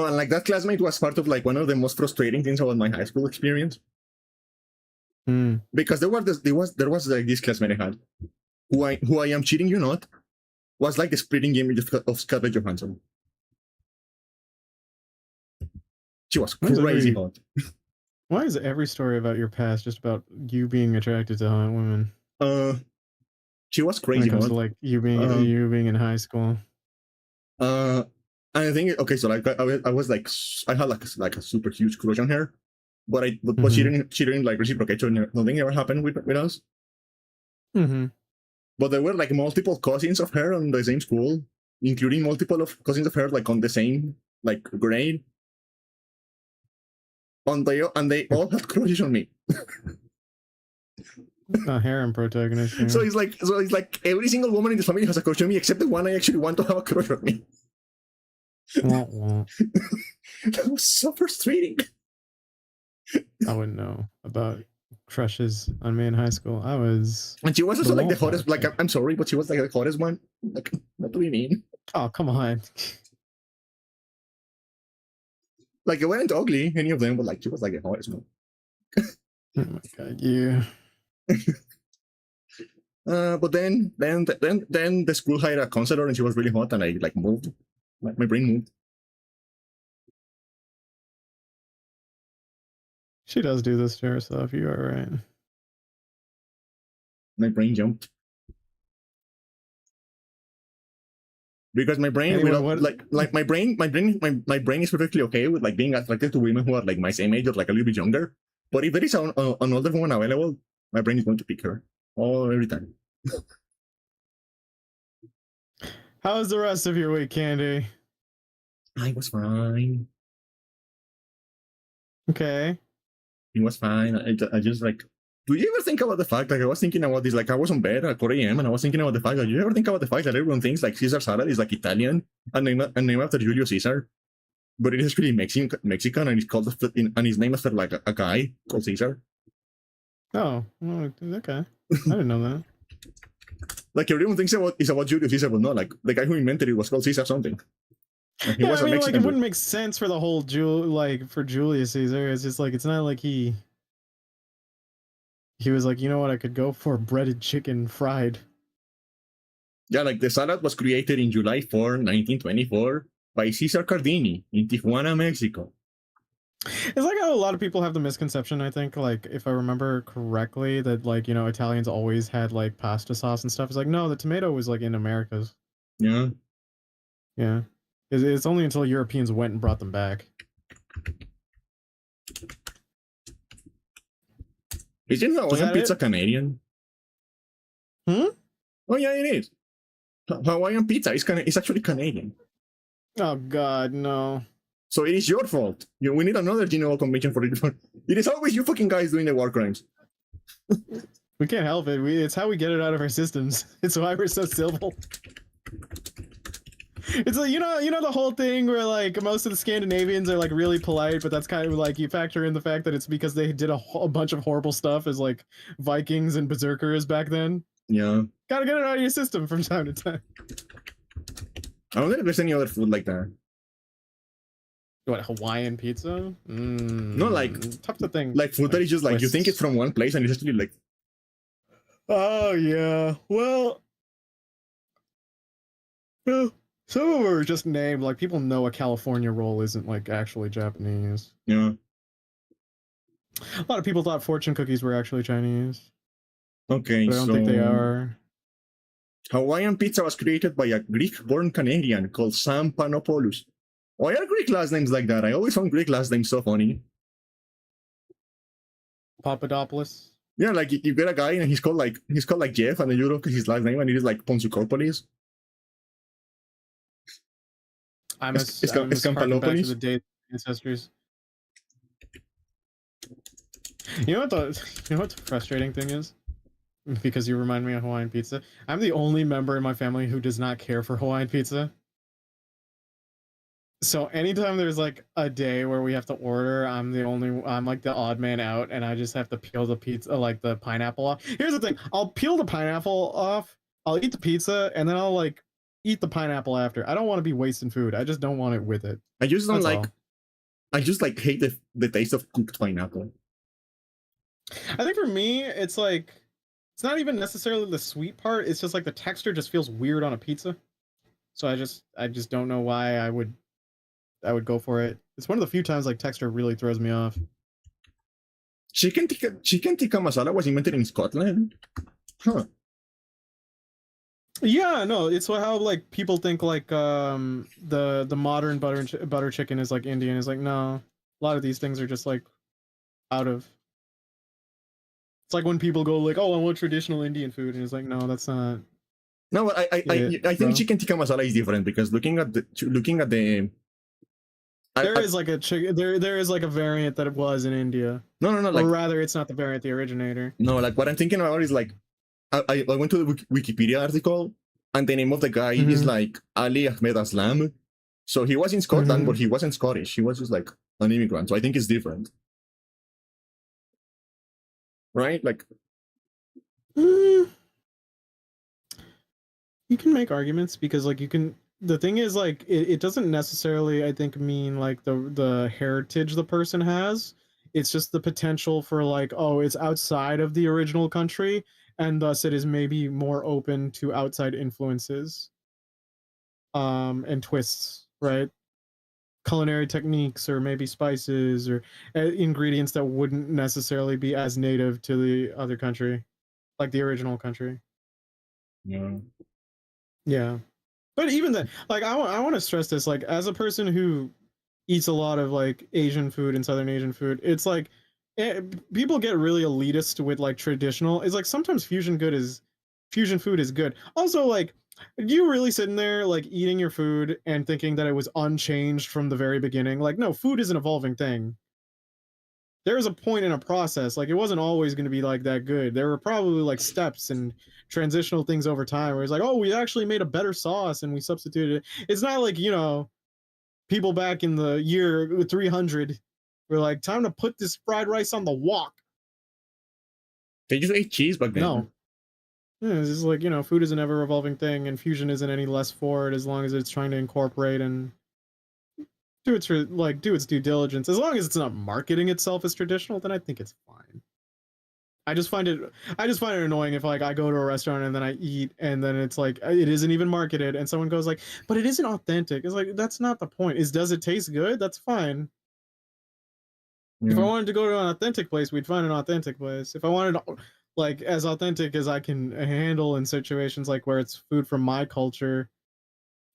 S2: and like that classmate was part of like one of the most frustrating things about my high school experience. Because there was like this classmate I had who I am cheating you not was like the splitting image of Scarlett Johansson. She was crazy hot.
S1: Why is every story about your past just about you being attracted to hot women?
S2: She was crazy
S1: when it comes
S2: hot.
S1: to like you being in high school.
S2: I think okay, so like I was like I had like a super huge crush on her, but she didn't like reciprocate. So nothing ever happened with us.
S1: Mm-hmm.
S2: But there were like multiple cousins of her on the same school, including multiple of cousins of her like on the same like grade. And they all had crushes on me.
S1: A harem protagonist. Yeah.
S2: So it's like every single woman in the family has a crush on me except the one I actually want to have a crush on me. That was so frustrating.
S1: I wouldn't know about crushes on me in high school. I was,
S2: and she was also like the hottest. Like I'm sorry, but she was like the hottest one. Like, what do you mean?
S1: Oh, come on.
S2: Like it wasn't ugly, any of them, but like she was like the hottest one.
S1: Oh my god, you.
S2: But then the school hired a counselor and she was really hot and I like moved. My brain moved.
S1: She does do this to herself. You are right.
S2: My brain jumped. Because my brain
S1: anyway,
S2: my brain is perfectly okay with like being attracted to women who are like my same age or like a little bit younger. But if there is an older woman available, my brain is going to pick her every time.
S1: How was the rest of your week, Candy?
S2: I was fine.
S1: Okay.
S2: It was fine. I just like Do you ever think about the fact, like I was thinking about this, like I was on bed at 4 a.m. and I was thinking about the fact that you ever think about the fact that everyone thinks like Caesar salad is like Italian and named after Julius Caesar, but it is really Mexican and it's called and his name after like a guy called Caesar.
S1: Oh, okay. I didn't know that.
S2: Like everyone thinks it's about Julius Caesar, but no, like the guy who invented it was called Caesar something. Like, he was
S1: I mean,
S2: Mexican,
S1: like it wouldn't make sense for the whole for Julius Caesar. It's just like it's not like he was like, you know what, I could go for breaded chicken fried.
S2: Yeah, like the salad was created in July 4, 1924 by Cesar Cardini in Tijuana, Mexico.
S1: It's like how a lot of people have the misconception, I think, like if I remember correctly, that like, you know, Italians always had like pasta sauce and stuff. It's like, no, the tomato was like in Americas.
S2: Yeah.
S1: Yeah. It's only until Europeans went and brought them back.
S2: Isn't Hawaiian pizza Canadian?
S1: Hmm?
S2: Oh yeah, it is. Hawaiian pizza is actually Canadian.
S1: Oh God, no.
S2: So it is your fault. We need another general convention for it. It is always you fucking guys doing the war crimes.
S1: We can't help it. It's how we get it out of our systems. It's why we're so civil. It's like, you know the whole thing where like most of the Scandinavians are like really polite, but that's kind of like you factor in the fact that it's because they did a bunch of horrible stuff as like Vikings and berserkers back then.
S2: Yeah.
S1: Gotta get it out of your system from time to time.
S2: I wonder if there's any other food like that.
S1: What, Hawaiian pizza?
S2: No, like
S1: tough to think.
S2: Like food that is just like you think it's from one place and it's actually like.
S1: Oh yeah. Well, some of them are just named. Like people know a California roll isn't like actually Japanese.
S2: Yeah.
S1: A lot of people thought fortune cookies were actually Chinese.
S2: Okay,
S1: but I don't think they are.
S2: Hawaiian pizza was created by a Greek-born Canadian called Sam Panopoulos. Why are Greek last names like that? I always found Greek last names so funny.
S1: Papadopoulos.
S2: Yeah, like you get a guy and he's called like Jeff, and then you look at his last name and it is like Ponsukopoulos.
S1: I'm back to the day ancestors. You know what the frustrating thing is? Because you remind me of Hawaiian pizza. I'm the only member in my family who does not care for Hawaiian pizza. So anytime there's like a day where we have to order, I'm like the odd man out, and I just have to peel the pizza, like the pineapple off. Here's the thing: I'll peel the pineapple off, I'll eat the pizza, and then I'll like eat the pineapple after. I don't want to be wasting food. I just don't want it with it.
S2: I just don't like. I just like hate the taste of cooked pineapple.
S1: I think for me, it's like it's not even necessarily the sweet part. It's just like the texture just feels weird on a pizza. So I just don't know why I would go for it. It's one of the few times like texture really throws me off.
S2: Chicken tikka masala was invented in Scotland? Huh.
S1: Yeah, no, it's how like people think like the modern butter chicken is like Indian. Is like, no, a lot of these things are just like out of. It's like when people go like, oh, I want traditional Indian food, and it's like, no, that's not.
S2: No, I think chicken tikka masala is different because looking at the
S1: there is like a there is like a variant that it was in India.
S2: No,
S1: like, or rather, it's not the variant, the originator.
S2: No, like what I'm thinking about is like I went to the Wikipedia article and the name of the guy is like Ali Ahmed Aslam. So he was in Scotland, but he wasn't Scottish. He was just like an immigrant. So I think it's different, right? Like.
S1: You can make arguments because like you can. The thing is like it doesn't necessarily, I think, mean like the heritage the person has. It's just the potential for like, oh, it's outside of the original country, and thus it is maybe more open to outside influences and twists, right? Culinary techniques or maybe spices or ingredients that wouldn't necessarily be as native to the other country, like the original country. Yeah. But even then, like I want to stress this, like as a person who eats a lot of like Asian food and Southern Asian food, it's like people get really elitist with like traditional. It's like sometimes fusion food is good. Also, like you really sitting there like eating your food and thinking that it was unchanged from the very beginning. Like no, food is an evolving thing. there was a point in a process. Like, it wasn't always going to be like that good. There were probably like steps and transitional things over time where it's like, oh, we actually made a better sauce and we substituted it. It's not like, you know, people back in the year 300 were like, time to put this fried rice on the wok.
S2: They just ate cheese back then.
S1: No. Yeah, it's just like, you know, food is an ever evolving thing, and fusion isn't any less for it as long as it's trying to incorporate and do its due diligence. As long as it's not marketing itself as traditional, then I think it's fine. I just find it annoying if like I go to a restaurant and then I eat and then it's like it isn't even marketed and someone goes like, but it isn't authentic. It's like, that's not the point. Does it taste good? That's fine. Yeah. If I wanted to go to an authentic place, we'd find an authentic place. If I wanted like as authentic as I can handle in situations like where it's food from my culture,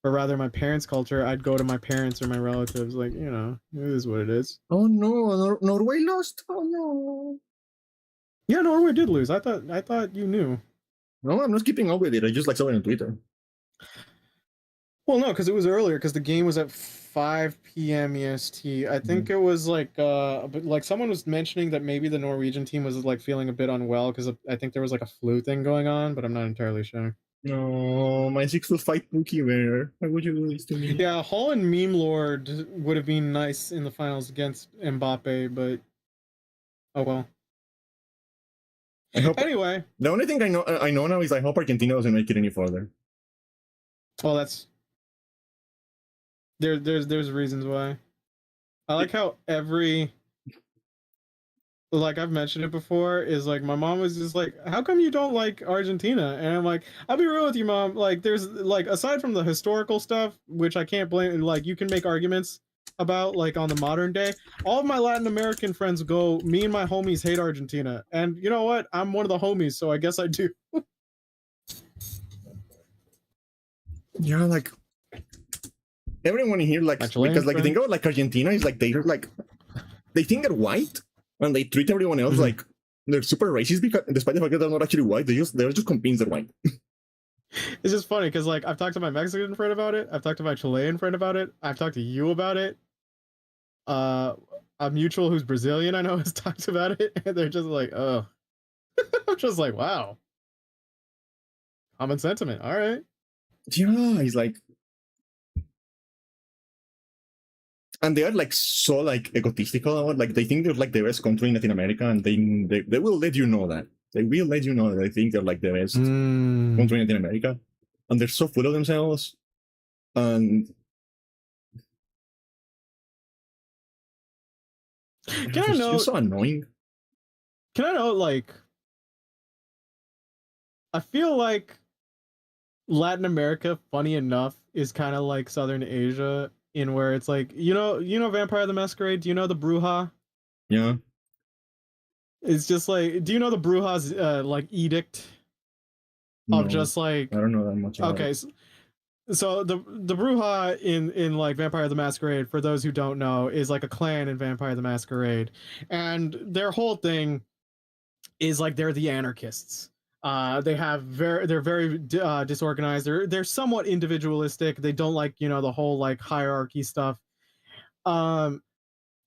S1: or rather my parents' culture, I'd go to my parents or my relatives. Like, you know, it is what it is.
S2: Oh no, Norway lost. Oh no.
S1: Yeah, Norway did lose. I thought you knew.
S2: No, I'm not keeping up with it. I just like saw it on Twitter.
S1: Well, no, because it was earlier. Because the game was at 5 p.m. EST. I think it was like, but like someone was mentioning that maybe the Norwegian team was like feeling a bit unwell because I think there was like a flu thing going on, but I'm not entirely sure.
S2: No, my 6'5" Pookie Bear. Why would you do this to me?
S1: Yeah, Holland Meme Lord would have been nice in the finals against Mbappe, but oh well.
S2: I hope.
S1: Anyway,
S2: the only thing I know now is I hope Argentina doesn't make it any further.
S1: Well, that's there's reasons why. I like how like I've mentioned it before, is like my mom was just like, how come you don't like Argentina? And I'm like, I'll be real with you, Mom. Like, there's like, aside from the historical stuff, which I can't blame, like you can make arguments about like on the modern day, all of my Latin American friends go, me and my homies hate Argentina. And you know what? I'm one of the homies, so I guess I do.
S2: Yeah, like everyone here, like, because like think about like Argentina is like they're like they think they're white and they treat everyone else like they're super racist because despite the fact that they're not actually white, they're just convinced they're white.
S1: It's just funny because like I've talked to my Mexican friend about it, I've talked to my Chilean friend about it, I've talked to you about it. A mutual who's Brazilian I know has talked about it, and they're just like, oh. I'm just like, wow. Common sentiment. All right.
S2: Yeah, he's like, and they are like so like egotistical about, like they think they're like the best country in Latin America, and they will let you know that. They will let you know that they think they're like the best country in Latin America, and they're so full of themselves. And
S1: can I know?
S2: So annoying.
S1: Can I know? Like, I feel like Latin America, funny enough, is kind of like Southern Asia, in where it's like, you know, Vampire the Masquerade. Do you know the Bruja?
S2: Yeah.
S1: It's just like, do you know the Bruja's like edict of just like,
S2: I don't know that much.
S1: Okay, so the Bruja in like Vampire the Masquerade, for those who don't know, is like a clan in Vampire the Masquerade, and their whole thing is like they're the anarchists. They're very disorganized. They're somewhat individualistic. They don't like, you know, the whole like hierarchy stuff. And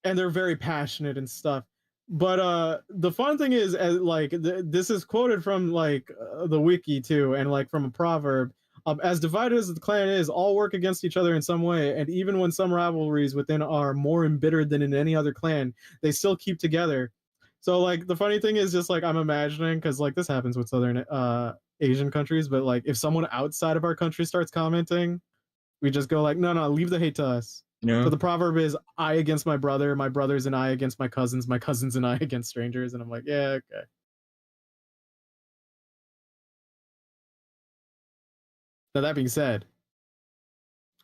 S1: they're very passionate and stuff. But the fun thing is, like this is quoted from like the wiki too, and like from a proverb. As divided as the clan is, all work against each other in some way, and even when some rivalries within are more embittered than in any other clan, they still keep together. So like the funny thing is just like I'm imagining, because like this happens with Southern Asian countries, but like if someone outside of our country starts commenting, we just go like, no, leave the hate to us.
S2: Yeah.
S1: So the proverb is I against my brothers and I against my cousins and I against strangers. And I'm like, yeah, okay. Now that being said,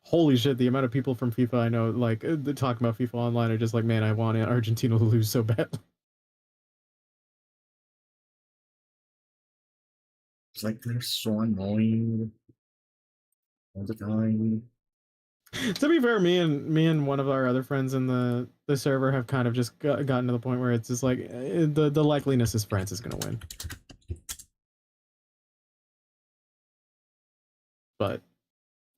S1: holy shit, the amount of people from FIFA I know, like talking about FIFA online, are just like, man, I want Argentina to lose so bad.
S2: It's like they're so annoying all the time.
S1: To be fair, me and one of our other friends in the server have kind of just gotten to the point where it's just like the likeliness is France is going to win. But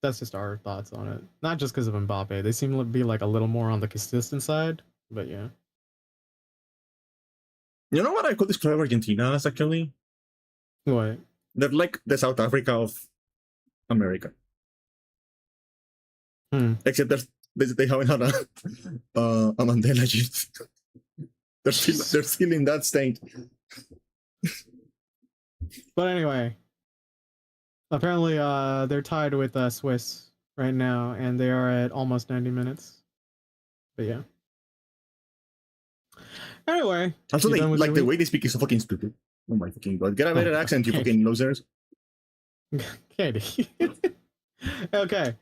S1: that's just our thoughts on it. Not just because of Mbappe. They seem to be like a little more on the consistent side, but yeah.
S2: You know what I could describe Argentina as actually?
S1: What?
S2: They're like the South Africa of America. Except they haven't had a Mandela yet. they're still in that state.
S1: But anyway, apparently they're tied with Swiss right now, and they are at almost 90 minutes. But yeah. Anyway,
S2: also they like the way they speak is so fucking stupid. Oh my fucking god! Get a better accent, you fucking losers.
S1: Candy. Okay,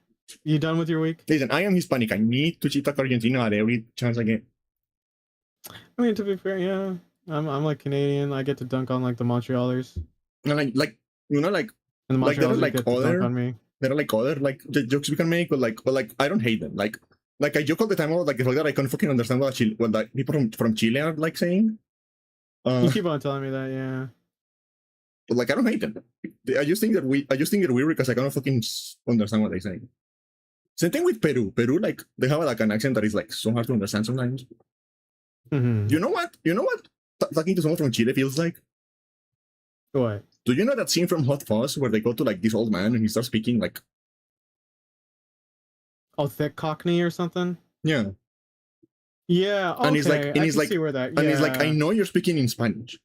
S1: you done with your week?
S2: Listen, I am Hispanic. I need to cheat Argentina at every chance I get.
S1: I mean, to be fair, yeah, I'm like Canadian. I get to dunk on like the Montrealers.
S2: And like you know, like
S1: and the
S2: like there are
S1: Montrealers
S2: like
S1: get to dunk on me.
S2: There are like other like jokes we can make, but like I don't hate them. Like I joke all the time about like the fact that I can't fucking understand what people from Chile are like saying.
S1: You keep on telling me that, yeah.
S2: But like I don't hate them. I just think they're weird because I can't fucking understand what they say. Same thing with Peru. Peru, like they have like an accent that is like so hard to understand sometimes.
S1: Mm-hmm.
S2: You know what? Talking to someone from Chile feels like.
S1: What?
S2: Do you know that scene from Hot Fuzz where they go to like this old man and he starts speaking like?
S1: Oh, thick Cockney or something.
S2: Yeah.
S1: Yeah. Okay.
S2: And he's like, and he's like,
S1: see where that,
S2: and he's like, I know you're speaking in Spanish,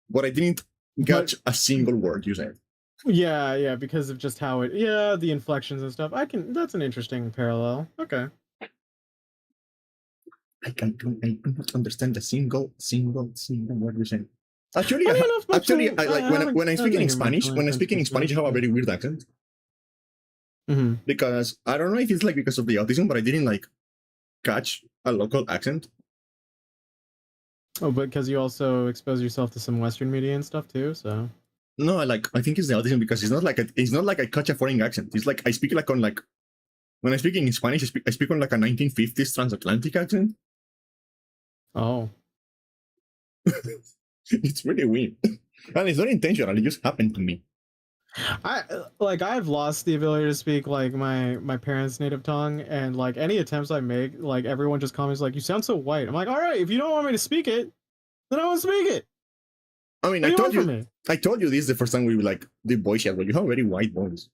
S2: but I didn't catch a single word you said.
S1: Yeah, because of just how the inflections and stuff. That's an interesting parallel. Okay.
S2: I cannot understand a single word you're saying. Actually, when I'm speaking in Spanish, I have a very weird accent.
S1: Mm-hmm.
S2: Because I don't know if it's like because of the autism, but I didn't like catch a local accent.
S1: Oh, but because you also expose yourself to some Western media and stuff too, so.
S2: No, I think it's the autism because it's not like I catch a foreign accent. It's like I speak like on like when I'm speaking in Spanish, I speak on like a 1950s transatlantic accent.
S1: Oh.
S2: It's really weird. And it's not intentional, it just happened to me.
S1: I've lost the ability to speak like my parents' native tongue, and like any attempts I make, like everyone just comments like, you sound so white. I'm like, all right, if you don't want me to speak it, then I won't speak it.
S2: I mean, I told you this the first time we like did voice chat, but you have a very white voice.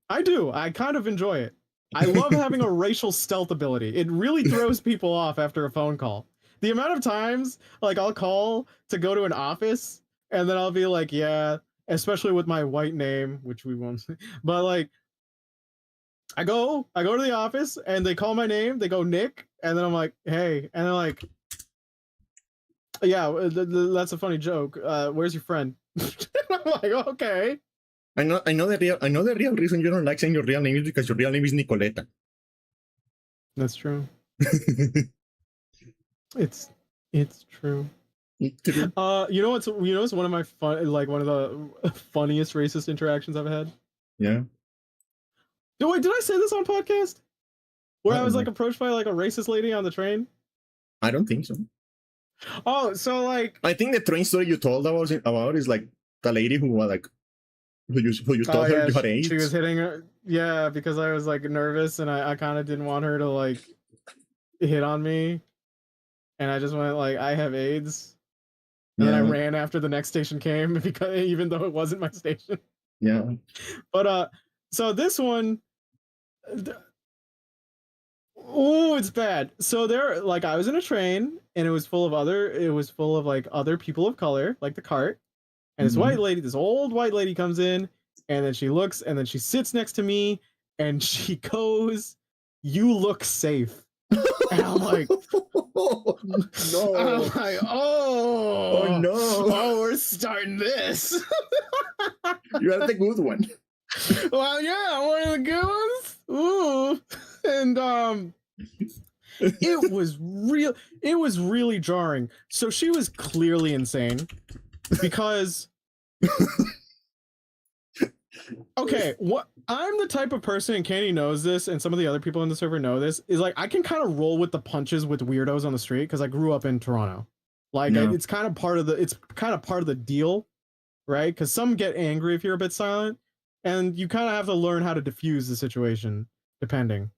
S1: I do. I kind of enjoy it. I love having a racial stealth ability. It really throws people off after a phone call. The amount of times like I'll call to go to an office and then I'll be like, yeah, especially with my white name, which we won't, but like I go to the office and they call my name, they go Nick, and then I'm like, hey, and they're like, yeah, that's a funny joke. Where's your friend? I'm like, okay.
S2: I know the real reason you don't like saying your real name is because your real name is Nicoleta.
S1: That's true. It's true. You know what's one of my one of the funniest racist interactions I've had?
S2: Yeah.
S1: Wait, did I say this on podcast? Where I was like approached by like a racist lady on the train?
S2: I don't think so.
S1: Oh, so like
S2: I think the train story you told about is like the lady who was like who you told her you had AIDS.
S1: She was hitting her, yeah, because I was like nervous and I kind of didn't want her to like hit on me, and I just went like, I have AIDS, and then I ran after the next station came because even though it wasn't my station.
S2: Yeah.
S1: But so this one, oh, it's bad. So there, like, I was in a train and it was full of like other people of color, like the cart. And this white lady, this old white lady comes in, and then she looks, and then she sits next to me, and she goes, "You look safe." And I'm like,
S2: no.
S1: I'm like, oh
S2: no.
S1: Oh, we're starting this.
S2: You had the good one.
S1: Well, yeah, one of the good ones. Ooh. And it was really jarring. So she was clearly insane because okay, what I'm the type of person, and Candy knows this, and some of the other people in the server know this, is like I can kind of roll with the punches with weirdos on the street because I grew up in Toronto. Like it's kind of part of the deal, right? Because some get angry if you're a bit silent, and you kind of have to learn how to diffuse the situation depending.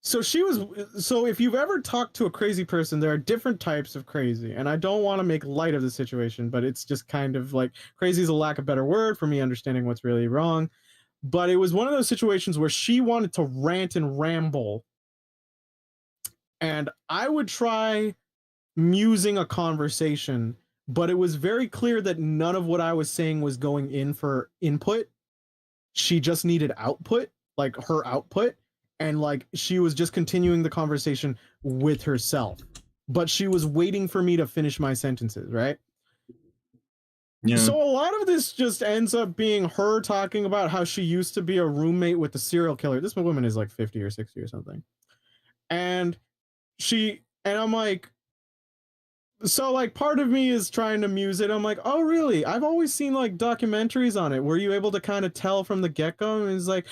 S1: So she was. So if you've ever talked to a crazy person, there are different types of crazy, and I don't want to make light of the situation, but it's just kind of like crazy is a lack of better word for me understanding what's really wrong. But it was one of those situations where she wanted to rant and ramble, and I would try musing a conversation, but it was very clear that none of what I was saying was going in for input. She just needed output, like her output, and like she was just continuing the conversation with herself, but she was waiting for me to finish my sentences, right?
S2: Yeah.
S1: So a lot of this just ends up being her talking about how she used to be a roommate with the serial killer. This woman is like 50 or 60 or something. And I'm like, so like part of me is trying to muse it. I'm like, oh really? I've always seen like documentaries on it. Were you able to kind of tell from the get-go? And it's like,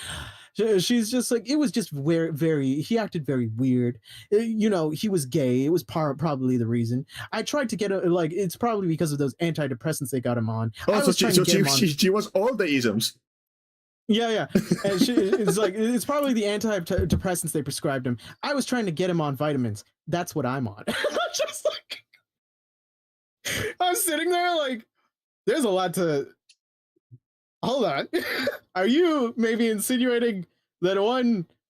S1: she's just like, it was just very, he acted very weird. You know, he was gay. It was probably the reason. I tried to get like, it's probably because of those antidepressants they got him on.
S2: Oh, so she was all the isms.
S1: Yeah. And it's like, it's probably the antidepressants they prescribed him. I was trying to get him on vitamins. That's what I'm on. Just like, I'm sitting there like, there's a lot to. Hold on. Are you maybe insinuating that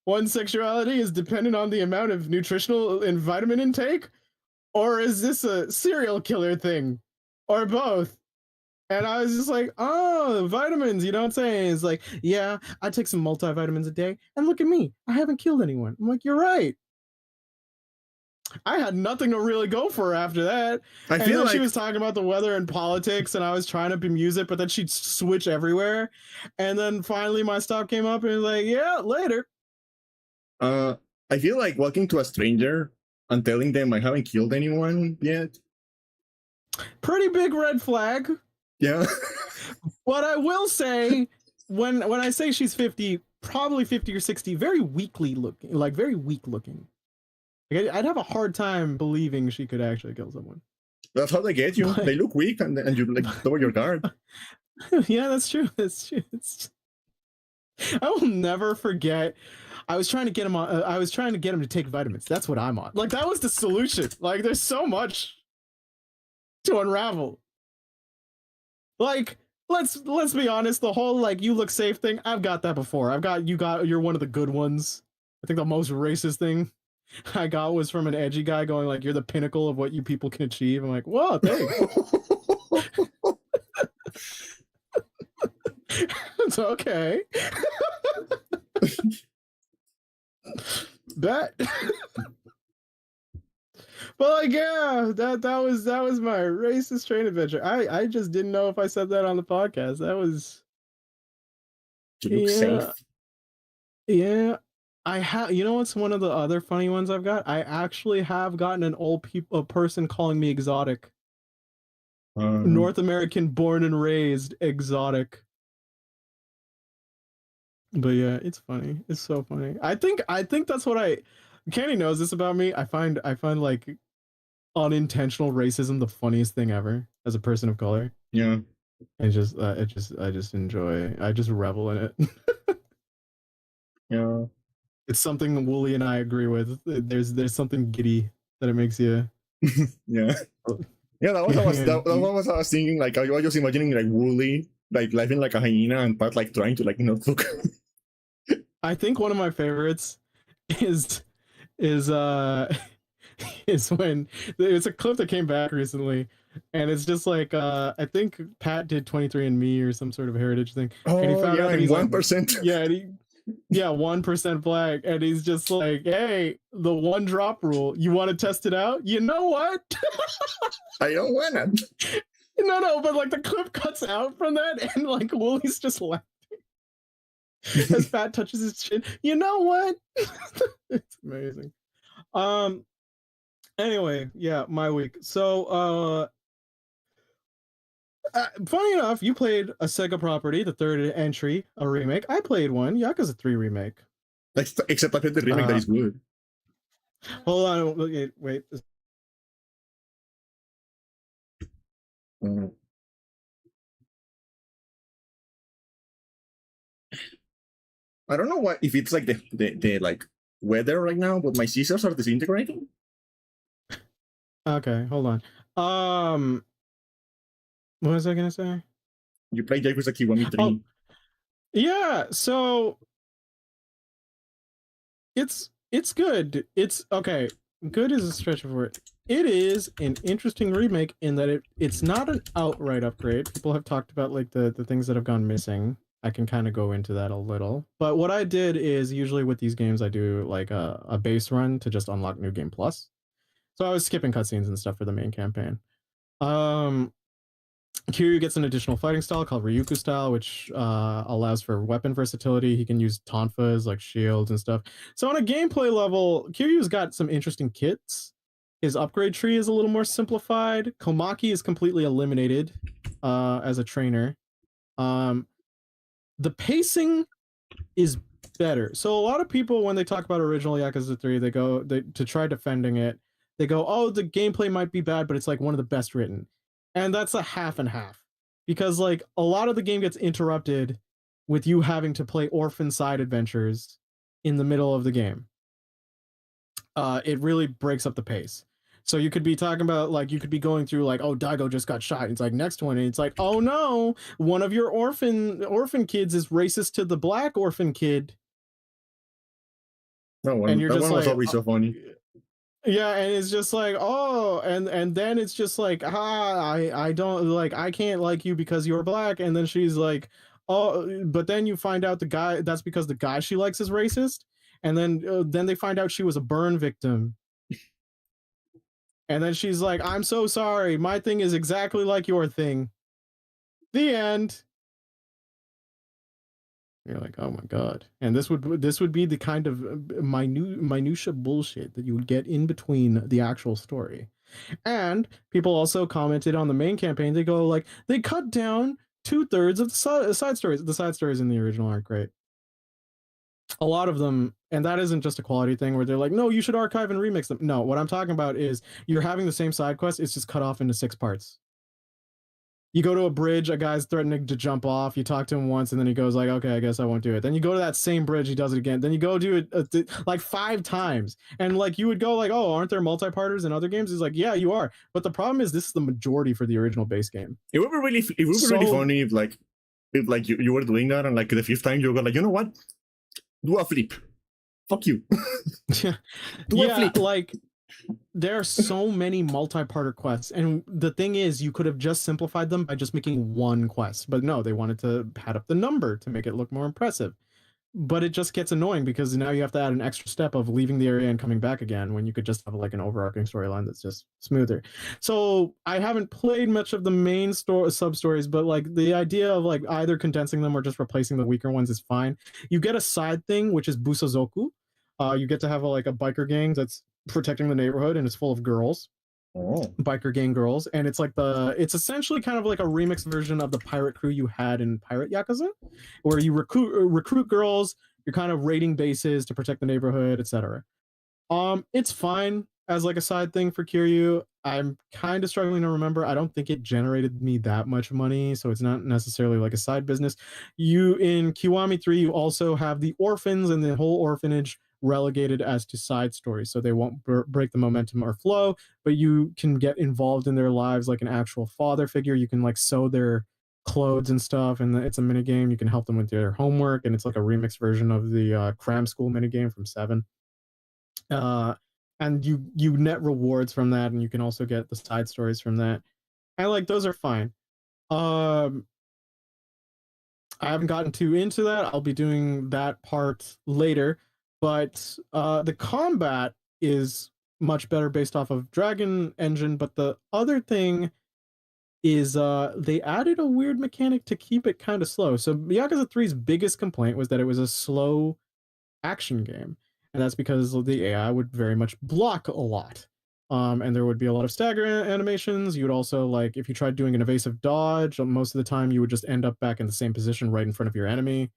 S1: one sexuality is dependent on the amount of nutritional and vitamin intake? Or is this a serial killer thing? Or both? And I was just like, oh, vitamins, you know what I'm saying? It's like, yeah, I take some multivitamins a day, and look at me. I haven't killed anyone. I'm like, you're right. I had nothing to really go for after that. And then she was talking about the weather and politics, and I was trying to bemuse it, but then she'd switch everywhere. And then finally my stop came up and was like, yeah, later.
S2: I feel like walking to a stranger and telling them I haven't killed anyone yet.
S1: Pretty big red flag.
S2: Yeah.
S1: But I will say, when I say she's 50, probably 50 or 60, very weakly looking, like very weak looking. Like, I'd have a hard time believing she could actually kill someone.
S2: That's how they get you. They look weak, and you like lower your guard.
S1: Yeah, that's true. That's true. I will never forget. I was trying to get him on. I was trying to get him to take vitamins. That's what I'm on. Like that was the solution. Like there's so much to unravel. Like let's be honest. The whole like you look safe thing. I've got that before. You're one of the good ones. I think the most racist thing I got was from an edgy guy going like, "You're the pinnacle of what you people can achieve." I'm like, "Whoa, thanks." It's okay. Bet. But like, yeah, that was my racist train adventure. I just didn't know if I said that on the podcast. That was
S2: to look safe.
S1: Yeah. I have, you know what's one of the other funny ones I've got? I actually have gotten a person calling me exotic. North American born and raised exotic. But yeah, it's funny. It's so funny. I think that's what Candy knows this about me. I find like unintentional racism the funniest thing ever as a person of color.
S2: Yeah.
S1: I just enjoy. I just revel in it.
S2: Yeah.
S1: It's something Wooly and I agree with. There's something giddy that it makes you.
S2: Yeah. Yeah, that was what I was thinking. Like I was just imagining like Wooly like laughing like a hyena and Pat like trying to like look.
S1: I think one of my favorites is when it's a clip that came back recently, and it's just like I think Pat did 23andMe or some sort of heritage thing.
S2: Oh,
S1: and he found out that he's
S2: 1%.
S1: Like, yeah, 1% black, and he's just like, hey, the one drop rule. You want to test it out? You know what?
S2: I don't want it.
S1: No, but like the clip cuts out from that, and like Wooly's just laughing as Pat touches his chin. You know what? It's amazing. Anyway, yeah, my week. So funny enough, you played a Sega property, the third entry, a remake. I played one, Yakuza 3 remake.
S2: Except I played the remake that is good.
S1: Hold on, wait.
S2: I don't know what if it's like the like weather right now, but my scissors are disintegrating.
S1: Okay, hold on. What was I gonna say?
S2: You play Yakuza Kiwami 3.
S1: Oh, yeah. So it's good. It's okay. Good is a stretch of word. It is an interesting remake in that it's not an outright upgrade. People have talked about like the things that have gone missing. I can kind of go into that a little. But what I did is usually with these games I do like a base run to just unlock New Game Plus. So I was skipping cutscenes and stuff for the main campaign. Kiryu gets an additional fighting style called Ryuku style, which allows for weapon versatility. He can use tonfas like shields and stuff. So on a gameplay level, Kiryu's got some interesting kits. His upgrade tree is a little more simplified. Komaki is completely eliminated as a trainer. The pacing is better. So a lot of people, when they talk about original Yakuza 3, to try defending it. They go, "Oh, the gameplay might be bad, but it's like one of the best written." And that's a half and half, because like a lot of the game gets interrupted with you having to play orphan side adventures in the middle of the game. It really breaks up the pace. So you could be talking about like you could be going through like, oh, Daigo just got shot. It's like next one, and it's like, oh no, one of your orphan kids is racist to the black orphan kid.
S2: That one,
S1: And you're
S2: that
S1: just
S2: one was
S1: like,
S2: always so funny.
S1: yeah, and it's just like, oh, and then it's just like, I don't like, I can't like you because you're black. And then she's like, oh, but then you find out that's because the guy she likes is racist. And then they find out she was a burn victim. And then she's like, I'm so sorry, my thing is exactly like your thing. The end. You're like, oh my god. And this would be the kind of minutia bullshit that you would get in between the actual story. And people also commented on the main campaign. They go like, they cut down 2/3 of the side stories. The side stories in the original aren't great. A lot of them, and that isn't just a quality thing where they're like, no, you should archive and remix them. No, what I'm talking about is you're having the same side quest. It's just cut off into 6 parts. You go to a bridge, a guy's threatening to jump off. You talk to him once, and then he goes like, "Okay, I guess I won't do it." Then you go to that same bridge, he does it again. Then you go do it like 5 times, and like you would go like, "Oh, aren't there multi-parters in other games?" He's like, "Yeah, you are." But the problem is, this is the majority for the original base game.
S2: It would be really funny if like you were doing that, and like the 5th time you go like, you know what? Do a flip. Fuck you.
S1: Do a flip. Like there are so many multi-parter quests, and the thing is, you could have just simplified them by just making one quest. But no, they wanted to pad up the number to make it look more impressive. But it just gets annoying because now you have to add an extra step of leaving the area and coming back again when you could just have like an overarching storyline that's just smoother. So I haven't played much of the main sub stories, but like the idea of like either condensing them or just replacing the weaker ones is fine. You get a side thing, which is Busazoku. You get to have like a biker gang that's protecting the neighborhood, and it's full of girls. Biker gang girls, and it's essentially kind of like a remix version of the pirate crew you had in Pirate Yakuza, where you recruit girls, you're kind of raiding bases to protect the neighborhood, etc. It's fine as like a side thing for Kiryu. I'm kind of struggling to remember. I don't think it generated me that much money, so it's not necessarily like a side business. You in Kiwami 3, you also have the orphans and the whole orphanage relegated as to side stories, so they won't break the momentum or flow, but you can get involved in their lives like an actual father figure. You can like sew their clothes and stuff, and it's a mini game. You can help them with their homework, and it's like a remix version of the cram school mini game from 7. And you net rewards from that, and you can also get the side stories from that, and like those are fine. I haven't gotten too into that. I'll be doing that part later, but the combat is much better based off of Dragon Engine. But the other thing is they added a weird mechanic to keep it kind of slow. So Yakuza 3's biggest complaint was that it was a slow action game, and that's because the AI would very much block a lot. And there would be a lot of stagger animations. You would also, like, if you tried doing an evasive dodge, most of the time you would just end up back in the same position right in front of your enemy.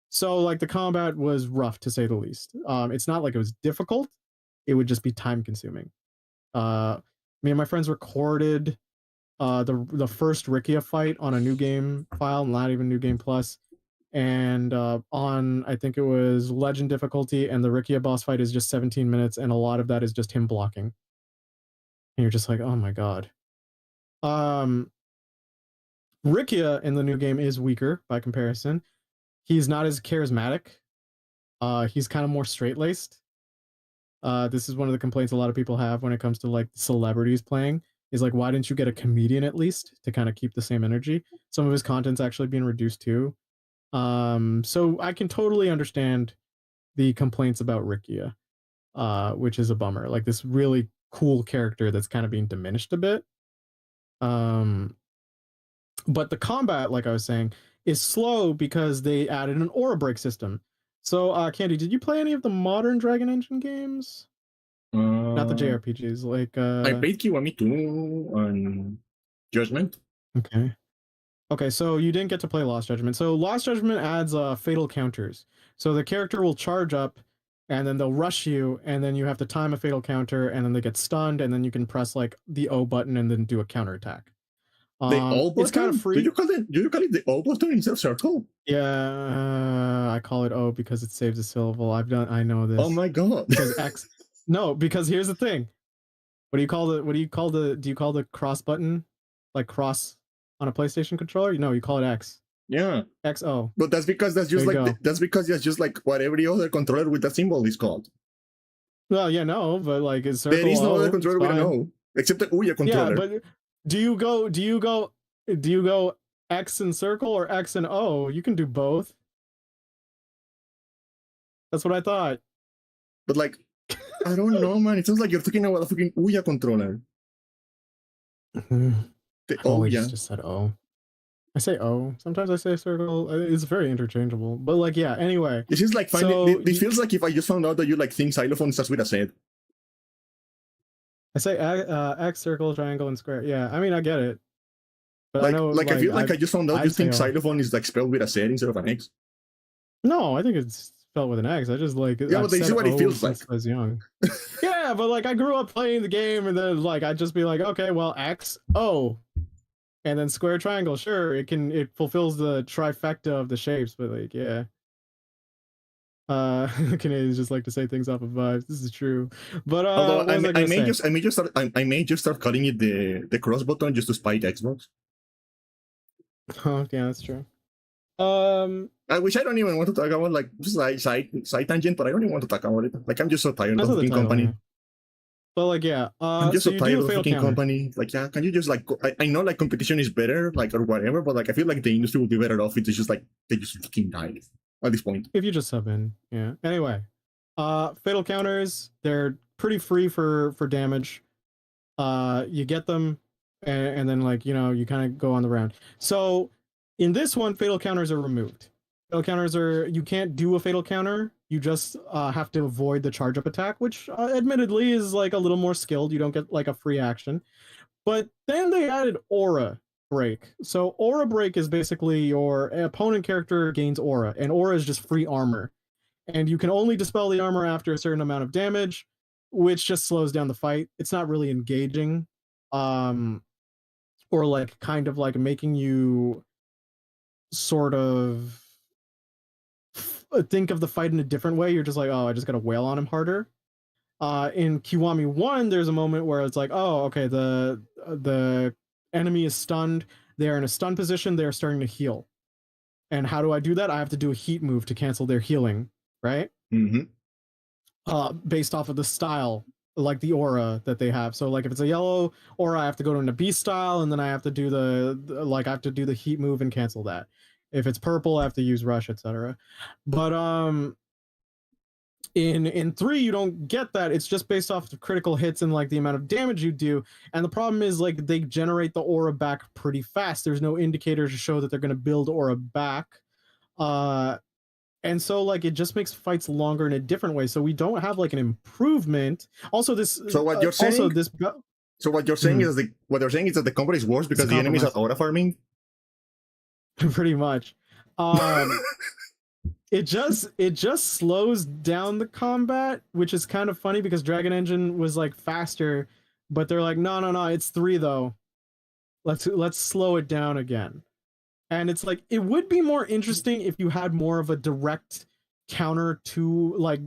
S1: So, like, the combat was rough, to say the least. It's not like it was difficult. It would just be time consuming. Me and my friends recorded the first Rikia fight on a new game file, not even New Game Plus. and on I think it was legend difficulty, and the Rikia boss fight is just 17 minutes, and a lot of that is just him blocking. And you're just like, oh my god. Rikia in the new game is weaker by comparison. He's not as charismatic. He's kind of more straight-laced. This is one of the complaints a lot of people have when it comes to like celebrities playing, is like, why didn't you get a comedian at least to kind of keep the same energy? Some of his content's actually being reduced too. So I can totally understand the complaints about Rikia, which is a bummer. Like this really cool character that's kind of being diminished a bit. But the combat, like I was saying, is slow because they added an aura break system. So, Candy, did you play any of the modern Dragon Engine games? Not the JRPGs, like
S2: I played Kiwami 2 on Judgment.
S1: Okay, so you didn't get to play Lost Judgment. So Lost Judgment adds fatal counters. So the character will charge up, and then they'll rush you, and then you have to time a fatal counter, and then they get stunned, and then you can press like the O button and then do a counterattack.
S2: The O button?
S1: It's kind of free.
S2: Do you call it the O button instead of circle?
S1: Yeah, I call it O because it saves a syllable. I know this.
S2: Oh my god.
S1: Because X. No, because here's the thing. Do you call the cross button like cross on a PlayStation controller? No, you call it X.
S2: Yeah.
S1: XO.
S2: But that's because that's just like what every other controller with that symbol is called.
S1: Well, yeah, no, but like it's circle.
S2: There is no other controller with an O except the Ouya controller.
S1: Yeah, but do you go X and circle or X and O? You can do both. That's what I thought.
S2: But like, I don't know, man. It sounds like you're talking about a fucking Ouya controller. The
S1: Ouya. Just said O. I say O. Sometimes I say circle. It's very interchangeable. But like, yeah. Anyway,
S2: this is like it feels like if I just found out that you like think xylophone starts with a Z.
S1: I say X, circle, triangle, and square. Yeah, I mean, I get it. But
S2: like,
S1: I know,
S2: I feel like I just found out you think xylophone is like spelled with a Z instead of an X.
S1: No, I think it's spelled with an X. I just like
S2: but this is what it feels like.
S1: I was young. Yeah, but like I grew up playing the game, and then like I'd just be like, okay, well, X, O, and then square, triangle. Sure, it fulfills the trifecta of the shapes, but like, yeah. Canadians just like to say things off of vibes. This is true, but
S2: although I may just start calling it the cross button just to spite Xbox.
S1: Oh yeah, that's true.
S2: I wish I don't even want to talk about like just like side tangent, but I don't even want to talk about it. Like I'm just so tired of the fucking company. Yeah.
S1: But like, yeah,
S2: I'm just so tired of the fucking company. Like, yeah, can you just like? I know like competition is better, like or whatever, but like I feel like the industry will be better off if it's just like they just fucking died at this point.
S1: If you just sub in, yeah. Anyway, fatal counters, they're pretty free for damage. You get them, and then like you kind of go on the round. So in this one, fatal counters are removed. Fatal counters you can't do a fatal counter. You just have to avoid the charge up attack, which admittedly is like a little more skilled. You don't get like a free action. But then they added aura break. So aura break is basically your opponent character gains aura, and aura is just free armor. And you can only dispel the armor after a certain amount of damage, which just slows down the fight. It's not really engaging. Or like kind of like making you sort of think of the fight in a different way. You're just like, oh, I just gotta wail on him harder. In Kiwami 1, there's a moment where it's like, oh, okay, the enemy is stunned. They're in a stun position. They're starting to heal. And how do I do that? I have to do a heat move to cancel their healing, right?
S2: Mm-hmm.
S1: Based off of the style, like the aura that they have. So like if it's a yellow aura, I have to go to an beast style, and then I have to do the heat move and cancel that. If it's purple, I have to use rush, etc. But in 3 you don't get that. It's just based off of critical hits and like the amount of damage you do. And the problem is like they generate the aura back pretty fast. There's no indicator to show that they're going to build aura back. And so like it just makes fights longer in a different way. So we don't have like an improvement. Also this
S2: what you're saying is what they're saying is that the company is worse because the enemies are aura farming.
S1: Pretty much. It just slows down the combat, which is kind of funny because Dragon Engine was like faster, but they're like, no, it's 3 though. Let's slow it down again. And it's like it would be more interesting if you had more of a direct counter to like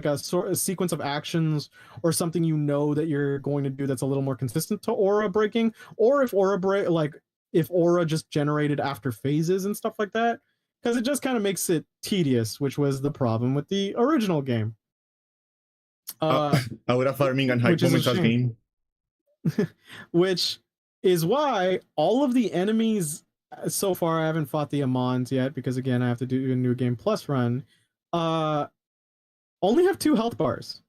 S1: a sort of sequence of actions or something that you're going to do that's a little more consistent to aura breaking, or if if aura just generated after phases and stuff like that, because it just kind of makes it tedious, which was the problem with the original game.
S2: Aura farming and hype
S1: Which is a
S2: moments as
S1: shame.
S2: game.
S1: Which is why all of the enemies so far, I haven't fought the Amons yet because again I have to do a new game plus run. Only have 2 health bars,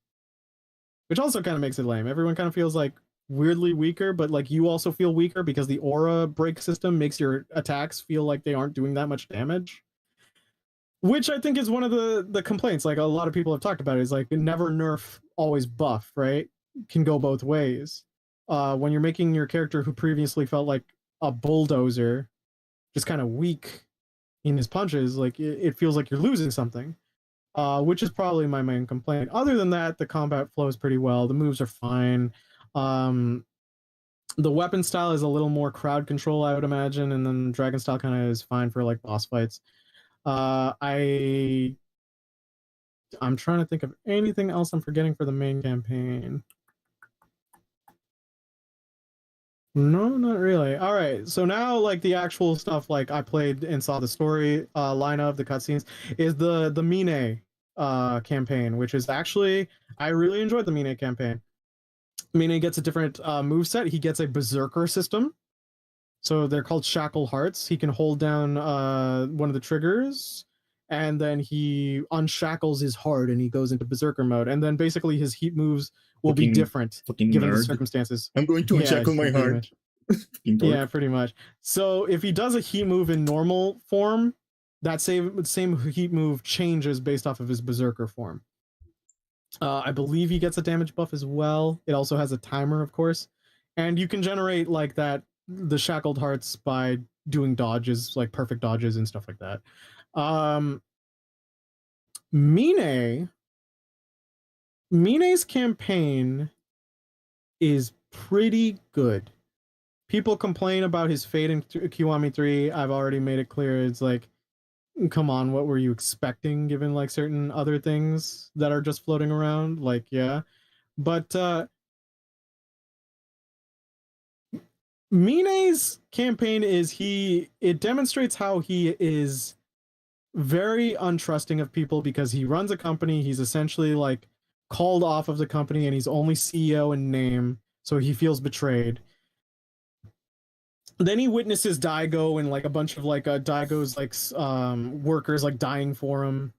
S1: which also kind of makes it lame. Everyone kind of feels like weirdly weaker, but like you also feel weaker because the aura break system makes your attacks feel like they aren't doing that much damage. Which I think is one of the complaints. Like a lot of people have talked about it, is like never nerf, always buff, right? Can go both ways. When you're making your character who previously felt like a bulldozer, just kind of weak in his punches, like it feels like you're losing something. Which is probably my main complaint. Other than that, the combat flows pretty well. The moves are fine. The weapon style is a little more crowd control, I would imagine, and then dragon style kind of is fine for like boss fights. I'm trying to think of anything else I'm forgetting for the main campaign. No, not really. All right, so now like the actual stuff, like I played and saw the story line of the cutscenes, is the Mine campaign, which is actually, I really enjoyed the Mine campaign. Mine gets a different move set. He gets a berserker system. So they're called shackle hearts. He can hold down one of the triggers, and then he unshackles his heart and he goes into berserker mode. And then basically his heat moves will be different given the circumstances.
S2: I'm going to unshackle my heart.
S1: Yeah, pretty much. So if he does a heat move in normal form, that same heat move changes based off of his berserker form. I believe he gets a damage buff as well. It also has a timer, of course. And you can generate like that, the shackled hearts, by doing dodges, like perfect dodges and stuff like that. Mine's campaign is pretty good. People complain about his fate in Kiwami 3. I've already made it clear. It's like, come on, what were you expecting given like certain other things that are just floating around? Like, yeah. But Mine's campaign it demonstrates how he is very untrusting of people because he runs a company. He's essentially like called off of the company and he's only CEO in name, so he feels betrayed. Then he witnesses Daigo and like a bunch of like Daigo's like workers like dying for him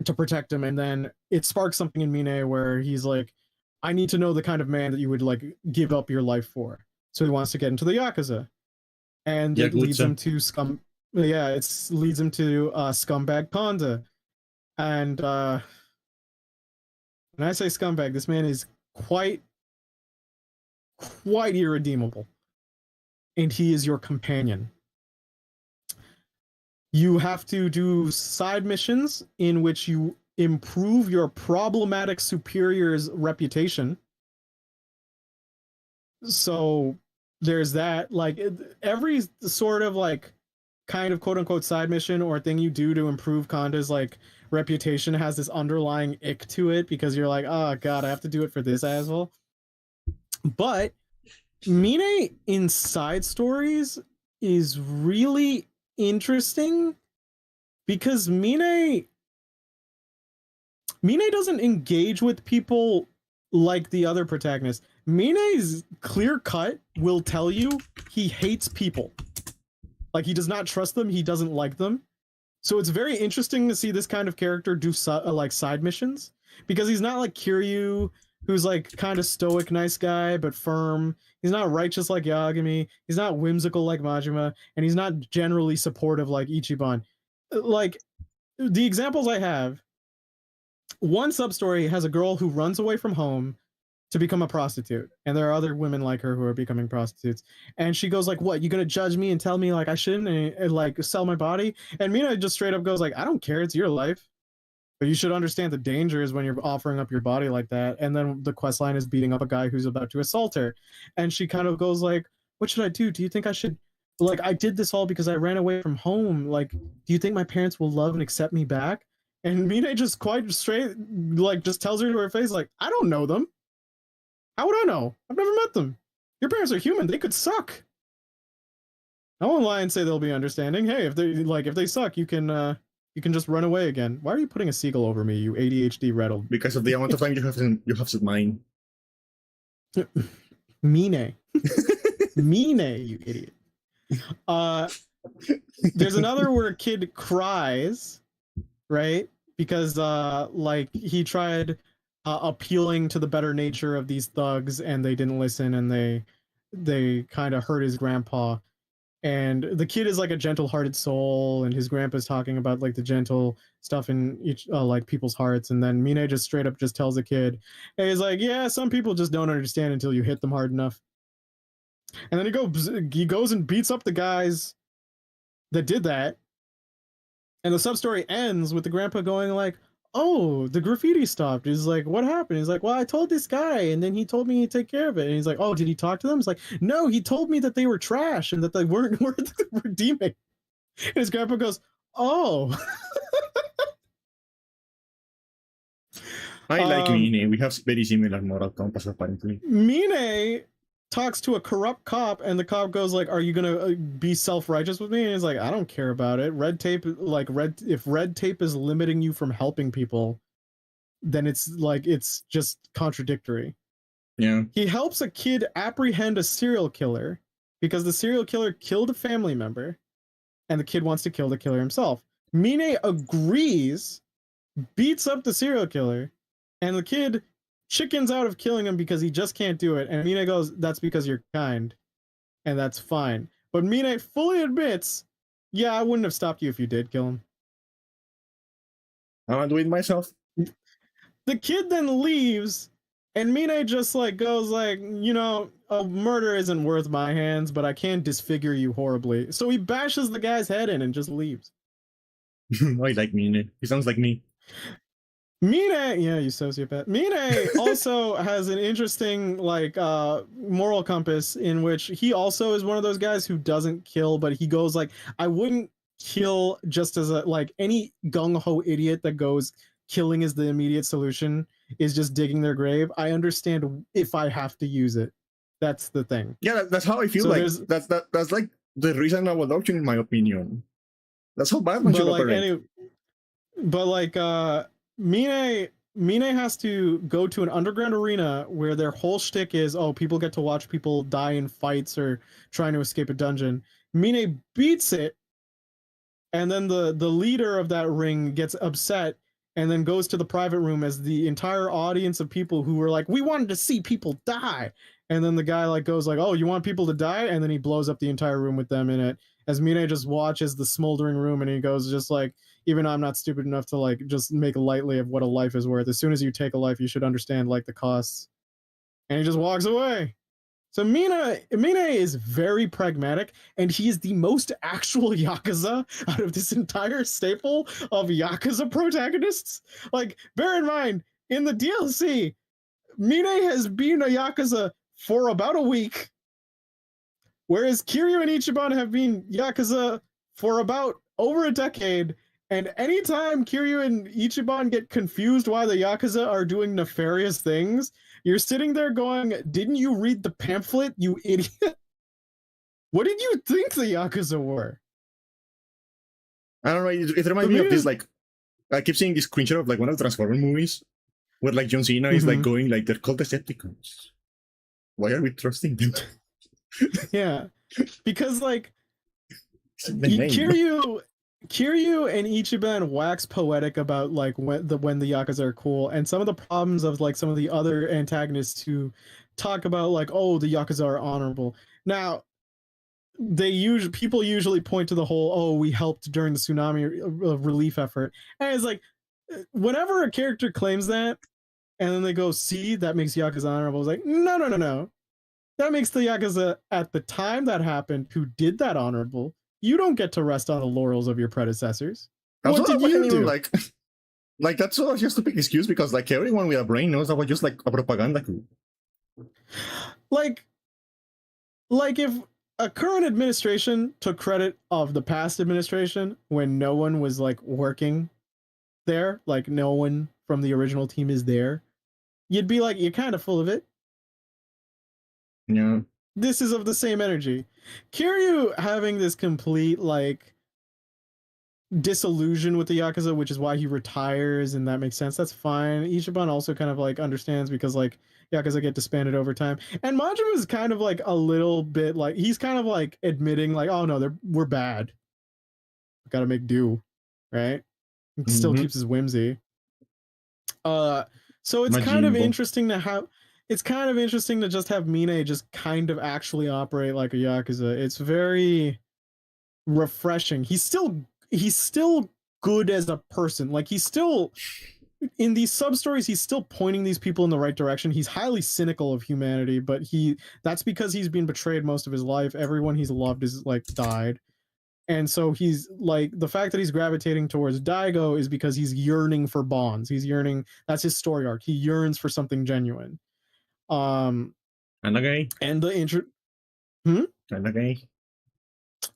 S1: to protect him, and then it sparks something in Mine where he's like, I need to know the kind of man that you would like give up your life for. So he wants to get into the Yakuza. And it leads him to leads him to scumbag Konda. And when I say scumbag, this man is quite irredeemable. And he is your companion. You have to do side missions in which you improve your problematic superior's reputation. So there's that. Like every sort of like kind of quote unquote side mission or thing you do to improve Konda's like reputation has this underlying ick to it because you're like, oh god, I have to do it for this asshole. But Mine in side stories is really interesting because Mine doesn't engage with people like the other protagonist. Mine's clear cut will tell you he hates people. Like he does not trust them, he doesn't like them. So it's very interesting to see this kind of character do like side missions because he's not like Kiryu, who's like kind of stoic, nice guy but firm. He's not righteous like Yagami. He's not whimsical like Majima, and he's not generally supportive like Ichiban. Like the examples I have, one sub-story has a girl who runs away from home to become a prostitute, and there are other women like her who are becoming prostitutes, and she goes like, what, you gonna judge me and tell me like I shouldn't and like sell my body? And Mina just straight up goes like, I don't care, it's your life, but you should understand the dangers when you're offering up your body like that. And then the quest line is beating up a guy who's about to assault her, and she kind of goes like, what should I do? Do you think I should like, I did this all because I ran away from home. Like, do you think my parents will love and accept me back? And Mine just quite straight, like, just tells her to her face, like, I don't know them. How would I know? I've never met them. Your parents are human. They could suck. I won't lie and say they'll be understanding. Hey, if they suck, you can just run away again. Why are you putting a seagull over me, you ADHD rattled?
S2: Because of the amount of time you have said mine.
S1: Mine. Mine, you idiot. There's another where a kid cries, right? Because like he tried appealing to the better nature of these thugs and they didn't listen and they kind of hurt his grandpa. And the kid is like a gentle-hearted soul, and his grandpa's talking about like the gentle stuff in each like people's hearts. And then Mine just straight up just tells the kid, hey, he's like, yeah, some people just don't understand until you hit them hard enough. And then he goes and beats up the guys that did that. And the sub-story ends with the grandpa going like, oh, the graffiti stopped. He's like, what happened? He's like, well, I told this guy, and then he told me he'd take care of it. And he's like, oh, did he talk to them? He's like, no, he told me that they were trash and that they weren't worth redeeming. And his grandpa goes, oh.
S2: I like Mine. We have very similar moral compass, apparently.
S1: Mine talks to a corrupt cop, and the cop goes like, are you gonna be self-righteous with me? And he's like, I don't care about it. Red tape, like if red tape is limiting you from helping people, then it's just contradictory.
S2: Yeah.
S1: He helps a kid apprehend a serial killer because the serial killer killed a family member and the kid wants to kill the killer himself. Mine agrees, beats up the serial killer, and the kid chickens out of killing him because he just can't do it. And Mine goes, that's because you're kind. And that's fine. But Mine fully admits, yeah, I wouldn't have stopped you if you did kill him.
S2: I'm gonna do it myself.
S1: The kid then leaves, and Mine just like goes like, you know, a murder isn't worth my hands, but I can disfigure you horribly. So he bashes the guy's head in and just leaves.
S2: I like Mine. He sounds like me.
S1: Mine, yeah, you sociopath. Mine also has an interesting like moral compass in which he also is one of those guys who doesn't kill, but he goes like, I wouldn't kill just as a like any gung-ho idiot that goes killing is the immediate solution is just digging their grave. I understand if I have to use it. That's the thing.
S2: Yeah, that's how I feel. So like that's like the reasonable adoption, in my opinion. That's how Batman should operate.
S1: But like Mine has to go to an underground arena where their whole shtick is, oh, people get to watch people die in fights or trying to escape a dungeon. Mine beats it, and then the leader of that ring gets upset and then goes to the private room as the entire audience of people who were like, we wanted to see people die. And then the guy like goes like, oh, you want people to die? And then he blows up the entire room with them in it as Mine just watches the smoldering room, and he goes just like, even though I'm not stupid enough to like just make lightly of what a life is worth. As soon as you take a life, you should understand like the costs. And he just walks away. So Mine is very pragmatic, and he is the most actual Yakuza out of this entire staple of Yakuza protagonists. Like, bear in mind, in the DLC, Mine has been a Yakuza for about a week, whereas Kiryu and Ichiban have been Yakuza for about over a decade. And anytime Kiryu and Ichiban get confused why the Yakuza are doing nefarious things, you're sitting there going, didn't you read the pamphlet, you idiot? What did you think the Yakuza were?
S2: I don't know, it reminds me of this, like, I keep seeing this screenshot of like one of the Transformer movies where like John Cena is like going like, they're called Decepticons. Why are we trusting them?
S1: Yeah, because like Kiryu and Ichiban wax poetic about like when the Yakuza are cool, and some of the problems of like some of the other antagonists who talk about like, oh, the Yakuza are honorable. Now, people usually point to the whole, oh, we helped during the tsunami relief effort, and it's like, whenever a character claims that, and then they go, see, that makes Yakuza honorable. It's like, no. That makes the Yakuza at the time that happened who did that honorable. You don't get to rest on the laurels of your predecessors. What did you do?
S2: Like that's just a stupid excuse because like everyone with a brain knows that was just like a propaganda coup.
S1: Like if a current administration took credit of the past administration when no one was like working there, like no one from the original team is there, you'd be like, you're kind of full of it.
S2: Yeah.
S1: This is of the same energy. Kiryu having this complete like disillusion with the Yakuza, which is why he retires, and that makes sense. That's fine. Ichiban also kind of like understands because like Yakuza get disbanded over time. And Majima is kind of like a little bit like he's kind of like admitting like, oh no, we're bad. Gotta make do, right? He still keeps his whimsy. So it's kind of interesting to have it's kind of interesting to just have Mine just kind of actually operate like a Yakuza. It's very refreshing. He's still good as a person. Like he's still in these sub stories, he's still pointing these people in the right direction. He's highly cynical of humanity, but that's because he's been betrayed most of his life. Everyone he's loved is like died. And so he's like the fact that he's gravitating towards Daigo is because he's yearning for bonds. He's yearning. That's his story arc. He yearns for something genuine.
S2: And okay.
S1: And the intro.
S2: And okay.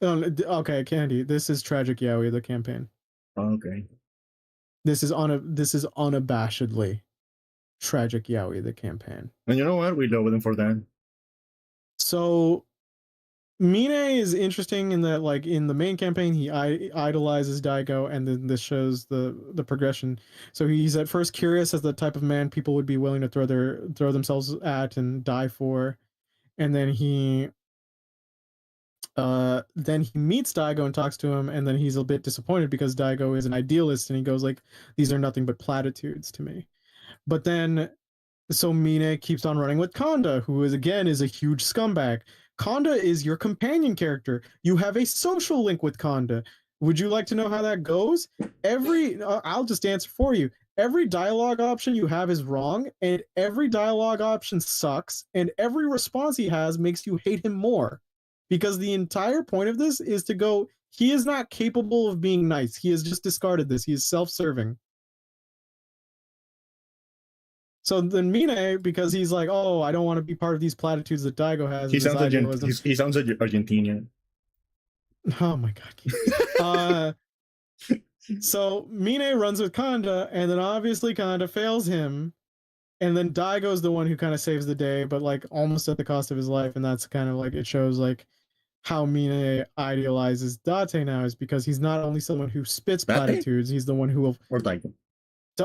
S1: Okay, Candy. This is Tragic Yaoi, the campaign.
S2: Okay.
S1: This is unabashedly Tragic Yaoi, the campaign.
S2: And you know what? We love them for that.
S1: So Mine is interesting in that, like in the main campaign, he idolizes Daigo, and then this shows the progression. So he's at first curious as the type of man people would be willing to throw themselves at and die for, and then he meets Daigo and talks to him, and then he's a bit disappointed because Daigo is an idealist, and he goes like, "These are nothing but platitudes to me." But then so Mine keeps on running with Kanda, who is a huge scumbag. Kanda is your companion character. You have a social link with Kanda. Would you like to know how that goes? I'll just answer for you. Every dialogue option you have is wrong, and every dialogue option sucks, and every response he has makes you hate him more. Because the entire point of this is to go, he is not capable of being nice. He has just discarded this. He is self-serving. So then Mine, because he's like, oh, I don't want to be part of these platitudes that Daigo has.
S2: He sounds Argentinian.
S1: Oh my god. So Mine runs with Kanda, and then obviously Kanda fails him, and then Daigo's the one who kind of saves the day, but like almost at the cost of his life, and that's kind of like it shows like how Mine idealizes Date now is because he's not only someone who spits platitudes, he's the one who will.
S2: Or Daigo.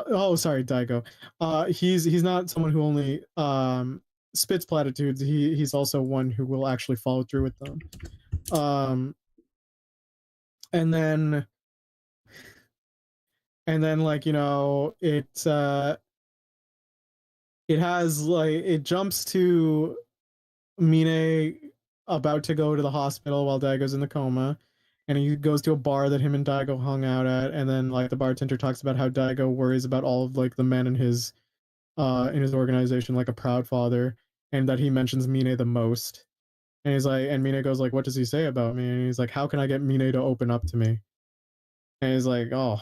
S1: Oh, sorry, Daigo. He's not someone who only spits platitudes. He's also one who will actually follow through with them. And then like, you know, it has like it jumps to Mine about to go to the hospital while Daigo's in the coma. And he goes to a bar that him and Daigo hung out at, and then like the bartender talks about how Daigo worries about all of like the men in his organization, like a proud father, and that he mentions Mine the most. And he's like, and Mine goes like, what does he say about me? And he's like, how can I get Mine to open up to me? And he's like, oh.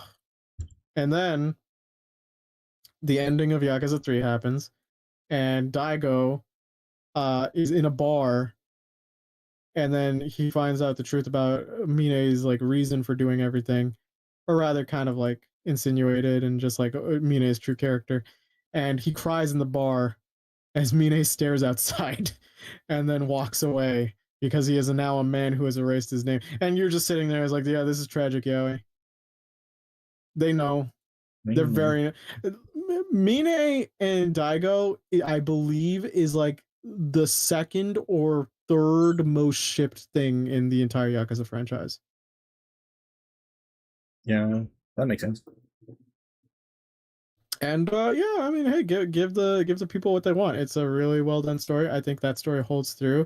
S1: And then the ending of Yakuza 3 happens, and Daigo is in a bar, and then he finds out the truth about Mine's like reason for doing everything, or rather kind of like insinuated and just like Mine's true character. And he cries in the bar as Mine stares outside and then walks away because he is now a man who has erased his name. And you're just sitting there as like, yeah, this is tragic, Yaoi. They know. They're very Mine and Daigo, I believe, is like the second or third most shipped thing in the entire Yakuza franchise.
S2: Yeah, that makes sense.
S1: And yeah, I mean, hey, give the people what they want. It's a really well done story. I think that story holds through.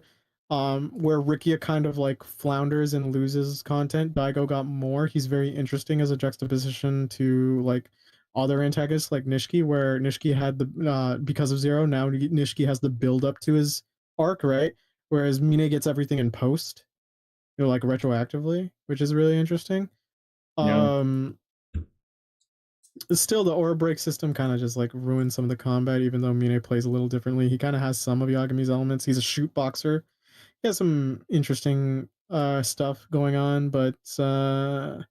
S1: Where Rikia kind of like flounders and loses content, Daigo got more. He's very interesting as a juxtaposition to like other antagonists like Nishiki, where Nishiki had the because of Zero, now Nishiki has the build up to his arc, right? Whereas Mine gets everything in post, you know, like retroactively, which is really interesting.
S2: Yeah.
S1: Still, the aura break system kind of just like ruins some of the combat, even though Mine plays a little differently. He kind of has some of Yagami's elements. He's a shoot boxer. he has some interesting stuff going on, but not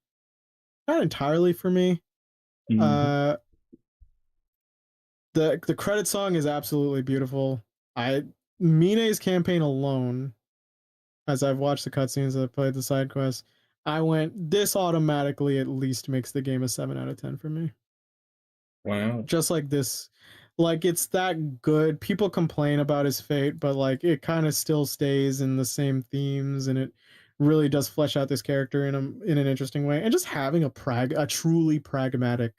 S1: entirely for me.
S2: Mm-hmm.
S1: The credit song is absolutely beautiful. Mine's campaign alone, as I've watched the cutscenes, I've played the side quests, I went, this automatically at least makes the game a 7 out of 10 for me.
S2: Wow.
S1: Just like this, like it's that good. People complain about his fate, but like it kind of still stays in the same themes, and it really does flesh out this character in an interesting way. And just having a truly pragmatic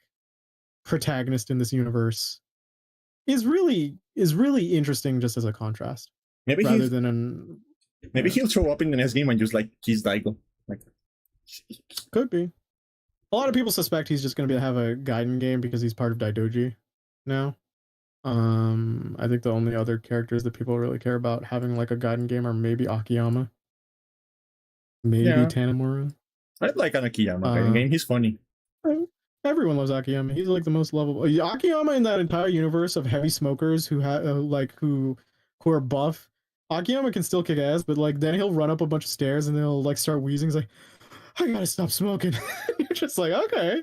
S1: protagonist in this universe is really interesting, just as a contrast,
S2: Maybe
S1: rather
S2: he's
S1: than an
S2: maybe
S1: yeah,
S2: he'll show up in the next game and just like he's Daigo. Like
S1: could be. A lot of people suspect he's just going to have a Gaiden game because he's part of Daidoji now. I think the only other characters that people really care about having like a Gaiden game are maybe Akiyama, maybe
S2: yeah,
S1: Tanemura.
S2: I like an Akiyama fighting
S1: Uh,
S2: game. He's funny.
S1: Everyone loves Akiyama. He's like the most lovable. Akiyama in that entire universe of heavy smokers who have who are buff. Akiyama can still kick ass, but like then he'll run up a bunch of stairs and he'll like start wheezing. He's like, I gotta stop smoking. You're just like, okay,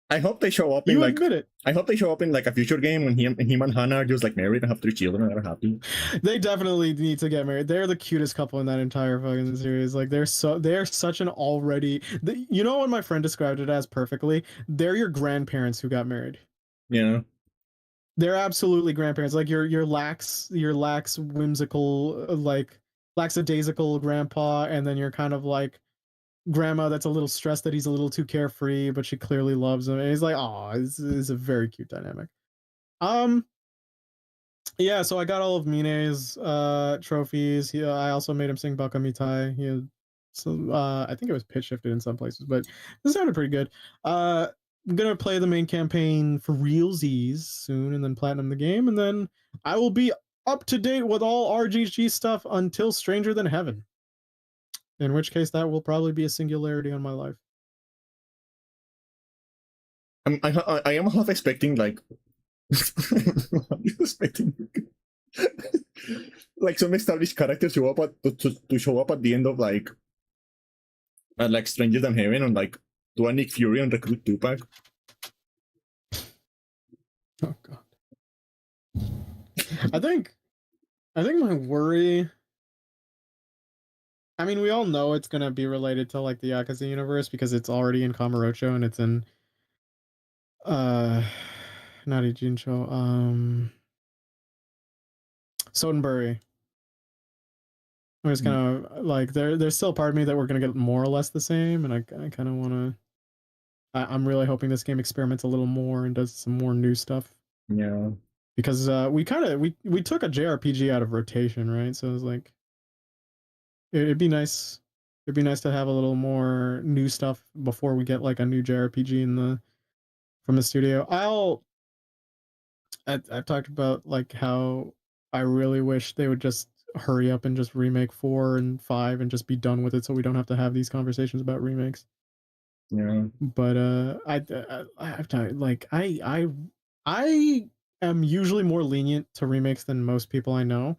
S2: I hope they show up in
S1: you
S2: like
S1: admit it.
S2: I hope they show up in like a future game when him and Hana are just like married and have 3 children and are happy.
S1: They definitely need to get married. They're the cutest couple in that entire fucking series. Like they're such an already. You know what my friend described it as perfectly? They're your grandparents who got married.
S2: Yeah.
S1: They're absolutely grandparents. Like your lax whimsical like lackadaisical grandpa, and then you're kind of like grandma that's a little stressed that he's a little too carefree, but she clearly loves him. And he's like, oh, this is a very cute dynamic. Um, yeah, so I got all of Mine's trophies. I also made him sing Baka Mitai. He had some I think it was pitch shifted in some places, but it sounded pretty good. I'm gonna play the main campaign for realsies soon and then platinum the game, and then I will be up to date with all RGG stuff until Stranger Than Heaven. In which case that will probably be a singularity on my life.
S2: I am half expecting like expecting like some established characters show up to show up at the end of like Stranger Than Heaven and like do a Nick Fury and recruit Tupac.
S1: Oh god. I think my worry, I mean, we all know it's gonna be related to like the Yakuza universe because it's already in Kamurocho and it's in uh not Ijincho, Sotenburi. I'm just kind of like there's still a part of me that we're gonna get more or less the same, and I kind of want to. I'm really hoping this game experiments a little more and does some more new stuff.
S2: Yeah.
S1: Because we took a JRPG out of rotation, right? So it was like it'd be nice. It'd be nice to have a little more new stuff before we get like a new JRPG from the studio. I've talked about like how I really wish they would just hurry up and just remake 4 and 5 and just be done with it, so we don't have to have these conversations about remakes.
S2: Yeah.
S1: But I've talked like I am usually more lenient to remakes than most people I know.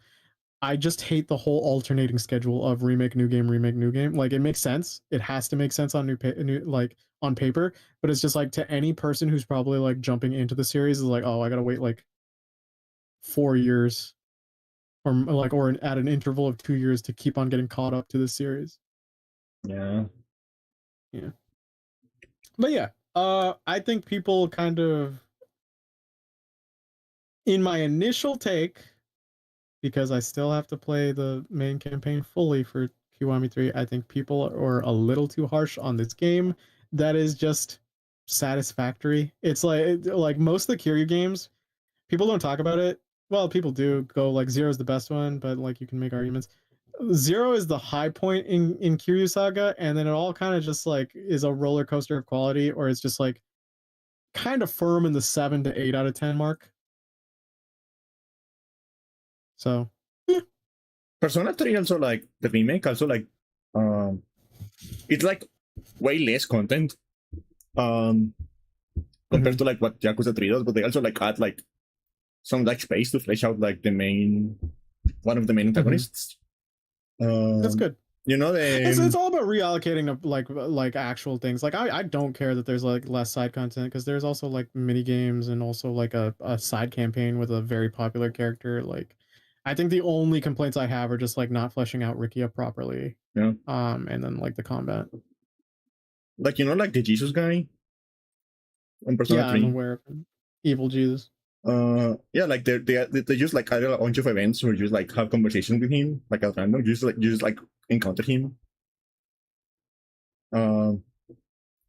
S1: I just hate the whole alternating schedule of remake new game, remake new game. Like it makes sense. It has to make sense on new like on paper, but it's just like to any person who's probably like jumping into the series is like, oh, I gotta wait like 4 years or at an interval of 2 years to keep on getting caught up to the series.
S2: Yeah.
S1: Yeah. But yeah, I think people kind of, in my initial take, because I still have to play the main campaign fully for Kiwami 3, I think people are a little too harsh on this game. That is just satisfactory. It's like most of the Kiryu games, people don't talk about it. Well, people do go like Zero is the best one, but like you can make arguments. Zero is the high point in Kiryu Saga, and then it all kind of just like is a roller coaster of quality, or it's just like kind of firm in the 7 to 8 out of 10 mark. So yeah.
S2: Persona 3 also like the remake also like um it's like way less content compared to like what Yakuza 3 does, but they also like add like some like space to flesh out like the main one of the main antagonists.
S1: That's good.
S2: You know,
S1: it's all about reallocating to like actual things. Like I don't care that there's like less side content, because there's also like mini games and also like a side campaign with a very popular character. Like I think the only complaints I have are just like not fleshing out Rikia properly.
S2: Yeah.
S1: And then like the combat.
S2: Like, you know, like the Jesus guy on Persona 3.
S1: I'm aware of him. Evil Jesus.
S2: Yeah, like they just like added a bunch of events where you just like have conversations with him, like at random. You just like encounter him.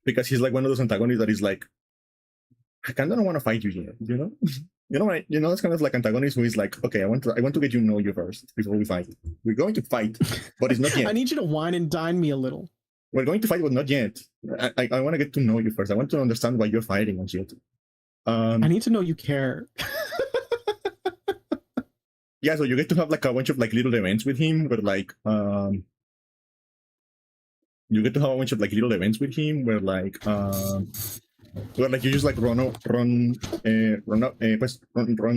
S2: Because he's like one of those antagonists that is like, I kind of don't want to fight you yet, you know? You know, it's kind of like antagonist who is like, okay, I want to get you know you first before we fight. We're going to fight, but it's not yet.
S1: I need you to wine and dine me a little.
S2: We're going to fight, but not yet. I want to get to know you first. I want to understand why you're fighting and shit.
S1: I need to know you care.
S2: Yeah, so you get to have like a bunch of like little events with him where like you get to have a bunch of like little events with him where like you just like run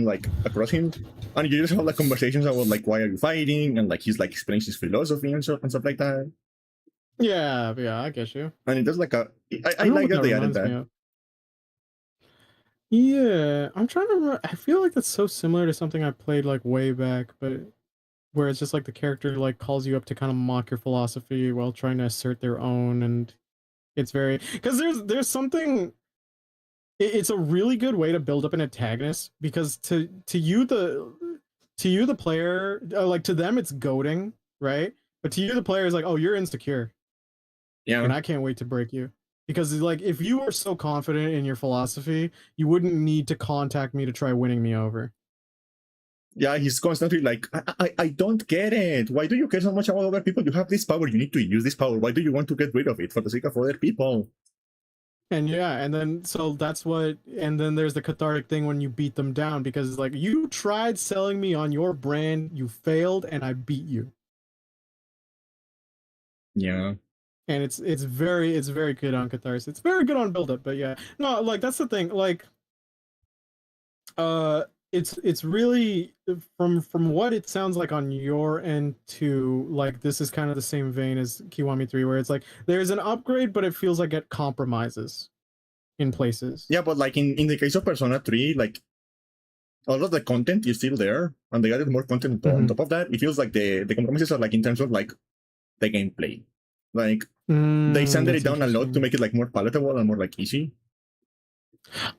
S2: like across him, and you just have like conversations about like why are you fighting, and like he's like explains his philosophy and stuff like that.
S1: Yeah, I get you.
S2: And it does like I like that they added that.
S1: Yeah, I'm trying to remember. I feel like that's so similar to something I played like way back, but where it's just like the character like calls you up to kind of mock your philosophy while trying to assert their own, and it's very, because there's something. It's a really good way to build up an antagonist, because to you the player, like to them it's goading, right? But to you the player is like, oh, you're insecure.
S2: Yeah.
S1: And I can't wait to break you. Because like if you were so confident in your philosophy, you wouldn't need to contact me to try winning me over.
S2: Yeah, he's constantly like, I don't get it. Why do you care so much about other people? You have this power. You need to use this power. Why do you want to get rid of it for the sake of other people?
S1: And yeah, and then so that's what, and then there's the cathartic thing when you beat them down, because like you tried selling me on your brand, you failed, and I beat you.
S2: Yeah.
S1: And it's very good on catharsis. It's very good on build up, but yeah. No, like that's the thing. Like it's really from what it sounds like on your end to like this is kind of the same vein as Kiwami 3, where it's like there's an upgrade, but it feels like it compromises in places.
S2: Yeah, but like in the case of Persona 3, like all of the content is still there, and they added more content on top of that. It feels like the compromises are like in terms of like the gameplay. Like they sanded it down a lot to make it like more palatable and more like easy.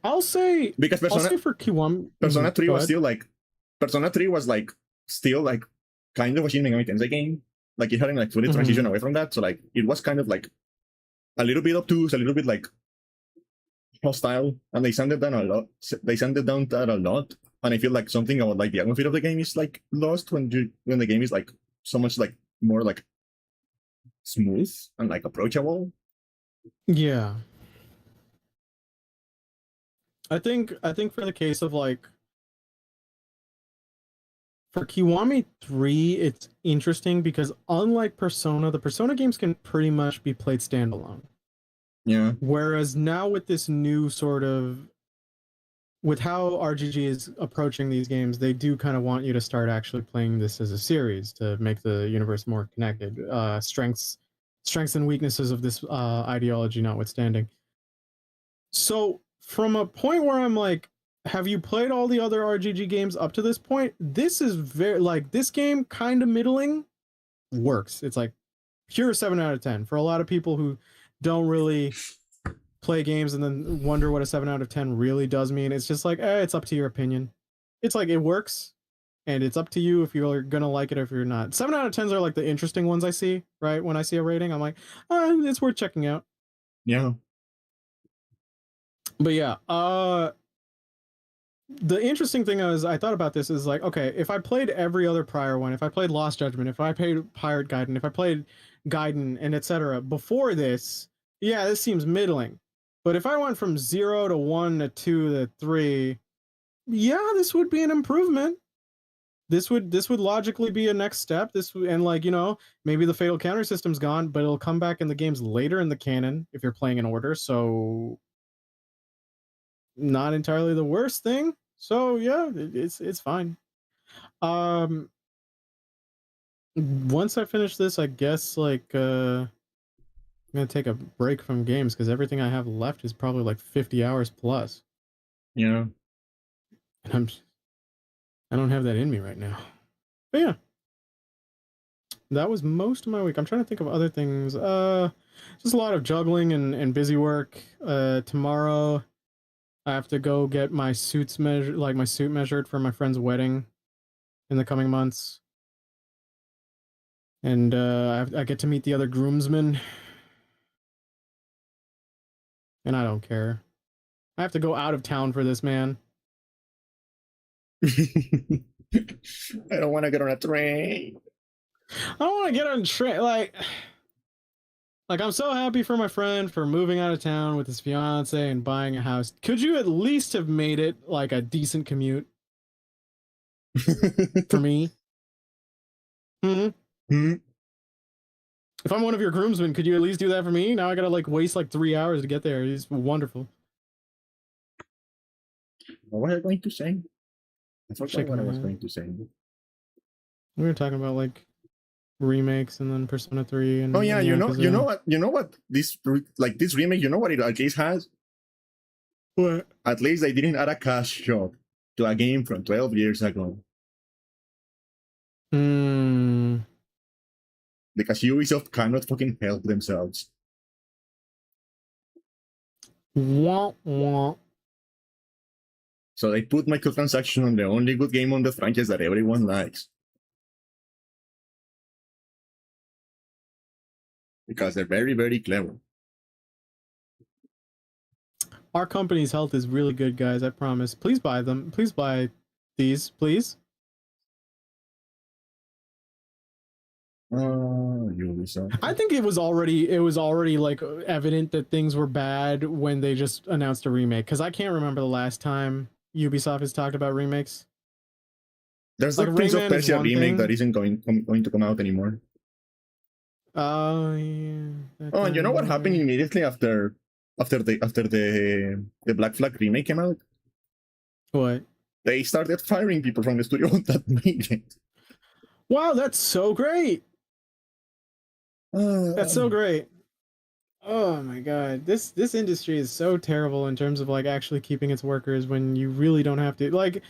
S1: I'll say
S2: because
S1: for Kiwami,
S2: Persona 3 was still like Persona 3 was like still like kind of a Shin Megami Tensei game. Like it hadn't like fully transitioned away from that. So like it was kind of like a little bit obtuse, a little bit like hostile, and they sanded down a lot. They sanded down that a lot. And I feel like something about like the atmosphere of the game is like lost when the game is like so much like more like smooth and like approachable.
S1: Yeah. I think for the case of like for Kiwami 3, it's interesting because unlike Persona, the Persona games can pretty much be played standalone.
S2: Yeah.
S1: Whereas now with this new sort of, with how RGG is approaching these games, they do kind of want you to start actually playing this as a series to make the universe more connected. Strengths and weaknesses of this ideology notwithstanding. So from a point where I'm like, have you played all the other RGG games up to this point? This is very like this game kind of middling works. It's like pure 7 out of 10 for a lot of people who don't really play games and then wonder what a 7 out of 10 really does mean. It's just like, it's up to your opinion. It's like it works, and it's up to you if you're gonna like it or if you're not. 7 out of 10s are like the interesting ones I see, right? When I see a rating, I'm like, it's worth checking out.
S2: Yeah.
S1: But yeah, the interesting thing is, I thought about this is like, okay, if I played every other prior one, if I played Lost Judgment, if I played Pirate Gaiden, if I played Gaiden, and etc. before this, yeah, this seems middling. But if I went from 0 to 1 to 2 to 3, yeah, this would be an improvement. This would logically be a next step. And like, you know, maybe the fatal counter system's gone, but it'll come back in the games later in the canon if you're playing in order. So not entirely the worst thing. So yeah, it's fine. Once I finish this, I guess like I'm gonna take a break from games because everything I have left is probably like 50 hours plus.
S2: Yeah.
S1: And I don't have that in me right now. But yeah. That was most of my week. I'm trying to think of other things. Just a lot of juggling and busy work. Tomorrow I have to go get my suits measured, like my suit measured for my friend's wedding in the coming months. And I get to meet the other groomsmen. And I don't care. I have to go out of town for this, man.
S2: I don't want to get on a train.
S1: I don't want to get on a train. Like I'm so happy for my friend for moving out of town with his fiance and buying a house. Could you at least have made it like a decent commute for me?
S2: Hmm?
S1: If I'm one of your groomsmen, could you at least do that for me? Now I gotta like waste like 3 hours to get there. It's wonderful.
S2: What was I going to say? I forgot
S1: Shaking
S2: what I
S1: my
S2: was
S1: head.
S2: going to say.
S1: We were talking about like remakes and then Persona 3 and
S2: Oh yeah,
S1: and
S2: you know
S1: Yakuza.
S2: what, this remake, you know what it at least has?
S1: What?
S2: At least they didn't add a cash shop to a game from 12 years ago. Because Ubisoft cannot fucking help themselves.
S1: Wah, wah.
S2: So they put microtransaction on the only good game on the franchise that everyone likes. Because they're very, very clever.
S1: Our company's health is really good, guys. I promise. Please buy them. Please buy these, please.
S2: Ubisoft.
S1: I think it was already like evident that things were bad when they just announced a remake. Because I can't remember the last time Ubisoft has talked about remakes.
S2: There's
S1: Like
S2: the Prince of
S1: Rayman is
S2: Persia
S1: one
S2: remake
S1: thing.
S2: that isn't going to come out anymore.
S1: Oh yeah.
S2: Oh, and you know what happened immediately after the Black Flag remake came out?
S1: What?
S2: They started firing people from the studio that made it.
S1: Wow, that's so great. That's so great. Oh my god. This industry is so terrible in terms of like actually keeping its workers when you really don't have to. Like,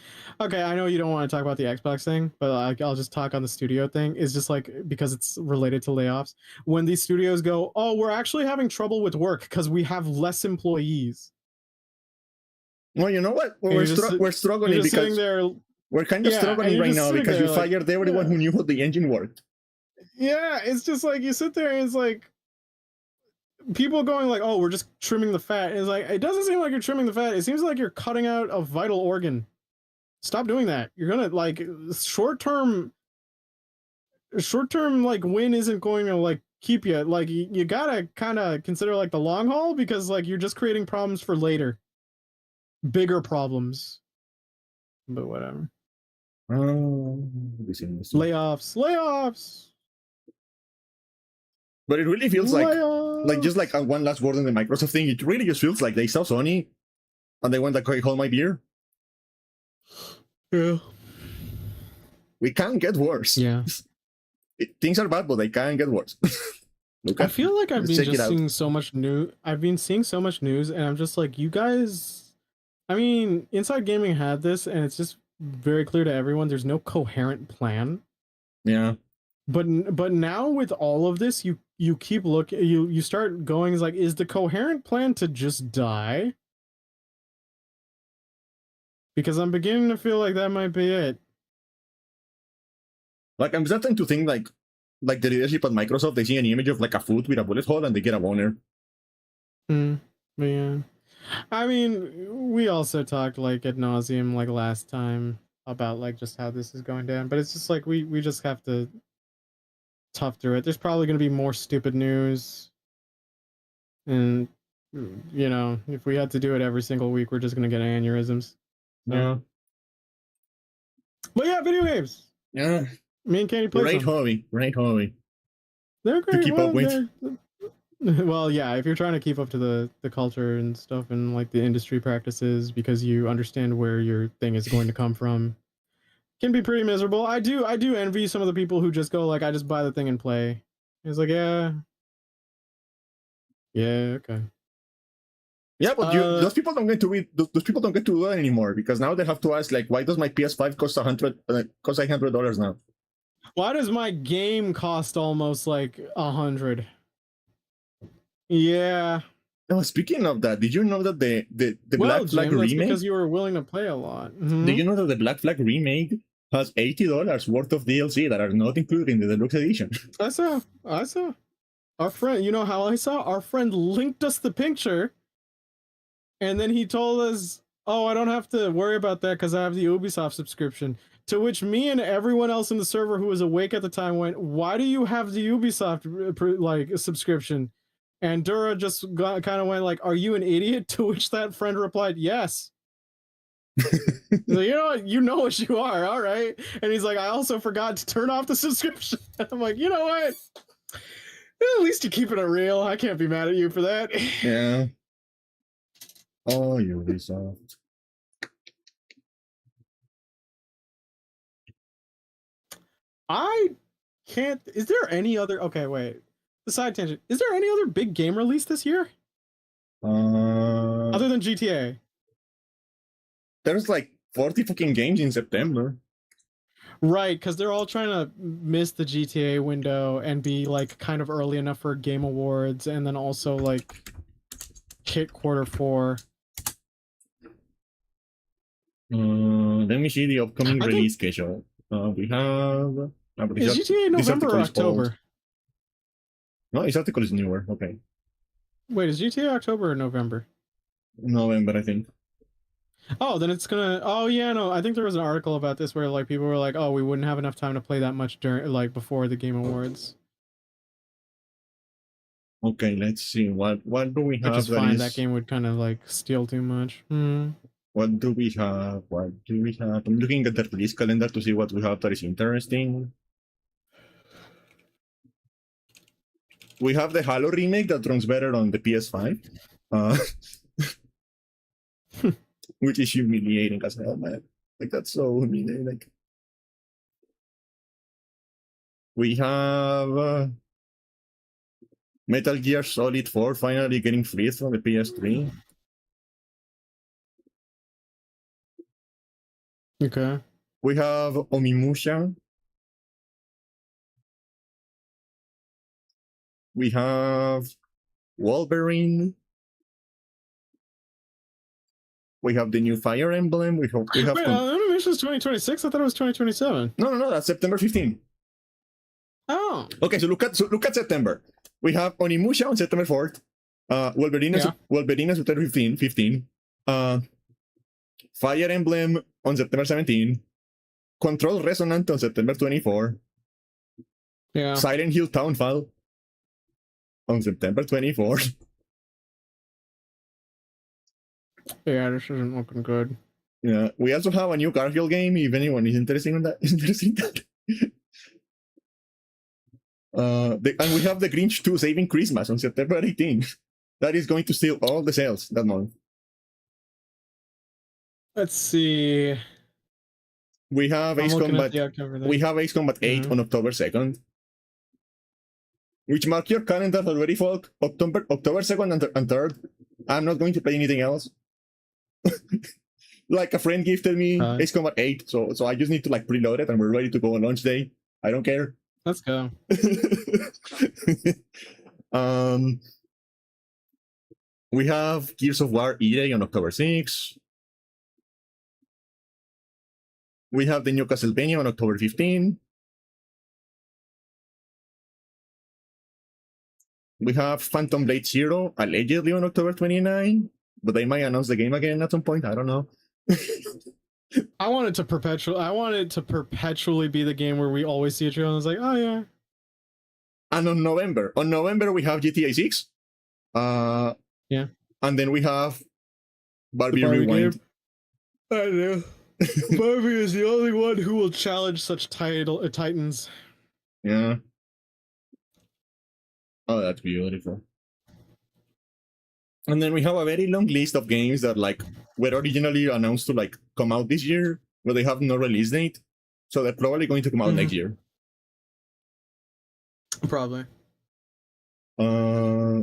S1: okay, I know you don't want to talk about the Xbox thing, but I'll just talk on the studio thing. It's just like because it's related to layoffs. When these studios go, "Oh, we're actually having trouble with work because we have less employees."
S2: Well, you know what?
S1: And
S2: We're
S1: you're
S2: struggling
S1: just sitting
S2: because
S1: there.
S2: we're kind of
S1: Yeah, and
S2: struggling
S1: you're
S2: right
S1: just
S2: now
S1: sitting
S2: because you
S1: there like,
S2: fired everyone
S1: yeah.
S2: who knew how the engine worked.
S1: Yeah, it's just like you sit there and it's like people going like, "Oh, we're just trimming the fat." It's like it doesn't seem like you're trimming the fat. It seems like you're cutting out a vital organ. Stop doing that. You're gonna like short term like win isn't going to like keep you. Like you gotta kind of consider like the long haul because like you're just creating problems for later, bigger problems. But whatever.
S2: Oh,
S1: Layoffs.
S2: But it really feels like just like one last word on the Microsoft thing. It really just feels like they saw Sony and they went like, "Okay, hold my beer.
S1: Yeah.
S2: We can't get worse.
S1: Yeah.
S2: Things are bad, but they can get worse."
S1: I feel like I've been just
S2: seeing
S1: so much new. I've been seeing so much news, and I'm just like, you guys. I mean, Inside Gaming had this, and it's just very clear to everyone. There's no coherent plan.
S2: Yeah.
S1: But now with all of this, you keep looking. You start going. Is like, is the coherent plan to just die? Because I'm beginning to feel like that might be it.
S2: Like I'm starting to think like the leadership at Microsoft, they see an image of like a foot with a bullet hole and they get a boner.
S1: Yeah. I mean, we also talked like ad nauseum like last time about like just how this is going down, but it's just like we just have to tough through it. There's probably going to be more stupid news, and you know, if we had to do it every single week, we're just going to get aneurysms. So.
S2: Yeah.
S1: But yeah, video games.
S2: Yeah.
S1: Me and Candy play
S2: Great hobby.
S1: They're great.
S2: To keep up with.
S1: Well, yeah, if you're trying to keep up to the culture and stuff and like the industry practices because you understand where your thing is going to come from, Can be pretty miserable. I do envy some of the people who just go like, I just buy the thing and play. It's like, yeah, okay.
S2: Yeah, but those people don't get to be those people don't get to do that anymore because now they have to ask like, why does my PS5 cost $800 now?
S1: Why does my game cost almost like 100? Yeah.
S2: Oh, speaking of that, did you know that the Black Flag
S1: Jim,
S2: remake?
S1: That's because you were willing to play a lot.
S2: Mm-hmm. Did you know that the Black Flag remake has $80 worth of DLC that are not included in the deluxe edition?
S1: I saw. Our friend, you know how I saw? Our friend linked us the picture, and then he told us, "Oh, I don't have to worry about that because I have the Ubisoft subscription." To which me and everyone else in the server who was awake at the time went, "Why do you have the Ubisoft like subscription?" And Dura just kind of went like, "Are you an idiot?" To which that friend replied, "Yes." Like, you know what you are, all right. And he's like, "I also forgot to turn off the subscription." I'm like, you know what? At least you're keeping it real. I can't be mad at you for that.
S2: Yeah. Oh, Ubisoft.
S1: I can't. Is there any other? Okay, wait. The side tangent. Is there any other big game release this year? Other than GTA?
S2: There's like 40 fucking games in September.
S1: Right, because they're all trying to miss the GTA window and be like kind of early enough for Game Awards, and then also like hit Q4.
S2: Let me see the upcoming release schedule. We have.
S1: Is GTA November or October?
S2: No, this article is newer. Okay.
S1: Wait, is GTA October or November?
S2: November, I think.
S1: Oh, then it's gonna. Oh yeah, no. I think there was an article about this where like people were like, "Oh, we wouldn't have enough time to play that much during like before the Game Awards."
S2: Okay, let's see. What do we have?
S1: Which is fine. That game would kind of like steal too much.
S2: What do we have? I'm looking at the release calendar to see what we have that is interesting. We have the Halo remake that runs better on the PS5. Which is humiliating as hell, man. Like, that's so humiliating. Like, we have Metal Gear Solid 4 finally getting free from the PS3.
S1: Okay.
S2: We have Omimusha. We have Wolverine. We have the new Fire Emblem. We have.
S1: Wait, Onimusha's 2026. I thought it was 2027.
S2: No. That's September 15.
S1: Oh.
S2: Okay, so look at September. We have Onimusha on September 4th. Wolverine on September 15. Fire Emblem on September 17. Control Resonant on September 24.
S1: Yeah.
S2: Silent Hill Townfall on September 24.
S1: Yeah, this isn't looking good.
S2: Yeah, we also have a new Garfield game. If anyone is interested in that, and we have the Grinch 2 Saving Christmas on September 18th. That is going to steal all the sales that month.
S1: Let's see.
S2: We have Ace Combat. We have Ace Combat 8 on October 2nd. Which mark your calendar already, folk? October 2nd and 3rd. I'm not going to play anything else. Like a friend gifted me Ace Combat 8, so I just need to like preload it and we're ready to go on launch day. I don't care.
S1: Let's go.
S2: We have Gears of War E-Day on October 6th. We have the new Castlevania on October 15. We have Phantom Blade Zero allegedly on October 29, but they might announce the game again at some point. I don't know.
S1: I want it to perpetually be the game where we always see a trailer and it's like, oh yeah.
S2: And on November we have GTA 6.
S1: Yeah.
S2: And then we have Barbie Rewind.
S1: Game. I know. Barbie is the only one who will challenge such titans.
S2: Yeah. Oh, that's beautiful. And then we have a very long list of games that like were originally announced to like come out this year, but they have no release date. So they're probably going to come out next year.
S1: Probably.
S2: Uh,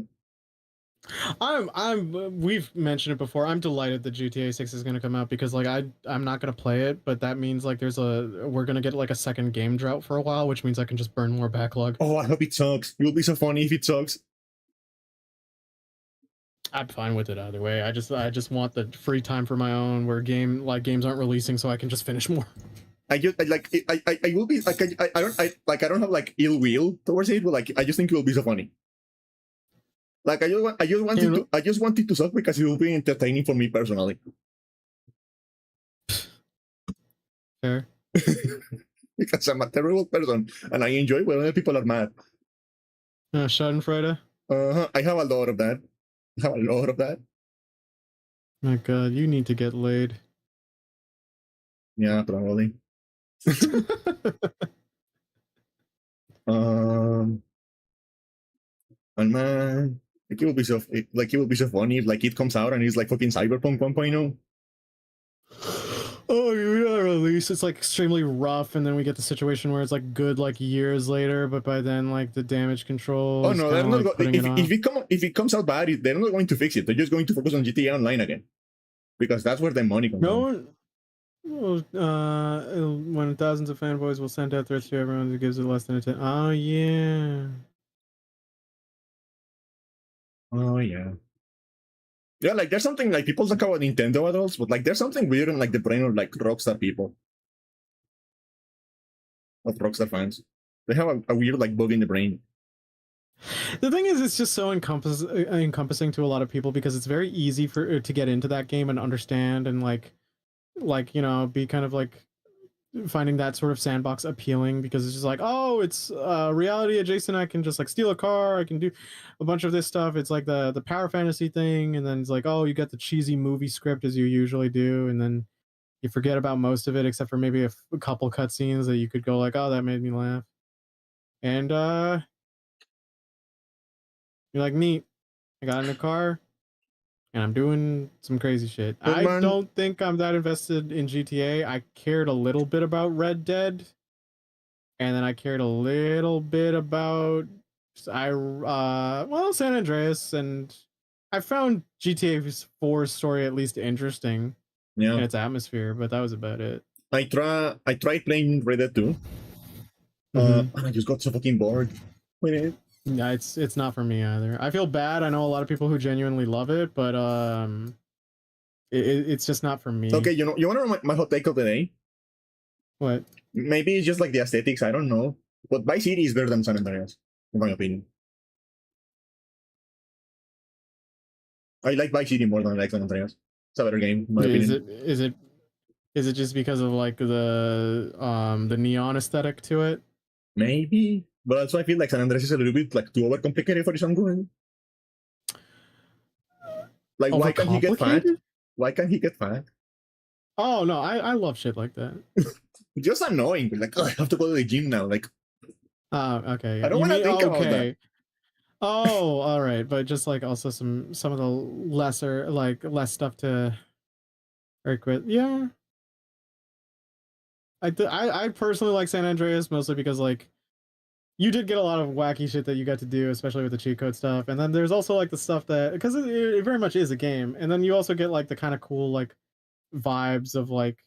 S1: we've mentioned it before. I'm delighted that GTA 6 is going to come out because like I'm not going to play it, but that means like we're going to get like a second game drought for a while, which means I can just burn more backlog.
S2: oh, I hope it sucks. It will be so funny if it sucks.
S1: I'm fine with it either way. I just want the free time for my own where games aren't releasing so I can just finish more.
S2: I will be like I don't have like ill will towards it, but like I just think it will be so funny. Like I just want it to suck because it will be entertaining for me personally.
S1: Fair.
S2: Because I'm a terrible person and I enjoy when other people are mad.
S1: Schadenfreude.
S2: I have a lot of that.
S1: My God, you need to get laid.
S2: Yeah, probably. And man, it will be so funny if like it comes out and it's like fucking Cyberpunk 1.0.
S1: Oh, you got release. It's like extremely rough, and then we get the situation where it's like good like years later, but by then like the damage control.
S2: Oh no, they're not. If it comes out bad, they're not going to fix it. They're just going to focus on GTA Online again, because that's where the money comes from.
S1: When thousands of fanboys will send out threats to everyone who gives it less than a 10. Oh yeah.
S2: Oh yeah. Yeah, like there's something like people talk about Nintendo adults, but like there's something weird in like the brain of like Rockstar people, of Rockstar fans. They have a weird like bug in the brain.
S1: The thing is, it's just so encompassing to a lot of people because it's very easy to get into that game and understand and like you know be kind of like finding that sort of sandbox appealing because it's just like, oh, it's reality adjacent. I can just like steal a car. I can do a bunch of this stuff. It's like the power fantasy thing, and then it's like, oh, you get the cheesy movie script as you usually do, and then you forget about most of it except for maybe a couple cutscenes that you could go like, oh, that made me laugh, and you're like, neat. I got in a car and I'm doing some crazy shit. I don't think I'm that invested in GTA. I cared a little bit about Red Dead. And then I cared a little bit about San Andreas, and I found GTA 4's story at least interesting in its atmosphere, but that was about it.
S2: I tried playing Red Dead 2. And I just got so fucking bored with it.
S1: Yeah, it's not for me either. I feel bad. I know a lot of people who genuinely love it, but it's just not for me.
S2: Okay, you want to know my hot take of the day?
S1: What?
S2: Maybe it's just like the aesthetics. I don't know, but Vice City is better than San Andreas, in my opinion. I like Vice City more than I like San Andreas. It's a better game, in my opinion.
S1: Is it just because of like the neon aesthetic to it?
S2: Maybe, but also I feel like San Andreas is a little bit like too overcomplicated for its own good. Like, why can't he get fat? Why can't he get fat?
S1: Oh no, I love shit like that.
S2: Just annoying. Like, oh, I have to go to the gym now. Like,
S1: okay.
S2: I don't want to think about that.
S1: Oh, all right, but just like also some of the lesser less stuff to work with. Yeah, I personally like San Andreas mostly because like you did get a lot of wacky shit that you got to do, especially with the cheat code stuff, and then there's also like the stuff that because it very much is a game, and then you also get like the kind of cool like vibes of like,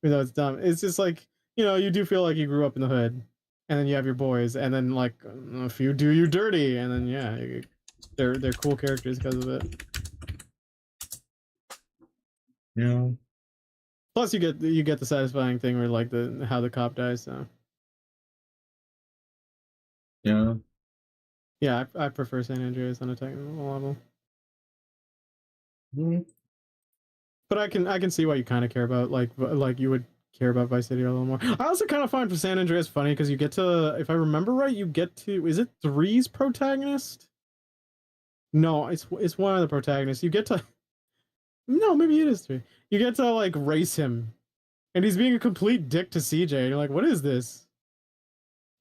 S1: you know, it's dumb. It's just like, you know, you do feel like you grew up in the hood, and then you have your boys, and then like a few do you dirty, and then yeah, they're cool characters because of it.
S2: Yeah.
S1: Plus, you get the satisfying thing where like how the cop dies. So
S2: yeah,
S1: yeah, I prefer San Andreas on a technical level.
S2: Mm-hmm.
S1: But I can see why you kind of care about like you would care about Vice City a little more. I also kind of find for San Andreas funny because you get to, if I remember right, you get to, is it 3's protagonist? No, it's one of the protagonists. You get to, no, maybe it is 3. You get to like race him, and he's being a complete dick to CJ. And you're like, what is this?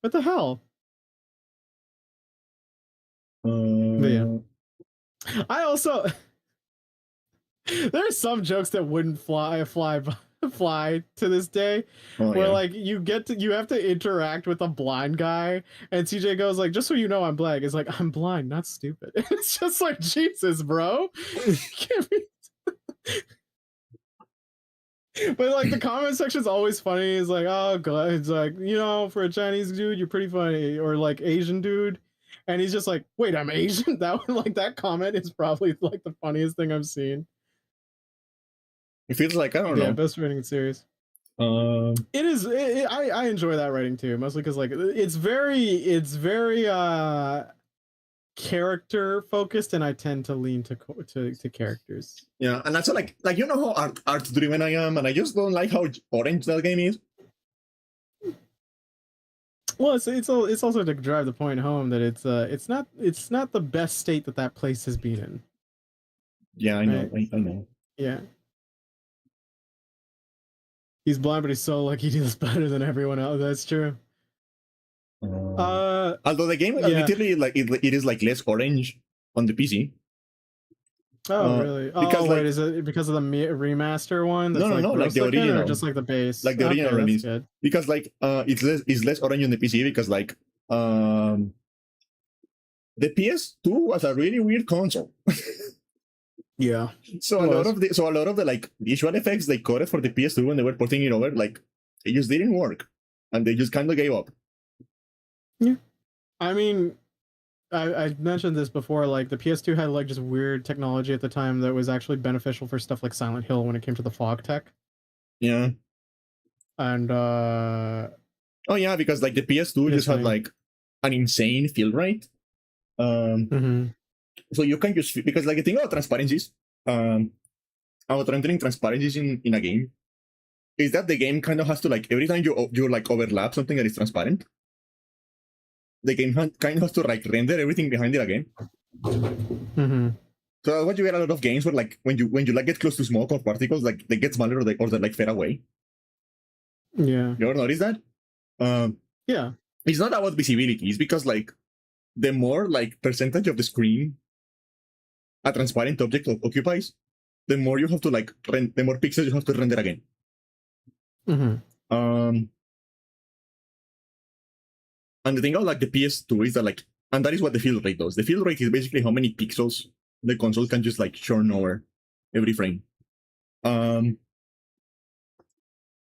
S1: What the hell? But yeah, I also there's some jokes that wouldn't fly fly to this day, where like you have to interact with a blind guy, and CJ goes like, just so you know, I'm black. It's like, I'm blind, not stupid. It's just like, Jesus, bro. But like the comment section is always funny. It's like, oh god, it's like, you know, for a Chinese dude, you're pretty funny, or like Asian dude, and he's just like, wait, I'm Asian. That comment is probably like the funniest thing I've seen.
S2: It feels like, I don't know.
S1: Yeah, best writing in series. It is. I enjoy that writing too, mostly because like it's very character focused, and I tend to lean to characters.
S2: Yeah, and that's like you know how art driven I am, and I just don't like how orange that game is.
S1: Well, it's also to drive the point home that it's not the best state that place has been in.
S2: Yeah, I know. Right? I know.
S1: Yeah. He's blind, but he's so lucky he does better than everyone else. That's true.
S2: Although the game admittedly like it is like less orange on the PC.
S1: Oh really? Because wait, is it because of the remaster one? That's
S2: no, like the original,
S1: or just like the base,
S2: like the original release. Because like it's less orange on the PC because like the PS2 was a really weird console.
S1: Yeah.
S2: So a lot of the like visual effects they coded for the PS2 when they were porting it over, like it just didn't work, and they just kind of gave up.
S1: Yeah, I mean, I mentioned this before. Like the PS2 had like just weird technology at the time that was actually beneficial for stuff like Silent Hill when it came to the fog tech.
S2: Yeah.
S1: And
S2: oh yeah, because like the PS2 just had like an insane field rate. So you can just, because like the thing about transparencies, about rendering transparencies in a game is that the game kind of has to like, every time you like overlap something that is transparent, the game kind of has to like render everything behind it again. So what you get a lot of games where like when you like get close to smoke or particles, like they get smaller or they like fade away.
S1: Yeah.
S2: You ever notice that?
S1: Yeah.
S2: It's not about visibility. It's because like the more like percentage of the screen a transparent object occupies, the more you have to like the more pixels you have to render again. And the thing about like the PS2 is that like, and that is what the field rate does. The field rate is basically how many pixels the console can just like churn over every frame.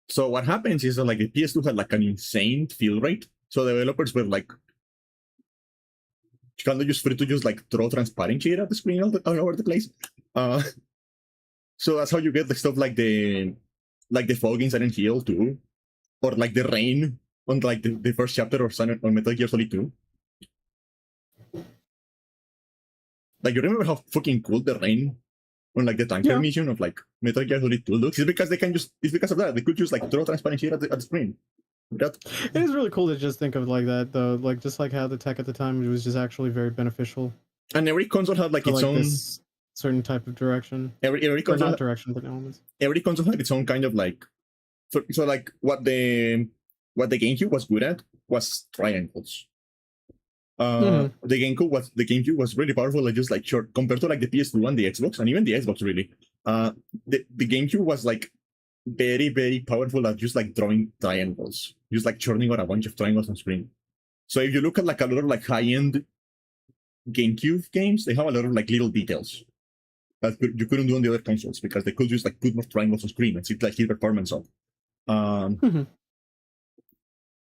S2: So what happens is that like the PS2 had like an insane field rate. So developers were like kind of just free to just like throw transparent shit at the screen all over the place. So that's how you get the stuff like the fog in Silent Hill 2, or like the rain on like the first chapter of Metal Gear Solid 2. Like you remember how fucking cool the rain on like the tanker mission of like Metal Gear Solid 2 looks? It's because of that. They could just like throw transparent shit at the screen. It
S1: is really cool to just think of like that though, like just like how the tech at the time was just actually very beneficial.
S2: And every console had like its own
S1: certain type of direction.
S2: Every console
S1: not direction, but elements.
S2: Every console had its own kind of like so like what the GameCube was good at was triangles. The GameCube was really powerful, like just like short compared to like the PS2 and the Xbox, and even the Xbox really. The GameCube was like very, very powerful at just like drawing triangles, just like churning out a bunch of triangles on screen. So if you look at like a lot of like high-end GameCube games, they have a lot of like little details that you couldn't do on the other consoles because they could just like put more triangles on screen and see like his performance up.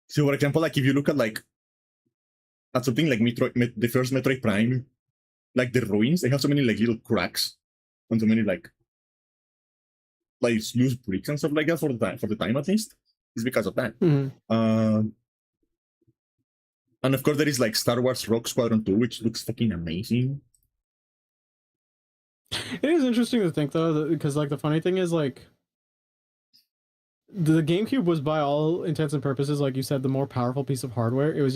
S2: So for example, like if you look at like at something like the first Metroid Prime, like the ruins, they have so many like little cracks and so many like loose bricks and stuff like that for the time at least. It's because of that. And of course there is like Star Wars Rogue Squadron 2, which looks fucking amazing.
S1: It is interesting to think though, because like the funny thing is like the GameCube was by all intents and purposes, like you said, the more powerful piece of hardware. It was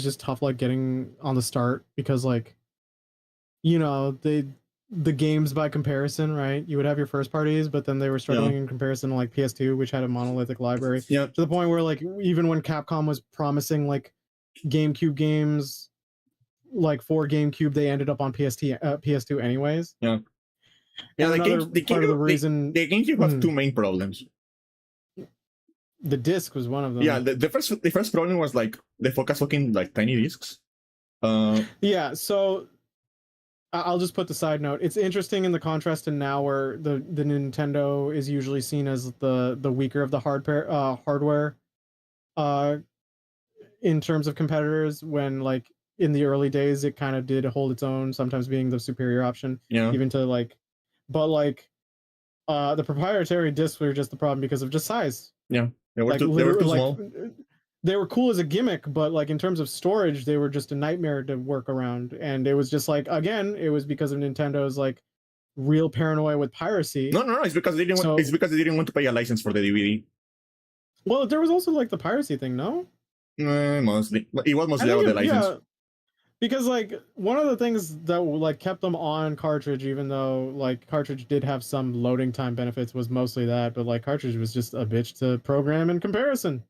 S1: just tough like getting on the start because like, you know, the games by comparison, right? You would have your first parties, but then they were struggling in comparison to like PS2, which had a monolithic library.
S2: Yeah.
S1: To the point where like even when Capcom was promising like GameCube games, like for GameCube, they ended up on PS2 anyways.
S2: Yeah. Yeah,
S1: and another part of the reason
S2: the GameCube has two main problems.
S1: The disc was one of them.
S2: Yeah, the first problem was like the fucking like tiny discs.
S1: Yeah, so I'll just put the side note. It's interesting in the contrast to now, where the Nintendo is usually seen as the weaker of the hardware, in terms of competitors. When like in the early days, it kind of did hold its own, sometimes being the superior option.
S2: Yeah.
S1: Even to like, but like, the proprietary discs were just the problem because of just size.
S2: Yeah, they were too small.
S1: They were cool as a gimmick, but like in terms of storage, they were just a nightmare to work around. And it was just like, again, it was because of Nintendo's like real paranoia with piracy.
S2: No, it's because they didn't want, it's because they didn't want to pay a license for the DVD.
S1: Well, there was also like the piracy thing, no?
S2: Mostly. It was mostly about the license. Yeah,
S1: because like one of the things that like kept them on cartridge, even though like cartridge did have some loading time benefits, was mostly that. But like cartridge was just a bitch to program in comparison.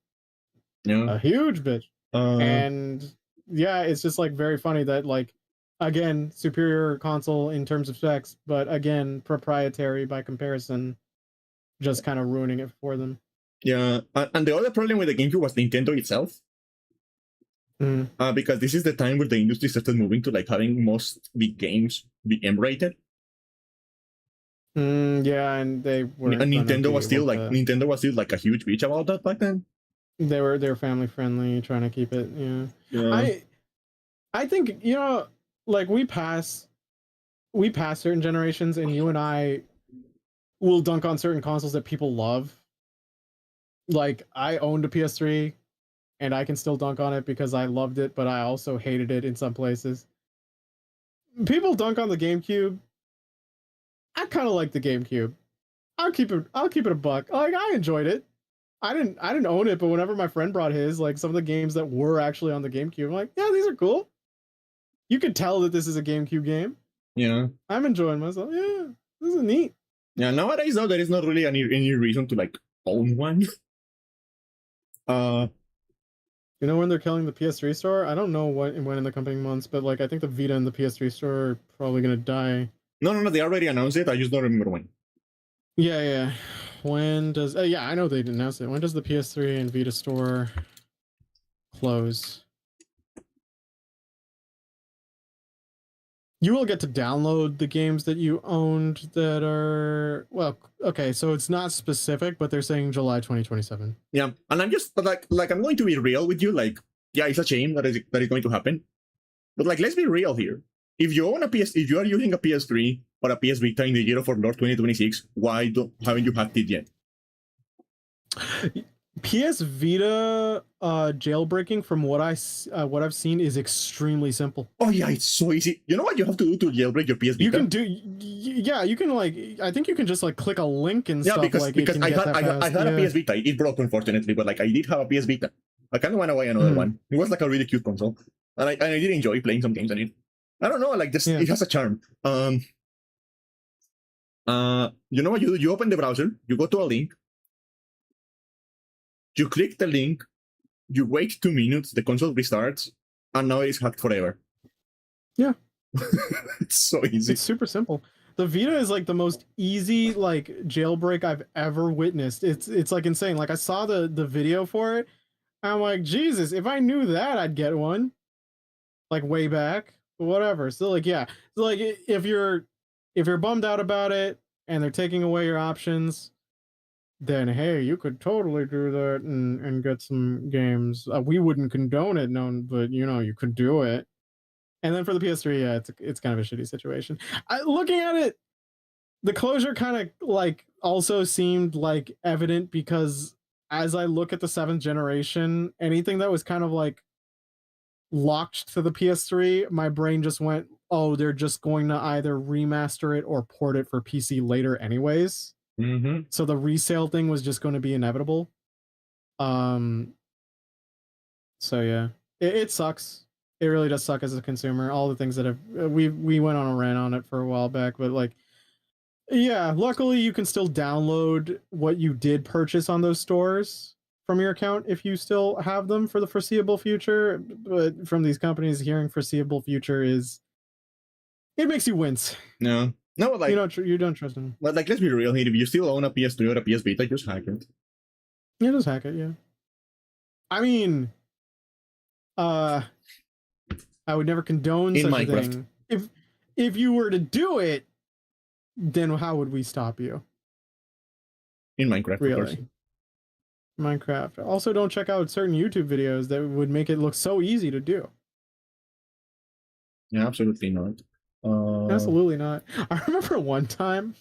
S2: Yeah.
S1: A huge bitch. And yeah, it's just like very funny that like, again, superior console in terms of specs, but again, proprietary by comparison, just kind of ruining it for them.
S2: Yeah, and the other problem with the GameCube was Nintendo itself. Because this is the time where the industry started moving to like having most big games be M-rated.
S1: Yeah, and they were.
S2: And Nintendo was still like a huge bitch about that back then.
S1: They were family friendly, trying to keep it. Yeah. I think, you know, like we pass certain generations, and you and I will dunk on certain consoles that people love. Like I owned a PS3, and I can still dunk on it because I loved it, but I also hated it in some places. People dunk on the GameCube. I kind of like the GameCube. I'll keep it a buck. Like I enjoyed it. I didn't own it, but whenever my friend brought his, like some of the games that were actually on the GameCube, I'm like, yeah, these are cool. You can tell that this is a GameCube game.
S2: Yeah.
S1: I'm enjoying myself. Yeah, this is neat.
S2: Yeah, nowadays though, there is not really any reason to like own one.
S1: You know when they're killing the PS3 store? I don't know when in the coming months, but like I think the Vita and the PS3 store are probably gonna die.
S2: No, they already announced it. I just don't remember when.
S1: Yeah. When does? Yeah, I know they announced it. When does the PS3 and Vita store close? You will get to download the games that you owned that are, well, okay, so it's not specific, but they're saying July 2027.
S2: Yeah, and I'm just like I'm going to be real with you. Like, yeah, it's a shame that is going to happen, but like, let's be real here. If you own if you are using a PS3 or a PS Vita in the year of our Lord 2026, why haven't you hacked it yet?
S1: PS Vita jailbreaking, from what I've seen, is extremely simple.
S2: Oh yeah, it's so easy. You know what you have to do to jailbreak your PS Vita?
S1: You can do, yeah, you can like, I think you can just like click a link and stuff.
S2: Because I had a PS Vita. It broke unfortunately, but like I did have a PS Vita. I kind of want to buy another one. It was like a really cute console, and I did enjoy playing some games on it. I don't know, like this, it has a charm. You know what you do? You open the browser, you go to a link. You click the link, you wait 2 minutes, the console restarts, and now it's hacked forever.
S1: Yeah.
S2: It's so easy.
S1: It's super simple. The Vita is like the most easy like jailbreak I've ever witnessed. It's like insane. Like I saw the video for it. I'm like, Jesus, if I knew that, I'd get one. Like way back. But whatever. So like, yeah. So like if you're bummed out about it and they're taking away your options, then hey, you could totally do that and get some games. We wouldn't condone it, no, but you know, you could do it. And then for the PS3, yeah, it's kind of a shitty situation. Looking at it, the closure kind of like also seemed like evident, because as I look at the 7th generation, anything that was kind of like locked to the PS3, my brain just went, oh, they're just going to either remaster it or port it for PC later anyways. So the resale thing was just going to be inevitable. So yeah, it sucks. It really does suck as a consumer. All the things that have we went on a rant on it for a while back, but like, yeah, luckily you can still download what you did purchase on those stores from your account if you still have them for the foreseeable future. But from these companies, hearing foreseeable future it makes you wince.
S2: No. No, but like
S1: you don't trust him.
S2: but like let's be real here. If you still own a PS3 or a PS Vita, just hack it.
S1: Yeah, just hack it. Yeah. I mean, I would never condone
S2: In
S1: such
S2: Minecraft.
S1: a thing. If you were to do it, then how would we stop you?
S2: In Minecraft,
S1: Really?
S2: of course.
S1: Minecraft. Also, don't check out certain YouTube videos that would make it look so easy to do.
S2: Yeah, absolutely not.
S1: Absolutely not. I remember one time,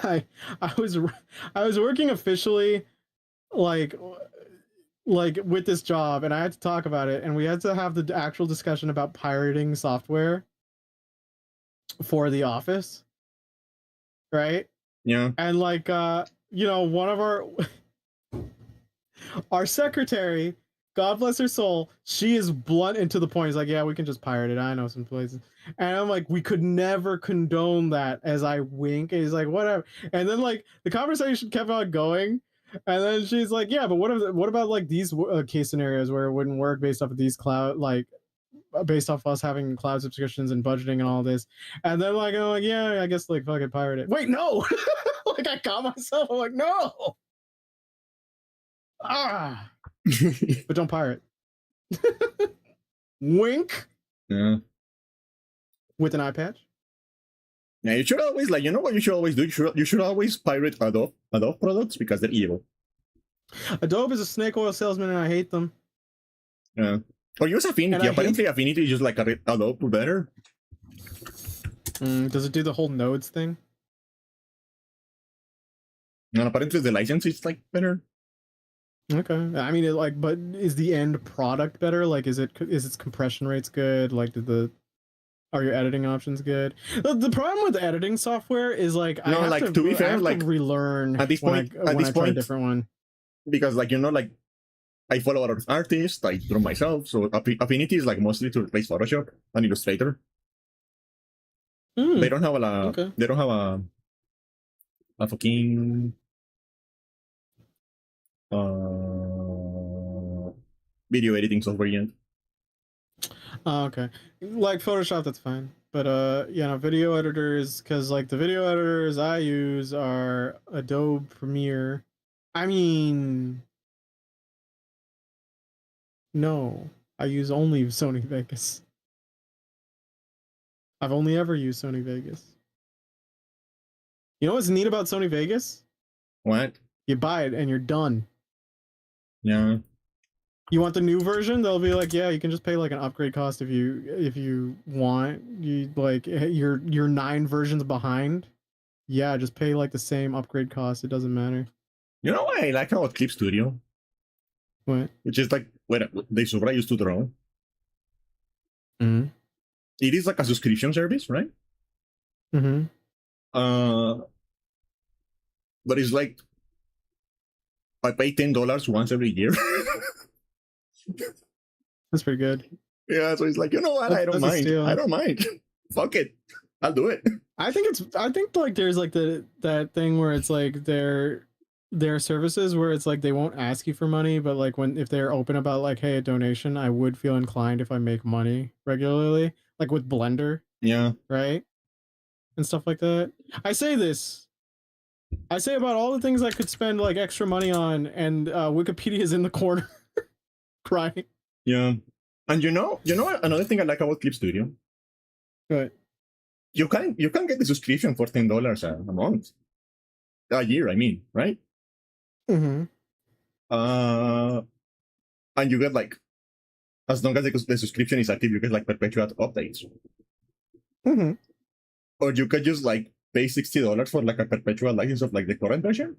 S1: I was working officially, like with this job, and I had to talk about it, and we had to have the actual discussion about pirating software for the office, right?
S2: Yeah.
S1: And like one of our secretary, God bless her soul, she is blunt and to the point. He's like, yeah, we can just pirate it. I know some places. And I'm like, we could never condone that, as I wink. And he's like, whatever. And then like the conversation kept on going. And then she's like, yeah, but what about like these case scenarios where it wouldn't work based off of these cloud, like based off us having cloud subscriptions and budgeting and all this. And then like, I'm like, yeah, I guess like fucking pirate it. Wait, no. Like I caught myself. I'm like, no. But don't pirate. Wink.
S2: Yeah.
S1: With an eye patch.
S2: Yeah, you should always what you should always do. You should always pirate Adobe products because they're evil.
S1: Adobe is a snake oil salesman, and I hate them.
S2: Yeah. Or use Affinity. Apparently, Affinity is just like Adobe better.
S1: Does it do the whole nodes thing?
S2: And apparently, the license is like better.
S1: Okay. I mean, but is the end product better? Like, is its compression rates good? Like, are your editing options good? The problem with editing software is like,
S2: no,
S1: I have
S2: to be fair, like
S1: relearn
S2: at this point,
S1: when I try a different one.
S2: Because like I follow a lot of artists, I draw myself, so Affinity is like mostly to replace Photoshop and Illustrator. They don't have they don't have a fucking video editing software yet.
S1: Oh, okay. Like Photoshop, that's fine. But video editors, because like the video editors I use are Adobe Premiere. I mean, no, I use only Sony Vegas. I've only ever used Sony Vegas. You know what's neat about Sony Vegas?
S2: What?
S1: You buy it and you're done.
S2: Yeah.
S1: You want the new version? They'll be like, yeah, you can just pay like an upgrade cost if you want. You like you're 9 versions behind. Yeah, just pay like the same upgrade cost. It doesn't matter.
S2: You know what I like about Clip Studio?
S1: What?
S2: Which is like where they software I used to draw.
S1: Mm-hmm.
S2: It is like a subscription service, right?
S1: Mm-hmm.
S2: But it's like I pay $10 once every year.
S1: That's pretty good.
S2: Yeah, so it's like, you know what? I don't mind. I don't mind. Fuck it. I'll do it.
S1: I think like there's like that thing where it's like there are services where it's like they won't ask you for money, but like if they're open about like, hey, a donation, I would feel inclined if I make money regularly, like with Blender.
S2: Yeah.
S1: Right? And stuff like that. I say about all the things I could spend like extra money on, and Wikipedia is in the corner crying.
S2: Yeah. And you know another thing I like about Clip Studio?
S1: What?
S2: You can get the subscription for $10 a month. A year, I mean, right?
S1: Mm-hmm.
S2: And you get like, as long as the subscription is active, you get like perpetual updates.
S1: Mm-hmm.
S2: Or you could just like pay $60 for like a perpetual license of like the current version.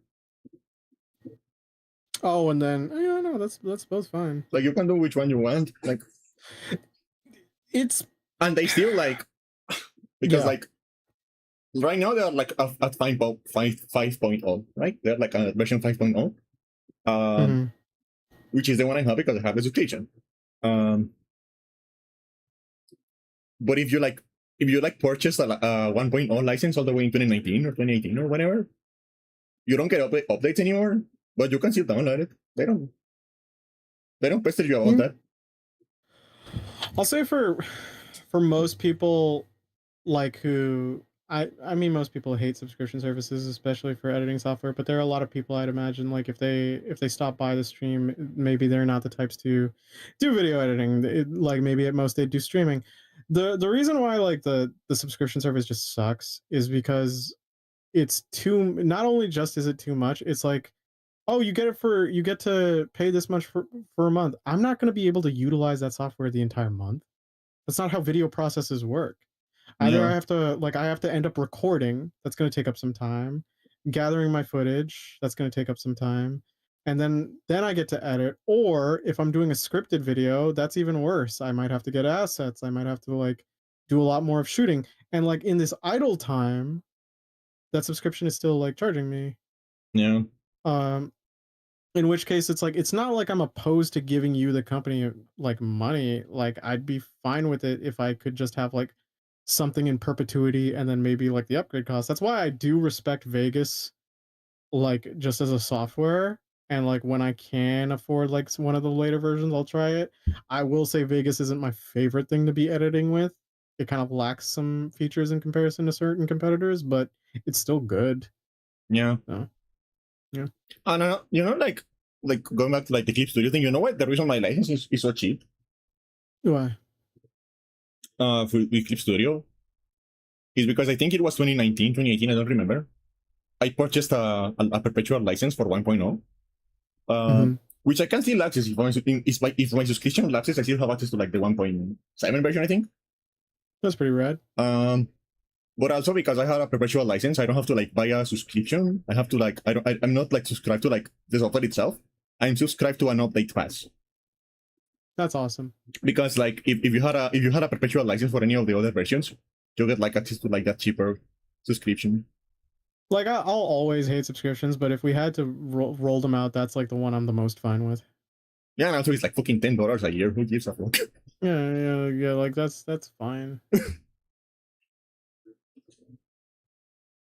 S1: Oh, and then no, that's both fine.
S2: Like you can do which one you want. Like and they still like because like right now they're like at 5.0, right? They're like a version 5.0. Which is the one I have because I have the subscription. But if you purchase a 1.0 license all the way in 2019 or 2018 or whatever, you don't get updates anymore, but you can still download it. They don't pester you about that.
S1: I'll say for most people like who I mean, most people hate subscription services, especially for editing software. But there are a lot of people, I'd imagine, like if they stop by the stream, maybe they're not the types to do video editing. Like maybe at most they do streaming. The reason why like the subscription service just sucks is because it's too. Not only just is it too much, it's like, oh, you get to pay this much for a month. I'm not going to be able to utilize that software the entire month. That's not how video processes work. Either
S2: Yeah,
S1: I have to end up recording, that's going to take up some time, gathering my footage, that's going to take up some time, and then I get to edit. Or if I'm doing a scripted video, that's even worse. I might have to get assets. I might have to like do a lot more of shooting. And like in this idle time, that subscription is still like charging me.
S2: yeah,
S1: Um in which case it's like it's not like I'm opposed to giving you the company like money. Like I'd be fine with it if I could just have like something in perpetuity and then maybe like the upgrade cost. That's why I do respect Vegas like just as a software, and like when I can afford like one of the later versions I'll try it. I will say Vegas isn't my favorite thing to be editing with. It kind of lacks some features in comparison to certain competitors, but it's still good.
S2: yeah.
S1: So yeah.
S2: And like going back to like the Clip Studio thing. You know what? The reason my license is so cheap,
S1: Why?
S2: with Clip Studio, is because I think it was 2019, 2018. I don't remember. I purchased a perpetual license for 1.0,
S1: Mm-hmm.
S2: which I can still access if my subscription lapses. I still have access to like the 1.7 version, I think.
S1: That's pretty rad.
S2: Um, but also because I have a perpetual license, I don't have to like buy a subscription. I have to like I'm not like subscribed to like the software itself. I'm subscribed to an update pass.
S1: That's awesome.
S2: Because like if you had a perpetual license for any of the other versions, you get like access to like that cheaper subscription.
S1: Like I'll always hate subscriptions, but if we had to roll them out, that's like the one I'm the most fine with.
S2: Yeah, and also it's like fucking $10 a year. Who gives a fuck?
S1: Yeah. Like that's fine.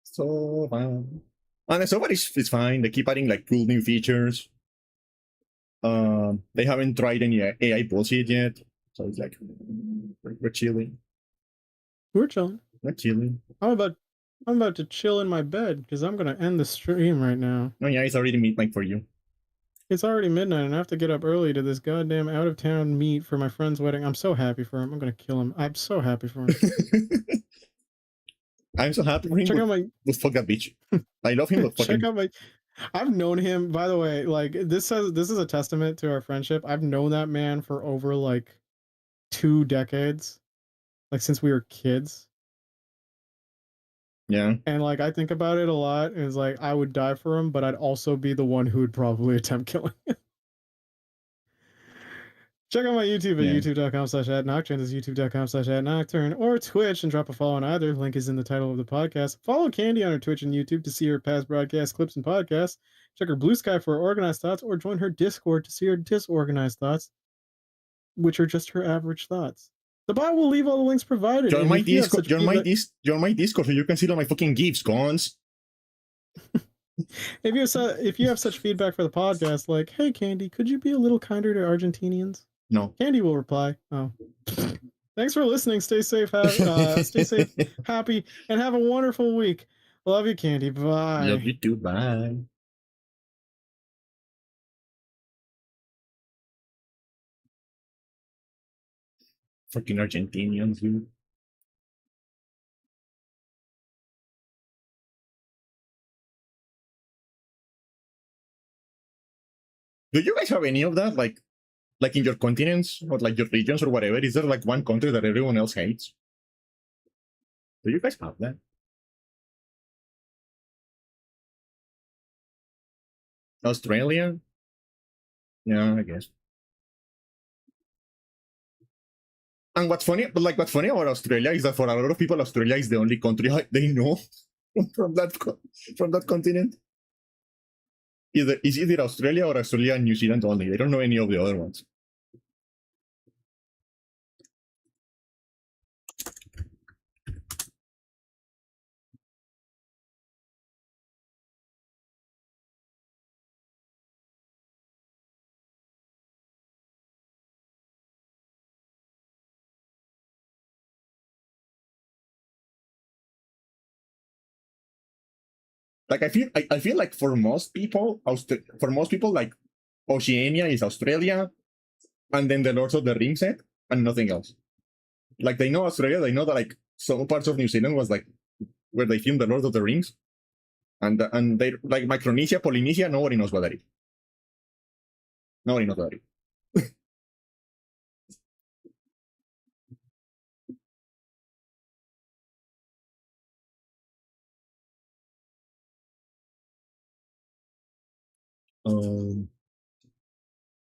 S2: So fun. And the software is fine. They keep adding like cool new features. They haven't tried any AI bullshit yet, so it's like we're chilling.
S1: We're chilling.
S2: We're chilling.
S1: I'm about to chill in my bed because I'm gonna end the stream right now.
S2: Oh yeah, it's already midnight for you.
S1: It's already midnight and I have to get up early to this goddamn out of town meet for my friend's wedding. I'm so happy for him. I'm gonna kill him. I'm so happy for him.
S2: I'm so happy for him.
S1: Check out my
S2: But fuck that bitch. I love him, but fucking.
S1: check out my. I've known him. By the way, like this is a testament to our friendship. I've known that man for over like 2 decades, like since we were kids.
S2: Yeah.
S1: And like I think about it a lot, and it's like I would die for him, but I'd also be the one who would probably attempt killing him. Check out my YouTube at
S2: Yeah.
S1: youtube.com/@nocturne. That's youtube.com/@nocturne, or Twitch and drop a follow on either. Link is in the title of the podcast. Follow Candy on her Twitch and YouTube to see her past broadcast clips and podcasts. Check her Blue Sky for her organized thoughts, or join her Discord to see her disorganized thoughts, which are just her average thoughts. The bot will leave all the links provided.
S2: Join
S1: And
S2: my
S1: if you have
S2: Discord.
S1: such
S2: Join my
S1: feedback,
S2: Join my Discord so you can see all my fucking gifs, cons.
S1: if you have such feedback for the podcast, like, hey Candy, could you be a little kinder to Argentinians?
S2: No.
S1: Candy will reply, oh. Thanks for listening. Stay safe, happy, and have a wonderful week. Love you, Candy. Bye.
S2: Love you too. Bye. Fucking Argentinians, dude. Do you guys have any of that? Like in your continents or like your regions or whatever? Is there like one country that everyone else hates? Do you guys have that? Australia? Yeah, I guess. And what's funny about Australia is that for a lot of people, Australia is the only country they know from from that continent. Either Australia or Australia and New Zealand only. They don't know any of the other ones. Like I feel like for most people, like Oceania is Australia, and then the Lords of the Rings set, and nothing else. Like they know Australia, they know that like some parts of New Zealand was like where they filmed the Lord of the Rings, and they like Micronesia, Polynesia, nobody knows what that is. Nobody knows what that is.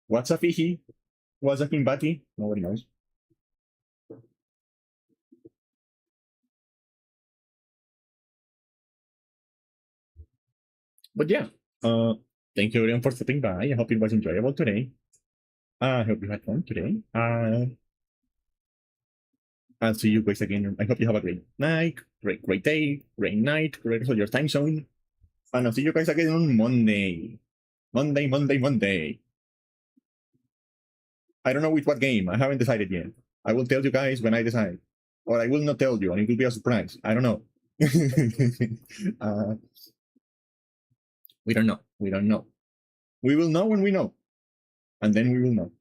S2: What's a Fiji? What's a Kimbati? Nobody knows. But yeah, thank you everyone for stopping by. I hope it was enjoyable today. I hope you had fun today. I'll see you guys again. I hope you have a great night, great day, great night, great rest of your time zone. And I'll see you guys again on Monday. Monday. I don't know with what game. I haven't decided yet. I will tell you guys when I decide. Or I will not tell you, and it will be a surprise. I don't know. We don't know. We don't know. We will know when we know. And then we will know.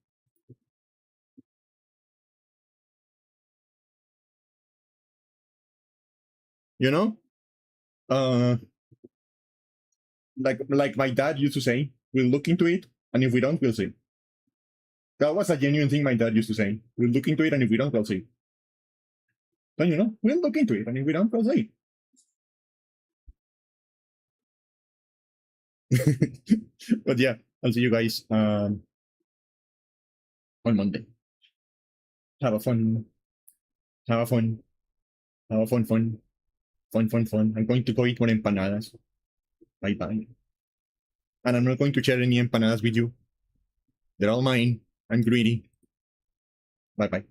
S2: You know? Like my dad used to say, we'll look into it, and if we don't, we'll see. That was a genuine thing my dad used to say. We'll look into it, and if we don't, we'll see. Don't you know? We'll look into it, and if we don't, we'll see. But yeah, I'll see you guys on Monday. Have a fun. Fun. I'm going to go eat more empanadas. Bye bye. And I'm not going to share any empanadas with you. They're all mine. I'm greedy. Bye bye.